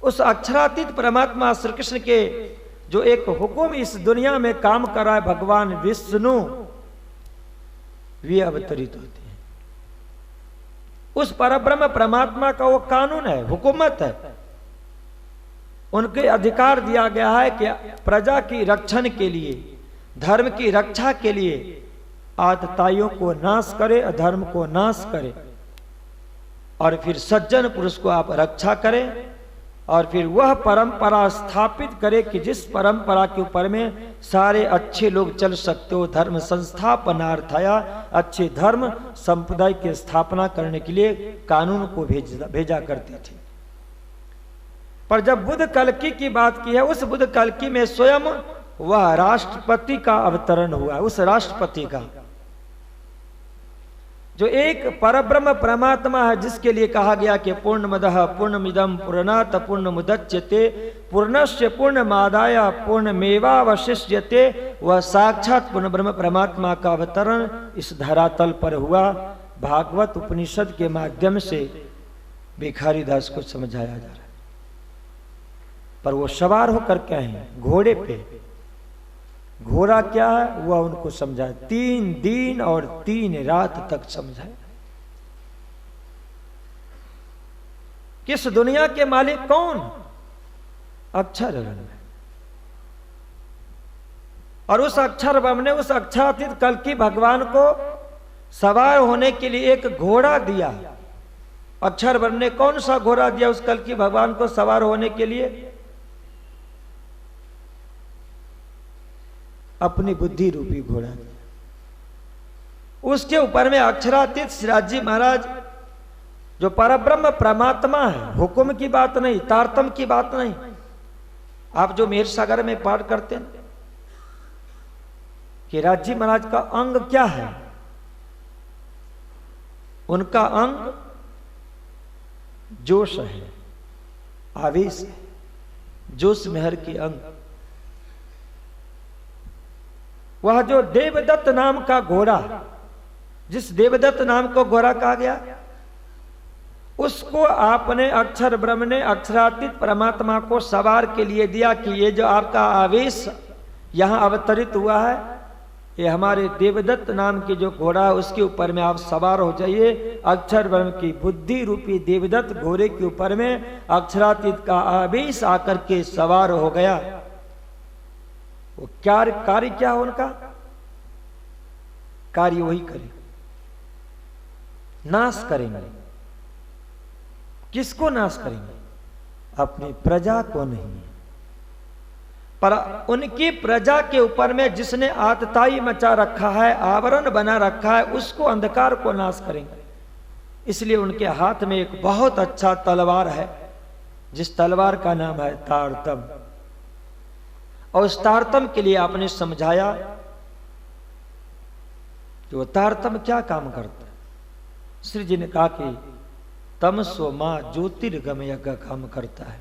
उस अक्षरातीत परमात्मा श्री कृष्ण के जो एक हुक्म इस दुनिया में काम कर रहा है, भगवान विष्णु, वे अवतरित होते हैं। उस परब्रह्म परमात्मा का वो कानून है, हुकूमत है। उनके अधिकार दिया गया है कि प्रजा की रक्षण के लिए, धर्म की रक्षा के लिए आतताइयों को नाश करे, अधर्म को नाश करे, और फिर सज्जन पुरुष को आप रक्षा करें, और फिर वह परंपरा स्थापित करे कि जिस परंपरा के ऊपर में सारे अच्छे लोग चल सकते हो। धर्म संस्थापनार्थाया, अच्छे धर्म संप्रदाय की स्थापना करने के लिए कानून को भेजा करते थे। पर जब बुद्ध कल्कि की बात की है, उस बुद्ध कल्कि में स्वयं वह राष्ट्रपति का अवतरण हुआ। उस राष्ट्रपति का जो एक परब्रह्म परमात्मा है, जिसके लिए कहा गया कि पूर्णमदः पूर्णमिदं पूर्णात् पूर्णमुदच्यते पूर्णस्य पूर्णमादाय पूर्णमेवावशिष्यते, वह साक्षात पूर्ण ब्रह्म परमात्मा का अवतरण इस धरातल पर हुआ। भागवत उपनिषद के माध्यम से भिखारी दास को समझाया जा रहा है। पर वो सवार होकर के आए घोड़े पे। घोड़ा क्या है वह उनको समझाया। 3 दिन और 3 रात तक समझाया। किस दुनिया के मालिक कौन? अक्षर ब्रह्म। और उस अक्षर ब्रह्म ने उस अक्षरातीत कल्कि भगवान को सवार होने के लिए एक घोड़ा दिया। अक्षर ब्रह्म ने कौन सा घोड़ा दिया उस कल्कि भगवान को सवार होने के लिए? अपनी बुद्धि रूपी घोड़ा। उसके ऊपर में अक्षरातीत श्रीराज जी महाराज जो परब्रह्म परमात्मा है, हुक्म की बात नहीं, तारतम की बात नहीं। आप जो मेहर सागर में पाठ करते हैं कि राज जी महाराज का अंग क्या है? उनका अंग जोश है, आवेश है, जोश मेहर की अंग। वह जो देवदत्त नाम का घोड़ा, जिस देवदत्त नाम को घोड़ा कहा गया, उसको आपने अक्षर ब्रह्म ने अक्षरातीत परमात्मा को सवार के लिए दिया कि ये जो आपका आवेश यहां अवतरित हुआ है, ये हमारे देवदत्त नाम की जो घोड़ा है उसके ऊपर में आप सवार हो जाइए। अक्षर ब्रह्म की बुद्धि रूपी देवदत्त घोड़े के ऊपर में अक्षरातीत का आवेश आकर के सवार हो गया। वो क्या कार्य क्या है उनका? कार्य वही करें, नाश करेंगे। किसको नाश करेंगे? अपनी प्रजा को नहीं, पर उनकी प्रजा के ऊपर में जिसने आतताई मचा रखा है, आवरण बना रखा है, उसको, अंधकार को नाश करेंगे। इसलिए उनके हाथ में एक बहुत अच्छा तलवार है, जिस तलवार का नाम है तारतम। और उस तारतम के लिए आपने समझाया कि वो तारतम क्या काम करता है। श्री जी ने कहा कि तमसो मां ज्योतिर्गमय का काम करता है,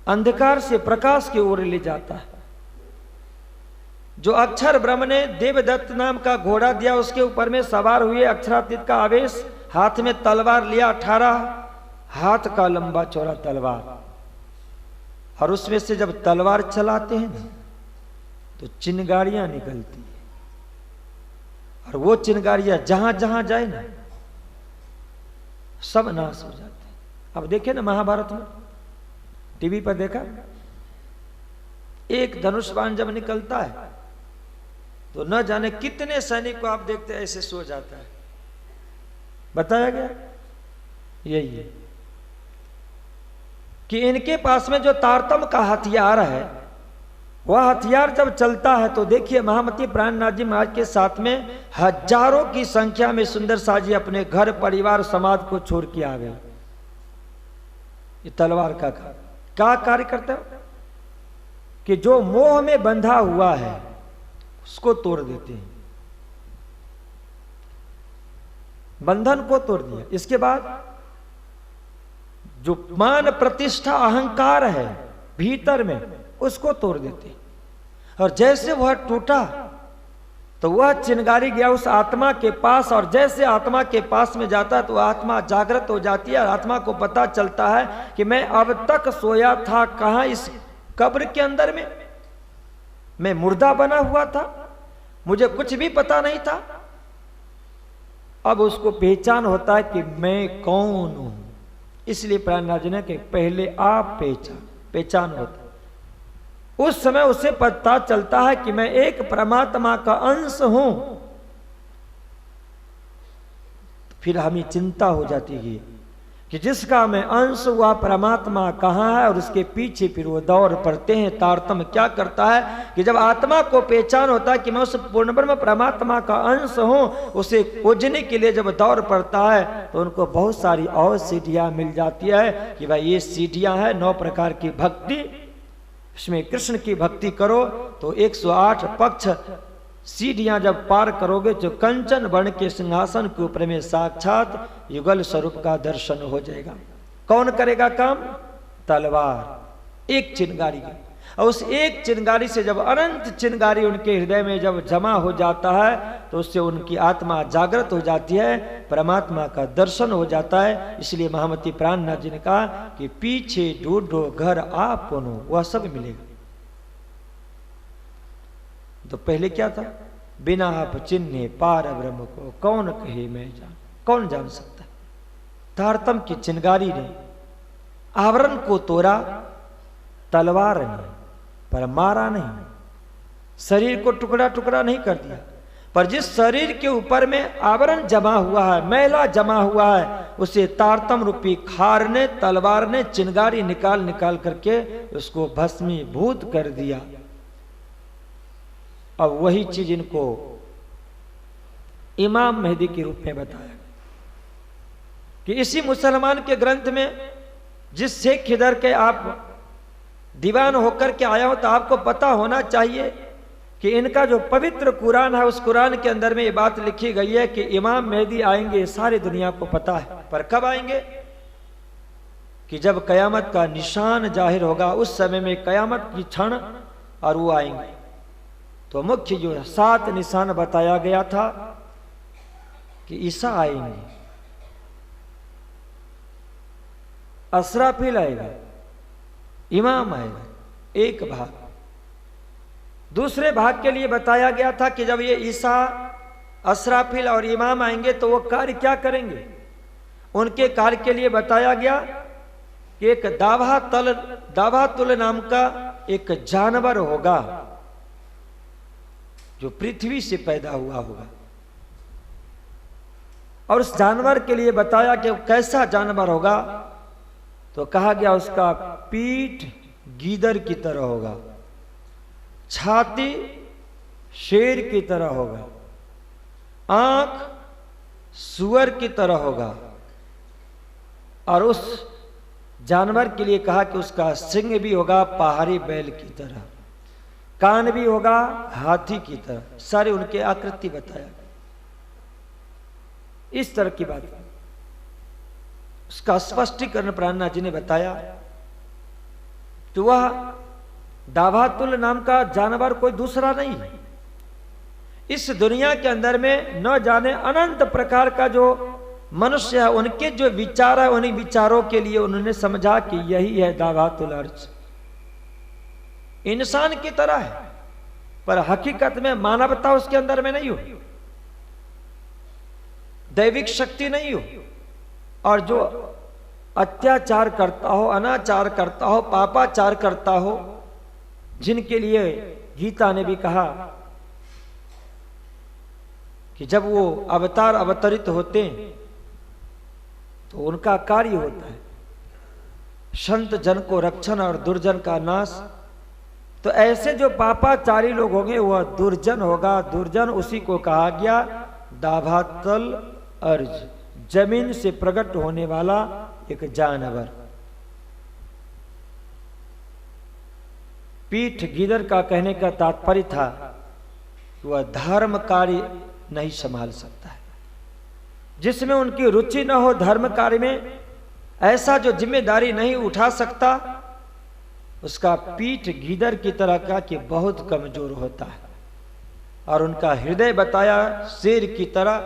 अंधकार से प्रकाश की ओर ले जाता है। जो अक्षर ब्रह्म ने देवदत्त नाम का घोड़ा दिया, उसके ऊपर में सवार हुए अक्षरातीत का आवेश, हाथ में तलवार लिया, 18 हाथ का लंबा चौड़ा तलवार, और उसमें से जब तलवार चलाते हैं ना तो चिंगारियां निकलती है, और वो चिंगारियां जहां जहां जाए ना सब नाश हो जाते हैं। अब देखे ना महाभारत में, टीवी पर देखा, एक धनुष बाण जब निकलता है तो न जाने कितने सैनिक को आप देखते हैं ऐसे सो जाता है। बताया गया यही है कि इनके पास में जो तारतम का हथियार है, वह हथियार जब चलता है तो देखिए महामती प्राणनाथ जी महाराज के साथ में हजारों की संख्या में सुंदर साजी अपने घर परिवार समाज को छोड़ के आ गए। ये तलवार का क्या कार्य करता है कि जो मोह में बंधा हुआ है उसको तोड़ देते हैं, बंधन को तोड़ दिया। इसके बाद जो मान प्रतिष्ठा अहंकार है भीतर में उसको तोड़ देते, और जैसे वह टूटा तो वह चिंगारी गया उस आत्मा के पास, और जैसे आत्मा के पास में जाता है तो आत्मा जागृत हो जाती है, और आत्मा को पता चलता है कि मैं अब तक सोया था कहां, इस कब्र के अंदर में मैं मुर्दा बना हुआ था, मुझे कुछ भी पता नहीं था। अब उसको पहचान होता है कि मैं कौन हूं। इसलिए प्राणनाथ जी ने कि पहले आप पहचान होता, उस समय उसे पता चलता है कि मैं एक परमात्मा का अंश हूं। फिर हमें चिंता हो जाती है कि जिसका मैं अंश हुआ परमात्मा कहाँ है, और उसके पीछे फिर वो दौड़ पड़ते हैं। तारतम क्या करता है कि जब आत्मा को पहचान होता है कि मैं उस पूर्ण ब्रह्म परमात्मा का अंश हूं, उसे खोजने के लिए जब दौड़ पड़ता है तो उनको बहुत सारी और सीढ़ियां मिल जाती है कि भाई ये सीढ़ियां हैं 9 प्रकार की भक्ति, इसमें कृष्ण की भक्ति करो तो 108 पक्ष सीढ़ियां जब पार करोगे तो कंचन वर्ण के सिंहासन के ऊपर में साक्षात युगल स्वरूप का दर्शन हो जाएगा। कौन करेगा काम? तलवार, एक चिंगारी। और उस एक चिंगारी से जब अनंत चिंगारी उनके हृदय में जब जमा हो जाता है तो उससे उनकी आत्मा जागृत हो जाती है, परमात्मा का दर्शन हो जाता है। इसलिए महामती प्राणनाथ जी ने कहा कि पीछे ढूंढो घर आपनो, वह सब मिलेगा। तो पहले क्या था? बिना आप चिन्हे पार ब्रह्म को कौन कहे मैं जान, कौन जान सकता है। तारतम की चिंगारी ने आवरण को तोड़ा, तलवार ने पर मारा नहीं, शरीर को टुकड़ा टुकड़ा नहीं कर दिया, पर जिस शरीर के ऊपर में आवरण जमा हुआ है, मैला जमा हुआ है, उसे तारतम रूपी खार ने, तलवार ने चिंगारी निकाल निकाल करके उसको भस्मीभूत कर दिया। अब वही चीज इनको इमाम मेहदी के रूप में बताया कि इसी मुसलमान के ग्रंथ में जिस शेख इधर के आप दीवान होकर के आया हो तो आपको पता होना चाहिए कि इनका जो पवित्र कुरान है उस कुरान के अंदर में ये बात लिखी गई है कि इमाम मेहदी आएंगे, सारी दुनिया को पता है। पर कब आएंगे? कि जब कयामत का निशान जाहिर होगा, उस समय में कयामत की क्षण और वो आएंगे। तो मुख्य जो 7 निशान बताया गया था कि ईसा आएंगे, असराफिल आएगा, इमाम आएगा, एक भाग। दूसरे भाग के लिए बताया गया था कि जब ये ईसा, असराफिल और इमाम आएंगे तो वो कार्य क्या करेंगे। उनके कार्य के लिए बताया गया कि एक दावातुल नाम का एक जानवर होगा जो पृथ्वी से पैदा हुआ होगा, और उस जानवर के लिए बताया कि कैसा जानवर होगा। तो कहा गया उसका पीठ गीदड़ की तरह होगा, छाती शेर की तरह होगा, आंख सुअर की तरह होगा, और उस जानवर के लिए कहा कि उसका सिंग भी होगा पहाड़ी बैल की तरह। कान भी होगा हाथी की तरह, सारे उनके आकृति बताया, इस तरह की बात। उसका स्पष्टीकरण प्राणनाथ जी ने बताया। तो वह दाभातुल नाम का जानवर कोई दूसरा नहीं है। इस दुनिया के अंदर में न जाने अनंत प्रकार का जो मनुष्य है, उनके जो विचार है, उन्हीं विचारों के लिए उन्होंने समझा कि यही है दाभातुल अर्ज। इंसान की तरह है, पर हकीकत में मानवता उसके अंदर में नहीं हो, दैविक शक्ति नहीं हो, और जो अत्याचार करता हो, अनाचार करता हो, पापाचार करता हो, जिनके लिए गीता ने भी कहा कि जब वो अवतार अवतरित होते हैं तो उनका कार्य होता है संत जन को रक्षण और दुर्जन का नाश। तो ऐसे जो पापाचारी लोग होंगे वह दुर्जन होगा। दुर्जन उसी को कहा गया दाभातल अर्ज, जमीन से प्रकट होने वाला एक जानवर। पीठ गीदड़ का कहने का तात्पर्य था कि वह धर्म कार्य नहीं संभाल सकता है, जिसमें उनकी रुचि न हो धर्म कार्य में, ऐसा जो जिम्मेदारी नहीं उठा सकता, उसका पीठ गीदड़ की तरह का कि बहुत कमजोर होता है। और उनका हृदय बताया शेर की तरह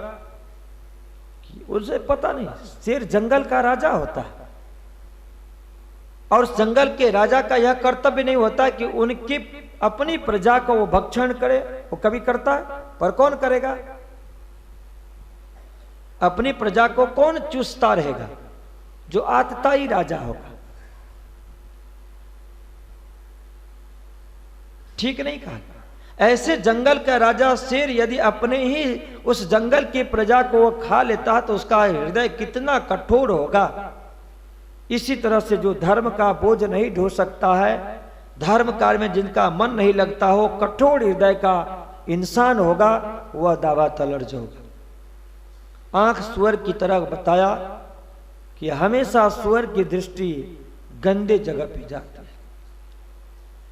कि उसे पता नहीं, शेर जंगल का राजा होता है और उस जंगल के राजा का यह कर्तव्य नहीं होता कि उनकी अपनी प्रजा को वो भक्षण करे। वो कभी करता है, पर कौन करेगा? अपनी प्रजा को कौन चूसता रहेगा? जो आतताई राजा होगा। ठीक नहीं कहा। ऐसे जंगल का राजा शेर यदि अपने ही उस जंगल की प्रजा को वो खा लेता तो उसका हृदय कितना कठोर होगा। इसी तरह से जो धर्म का बोझ नहीं ढो सकता है, धर्म कार्य में जिनका मन नहीं लगता हो, कठोर हृदय का इंसान होगा, वह दाभातल अर्ज होगा। आंख सुअर की तरह बताया कि हमेशा सुअर की दृष्टि गंदे जगह पे जाती है।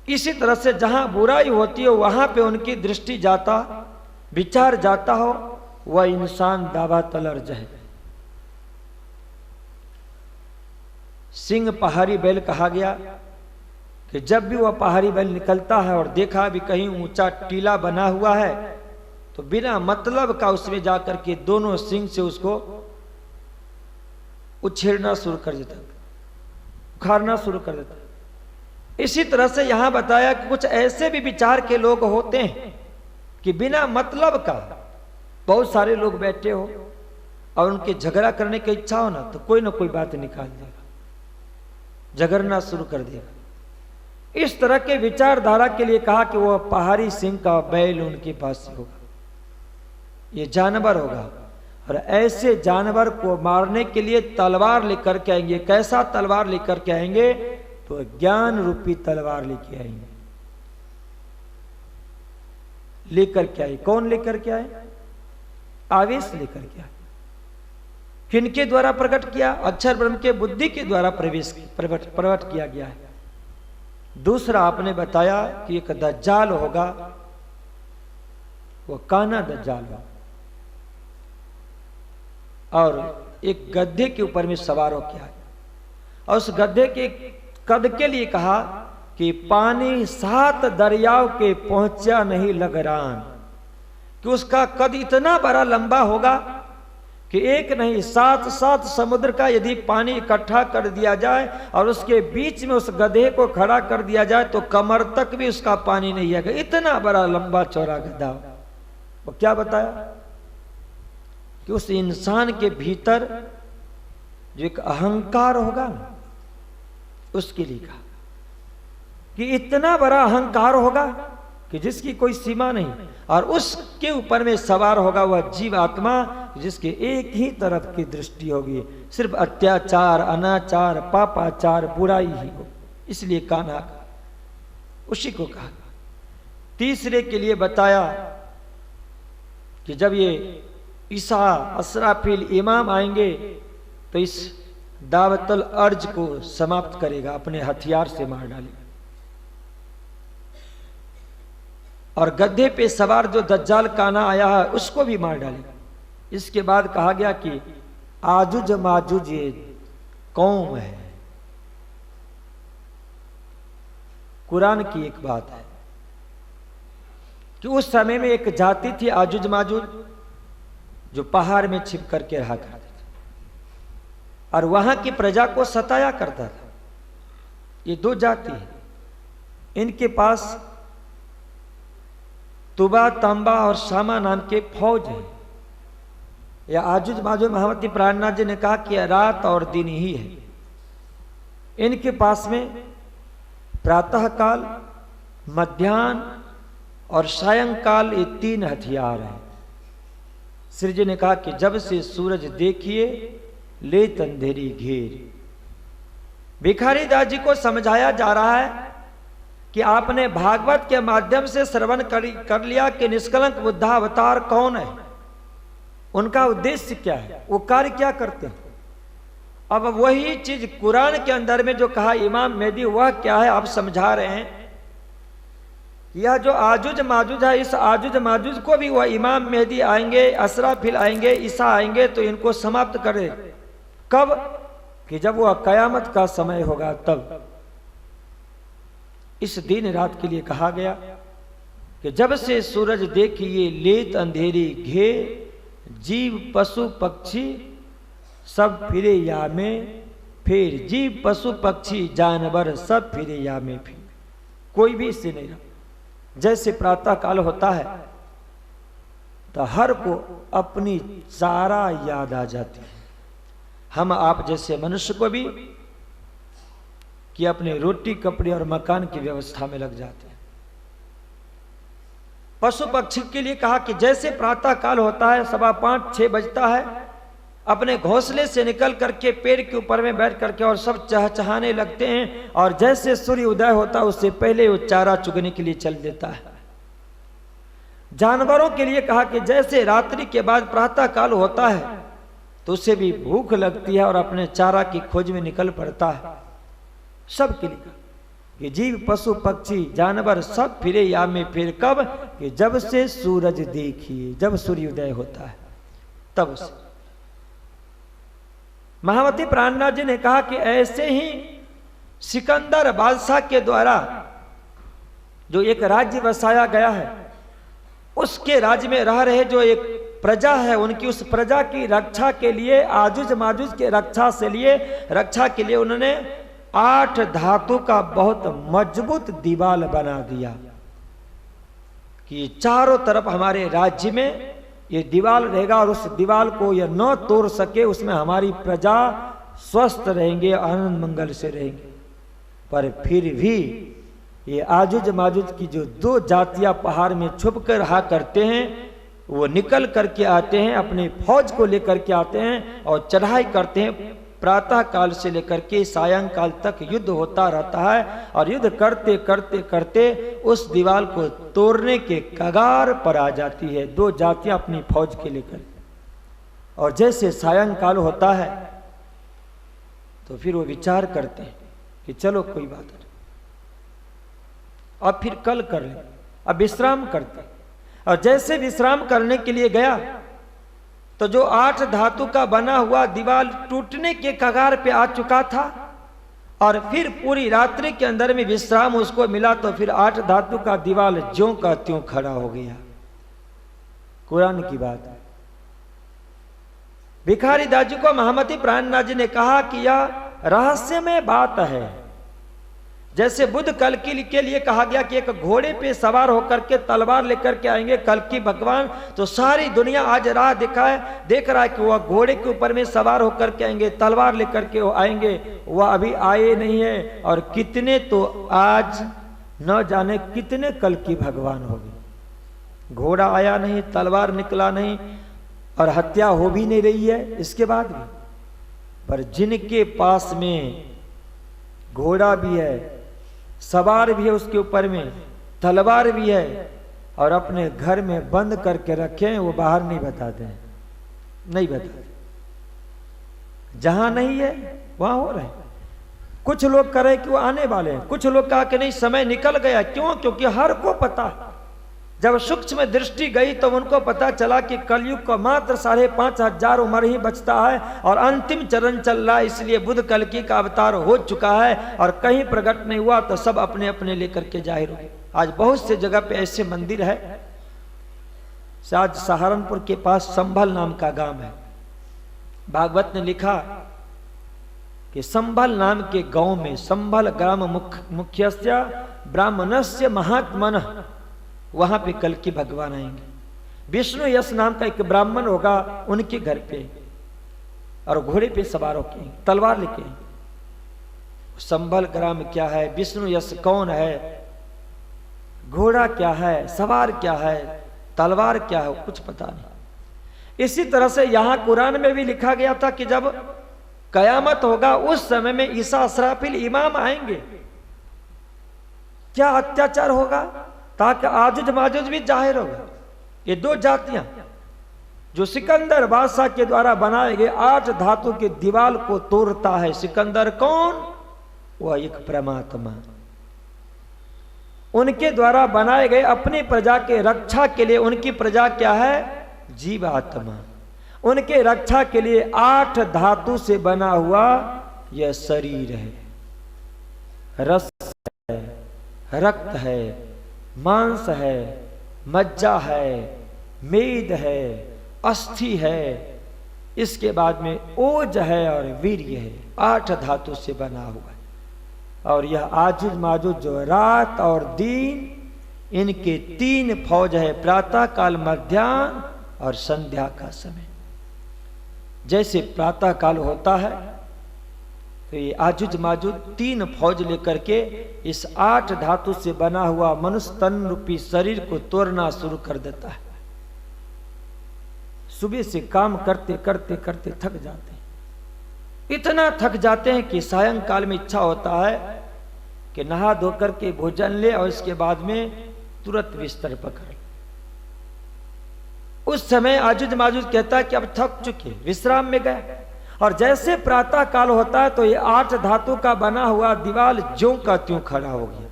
इसी तरह से जहां बुराई होती है वहां पे उनकी दृष्टि जाता, विचार जाता हो, वह इंसान दाभातल अर्ज है। सिंह पहाड़ी बैल कहा गया कि जब भी वह पहाड़ी बैल निकलता है और देखा भी कहीं ऊंचा टीला बना हुआ है तो बिना मतलब का उसमें जाकर के दोनों सिंह से उसको उछेड़ना शुरू कर देता, उखाड़ना शुरू कर देता। इसी तरह से यहां बताया कि कुछ ऐसे भी विचार के लोग होते हैं कि बिना मतलब का, बहुत सारे लोग बैठे हो और उनके झगड़ा करने की इच्छा हो ना तो कोई ना कोई बात निकाल देगा, झगड़ना शुरू कर देगा। इस तरह के विचारधारा के लिए कहा कि वह पहाड़ी सिंह का बैल उनके पास होगा, ये जानवर होगा। और ऐसे जानवर को मारने के लिए तलवार लेकर के आएंगे। कैसा तलवार लेकर के आएंगे? तो ज्ञान रूपी तलवार लेके आएंगे। लेकर के आए, कौन लेकर के आए? आवेश लेकर के आए। किनके द्वारा प्रकट किया? अक्षर ब्रह्म के बुद्धि के द्वारा प्रकट किया गया है। दूसरा आपने बताया कि एक दज्जाल होगा, वो काना दज्जाल होगा, और एक गधे के ऊपर में सवार हो किया है। और उस गधे के कद के लिए कहा कि पानी 7 दरियाओं के पहुंचा नहीं लगरान, कि उसका कद इतना बड़ा लंबा होगा कि एक नहीं 7 समुद्र का यदि पानी इकट्ठा कर दिया जाए और उसके बीच में उस गधे को खड़ा कर दिया जाए तो कमर तक भी उसका पानी नहीं आएगा। इतना बड़ा लंबा चौड़ा गधा। वो क्या बताया कि उस इंसान के भीतर जो एक अहंकार होगा ना, उसके लिए कहा कि इतना बड़ा अहंकार होगा कि जिसकी कोई सीमा नहीं, और उसके ऊपर में सवार होगा वह जीव आत्मा जिसके एक ही तरफ की दृष्टि होगी, सिर्फ अत्याचार, अनाचार, पापाचार, बुराई ही हो। इसलिए कान्हा उसी को कहा। तीसरे के लिए बताया कि जब ये ईसा असराफिल इमाम आएंगे तो इस दावतल अर्ज को समाप्त करेगा, अपने हथियार से मार डालेगा। और गधे पे सवार जो दज्जाल काना आया है उसको भी मार डालेगा। इसके बाद कहा गया कि आजुज माजुज ये कौम है। कुरान की एक बात है कि उस समय में एक जाति थी आजुज माजुज, जो पहाड़ में छिप करके रहा करती थी और वहां की प्रजा को सताया करता था। ये दो जाति है, इनके पास तुबा, तांबा और शामा नाम के फौज है। या आजुज माजुज महामती प्राणनाथ जी ने कहा कि रात और दिन ही है। इनके पास में प्रातः काल, मध्याह्न और सायंकाल ये तीन हथियार हैं। श्री जी ने कहा कि जब से सूरज देखिए ले अंधेरी घेर। भिखारी दास जी को समझाया जा रहा है कि आपने भागवत के माध्यम से श्रवण कर लिया कि निष्कलंक बुद्धावतार कौन है, उनका उद्देश्य क्या है, वो कार्य क्या करते हैं। अब वही चीज कुरान के अंदर में जो कहा इमाम मेहदी, वह क्या है आप समझा रहे हैं। यह जो आजुज माजुज है, इस आजुज माजुज को भी वह इमाम मेहदी आएंगे, असराफिल आएंगे, ईसा आएंगे तो इनको समाप्त करे। कब? कि जब वह कयामत का समय होगा तब। इस दिन रात के लिए कहा गया कि जब से सूरज देखिए लेत अंधेरी घे, जीव पशु पक्षी सब फिरे या में फिर। जीव पशु पक्षी जानवर सब फिरे या में फिर, कोई भी इससे नहीं रहा। जैसे प्रातः काल होता है तो हर को अपनी चारा याद आ जाती है। हम आप जैसे मनुष्य को भी कि अपने रोटी कपड़े और मकान की व्यवस्था में लग जाते हैं। पशु पक्षी के लिए कहा कि जैसे प्रातः काल होता है, 5:15-6 बजता है, अपने घोंसले से निकल करके पेड़ के ऊपर में बैठ करके और सब चहचहाने लगते हैं, और जैसे सूर्य उदय होता है उससे पहले वो चारा चुगने के लिए चल देता है। जानवरों के लिए कहा कि जैसे रात्रि के बाद प्रातः काल होता है तो उसे भी भूख लगती है और अपने चारा की खोज में निकल पड़ता है। सबके लिए कि जीव पशु पक्षी जानवर सब फिरे या में फिर। कब? कि जब से सूरज देखिए, जब सूर्योदय होता है तब से। महामती प्राणनाथ जी ने कहा कि ऐसे ही सिकंदर बादशाह के द्वारा जो एक राज्य बसाया गया है, उसके राज्य में रह रहे जो एक प्रजा है, उनकी उस प्रजा की रक्षा के लिए, आजुज माजुज के रक्षा के लिए उन्होंने 8 धातु का बहुत मजबूत दीवाल बना दिया कि चारों तरफ हमारे राज्य में ये दीवाल रहेगा और उस दीवाल को यह न तोड़ सके, उसमें हमारी प्रजा स्वस्थ रहेंगे, आनंद मंगल से रहेंगे। पर फिर भी ये आजुज माजुज की जो 2 जातियां पहाड़ में छुप कर रहा करते हैं, वो निकल करके आते हैं, अपनी फौज को लेकर के आते हैं और चढ़ाई करते हैं। प्रातः काल से लेकर के सायंकाल तक युद्ध होता रहता है और युद्ध करते करते करते उस दीवार को तोड़ने के कगार पर आ जाती है 2 जातियां अपनी फौज के लेकर। और जैसे सायंकाल होता है तो फिर वो विचार करते हैं कि चलो कोई बात नहीं, अब फिर कल कर लें, अब विश्राम करते हैं। और जैसे विश्राम करने के लिए गया तो जो 8 धातु का बना हुआ दीवार टूटने के कगार पे आ चुका था और फिर पूरी रात्रि के अंदर में विश्राम उसको मिला, तो फिर 8 धातु का दीवार ज्यों का त्यों खड़ा हो गया। कुरान की बात है। भिखारी दास जी को महामती प्राणनाथ जी ने कहा कि यह रहस्यमय बात है। जैसे बुद्ध कल्कि के लिए कहा गया कि एक घोड़े पे सवार होकर के तलवार लेकर के आएंगे कल्कि भगवान, तो सारी दुनिया आज राह देख रहा है कि वह घोड़े के ऊपर में सवार होकर के आएंगे, तलवार लेकर के वो आएंगे। वह अभी आए नहीं है और कितने तो आज न जाने कितने कल्कि भगवान हो गए। घोड़ा आया नहीं, तलवार निकला नहीं और हत्या हो भी नहीं रही है इसके बाद भी। पर जिनके पास में घोड़ा भी है, सवार भी है उसके ऊपर में, तलवार भी है और अपने घर में बंद करके रखे हैं, वो बाहर नहीं बताते हैं, नहीं बताते। जहां नहीं है वहां हो रहे हैं। कुछ लोग कह रहे कि वो आने वाले हैं, कुछ लोग कहा कि नहीं समय निकल गया। क्यों? क्योंकि हर को पता है जब सूक्ष्म दृष्टि गई तो उनको पता चला कि कलयुग को मात्र 5,500 उम्र ही बचता है और अंतिम चरण चल रहा है, इसलिए बुद्ध कल्कि का अवतार हो चुका है और कहीं प्रकट नहीं हुआ तो सब अपने अपने लेकर के जाहिर हो। आज बहुत से जगह पे ऐसे मंदिर है। आज सहारनपुर के पास संभल नाम का गांव है। भागवत ने लिखा कि संभल नाम के गांव में संभल ग्राम मुख्यस्य ब्राह्मणस्य महात्मनः, वहां पे कल्कि भगवान आएंगे। विष्णु यश नाम का एक ब्राह्मण होगा, उनके घर पे और घोड़े पे सवार होके तलवार लेके। संभल ग्राम क्या है, विष्णु यश कौन है, घोड़ा क्या है, सवार क्या है, तलवार क्या है, कुछ पता नहीं। इसी तरह से यहां कुरान में भी लिखा गया था कि जब कयामत होगा उस समय में ईसा असराफिल इमाम आएंगे। क्या अत्याचार होगा, ताकि आजुज माजुज भी जाहिर होगा। ये दो जातियां जो सिकंदर बादशाह के द्वारा बनाए गए 8 धातु की दीवार को तोड़ता है। सिकंदर कौन? वह एक परमात्मा। उनके द्वारा बनाए गए अपनी प्रजा के रक्षा के लिए, उनकी प्रजा क्या है? जीवात्मा। उनके रक्षा के लिए 8 धातु से बना हुआ यह शरीर है। रस है, रक्त है, मांस है, मज्जा है, मेद है, अस्थि है, इसके बाद में ओज है और वीर्य है। 8 धातु से बना हुआ है। और यह आजुज माजुज जो रात और दिन, इनके 3 फौज है, प्रातः काल, मध्याह्न और संध्या का समय। जैसे प्रातः काल होता है तो ये आजुज माजुज 3 फौज लेकर के इस 8 धातु से बना हुआ मनुष्य तन रूपी शरीर को तोड़ना शुरू कर देता है। सुबह से काम करते करते करते थक जाते हैं, इतना थक जाते हैं कि सायंकाल में इच्छा होता है कि नहा धोकर के भोजन ले और इसके बाद में तुरंत बिस्तर पकड़। उस समय आजुज माजुज कहता है कि अब थक चुके, विश्राम में गए। और जैसे प्रातः काल होता है तो ये 8 धातु का बना हुआ दीवार ज्यों का त्यों खड़ा हो गया,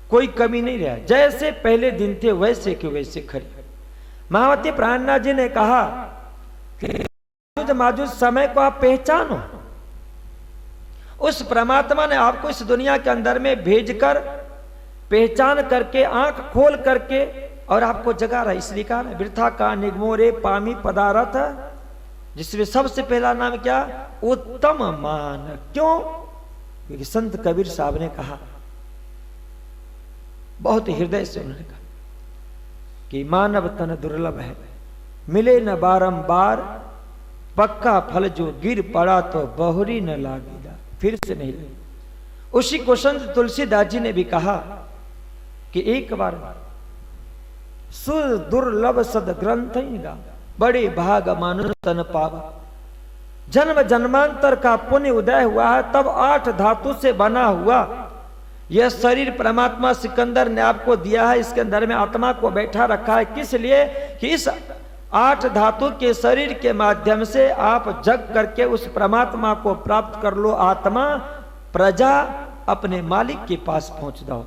कोई कमी नहीं रहा। जैसे पहले दिन थे वैसे के वैसे खड़े। महावती प्राणनाथ जी ने कहा कि आजुज माजुज समय को आप पहचानो। उस परमात्मा ने आपको इस दुनिया के अंदर में भेजकर पहचान करके आंख खोल करके और आपको जगा रहा। इसलिए कहा ना, वृथा का निगमोरे पामी पदारथ, जिसमें सबसे पहला नाम क्या? उत्तम मान। क्यों? क्योंकि संत कबीर साहब ने कहा, बहुत हृदय से उन्होंने कहा कि मानव तन दुर्लभ है, मिले न बारंबार, पक्का फल जो गिर पड़ा तो बहुरी न लागेगा, फिर से नहीं लगे। उसी को संत तुलसीदास जी ने भी कहा कि एक बार सुदुर्लभ सद ग्रंथ बड़े भाग मानुष तन पावा। जन्म जन्मांतर का पुण्य उदय हुआ है, तब 8 धातु से बना हुआ यह शरीर परमात्मा सिकंदर ने आपको दिया है। इसके अंदर में आत्मा को बैठा रखा है। किस लिए? कि इस 8 धातु के शरीर के माध्यम से आप जग करके उस परमात्मा को प्राप्त कर लो। आत्मा प्रजा अपने मालिक के पास पहुंच जाओ।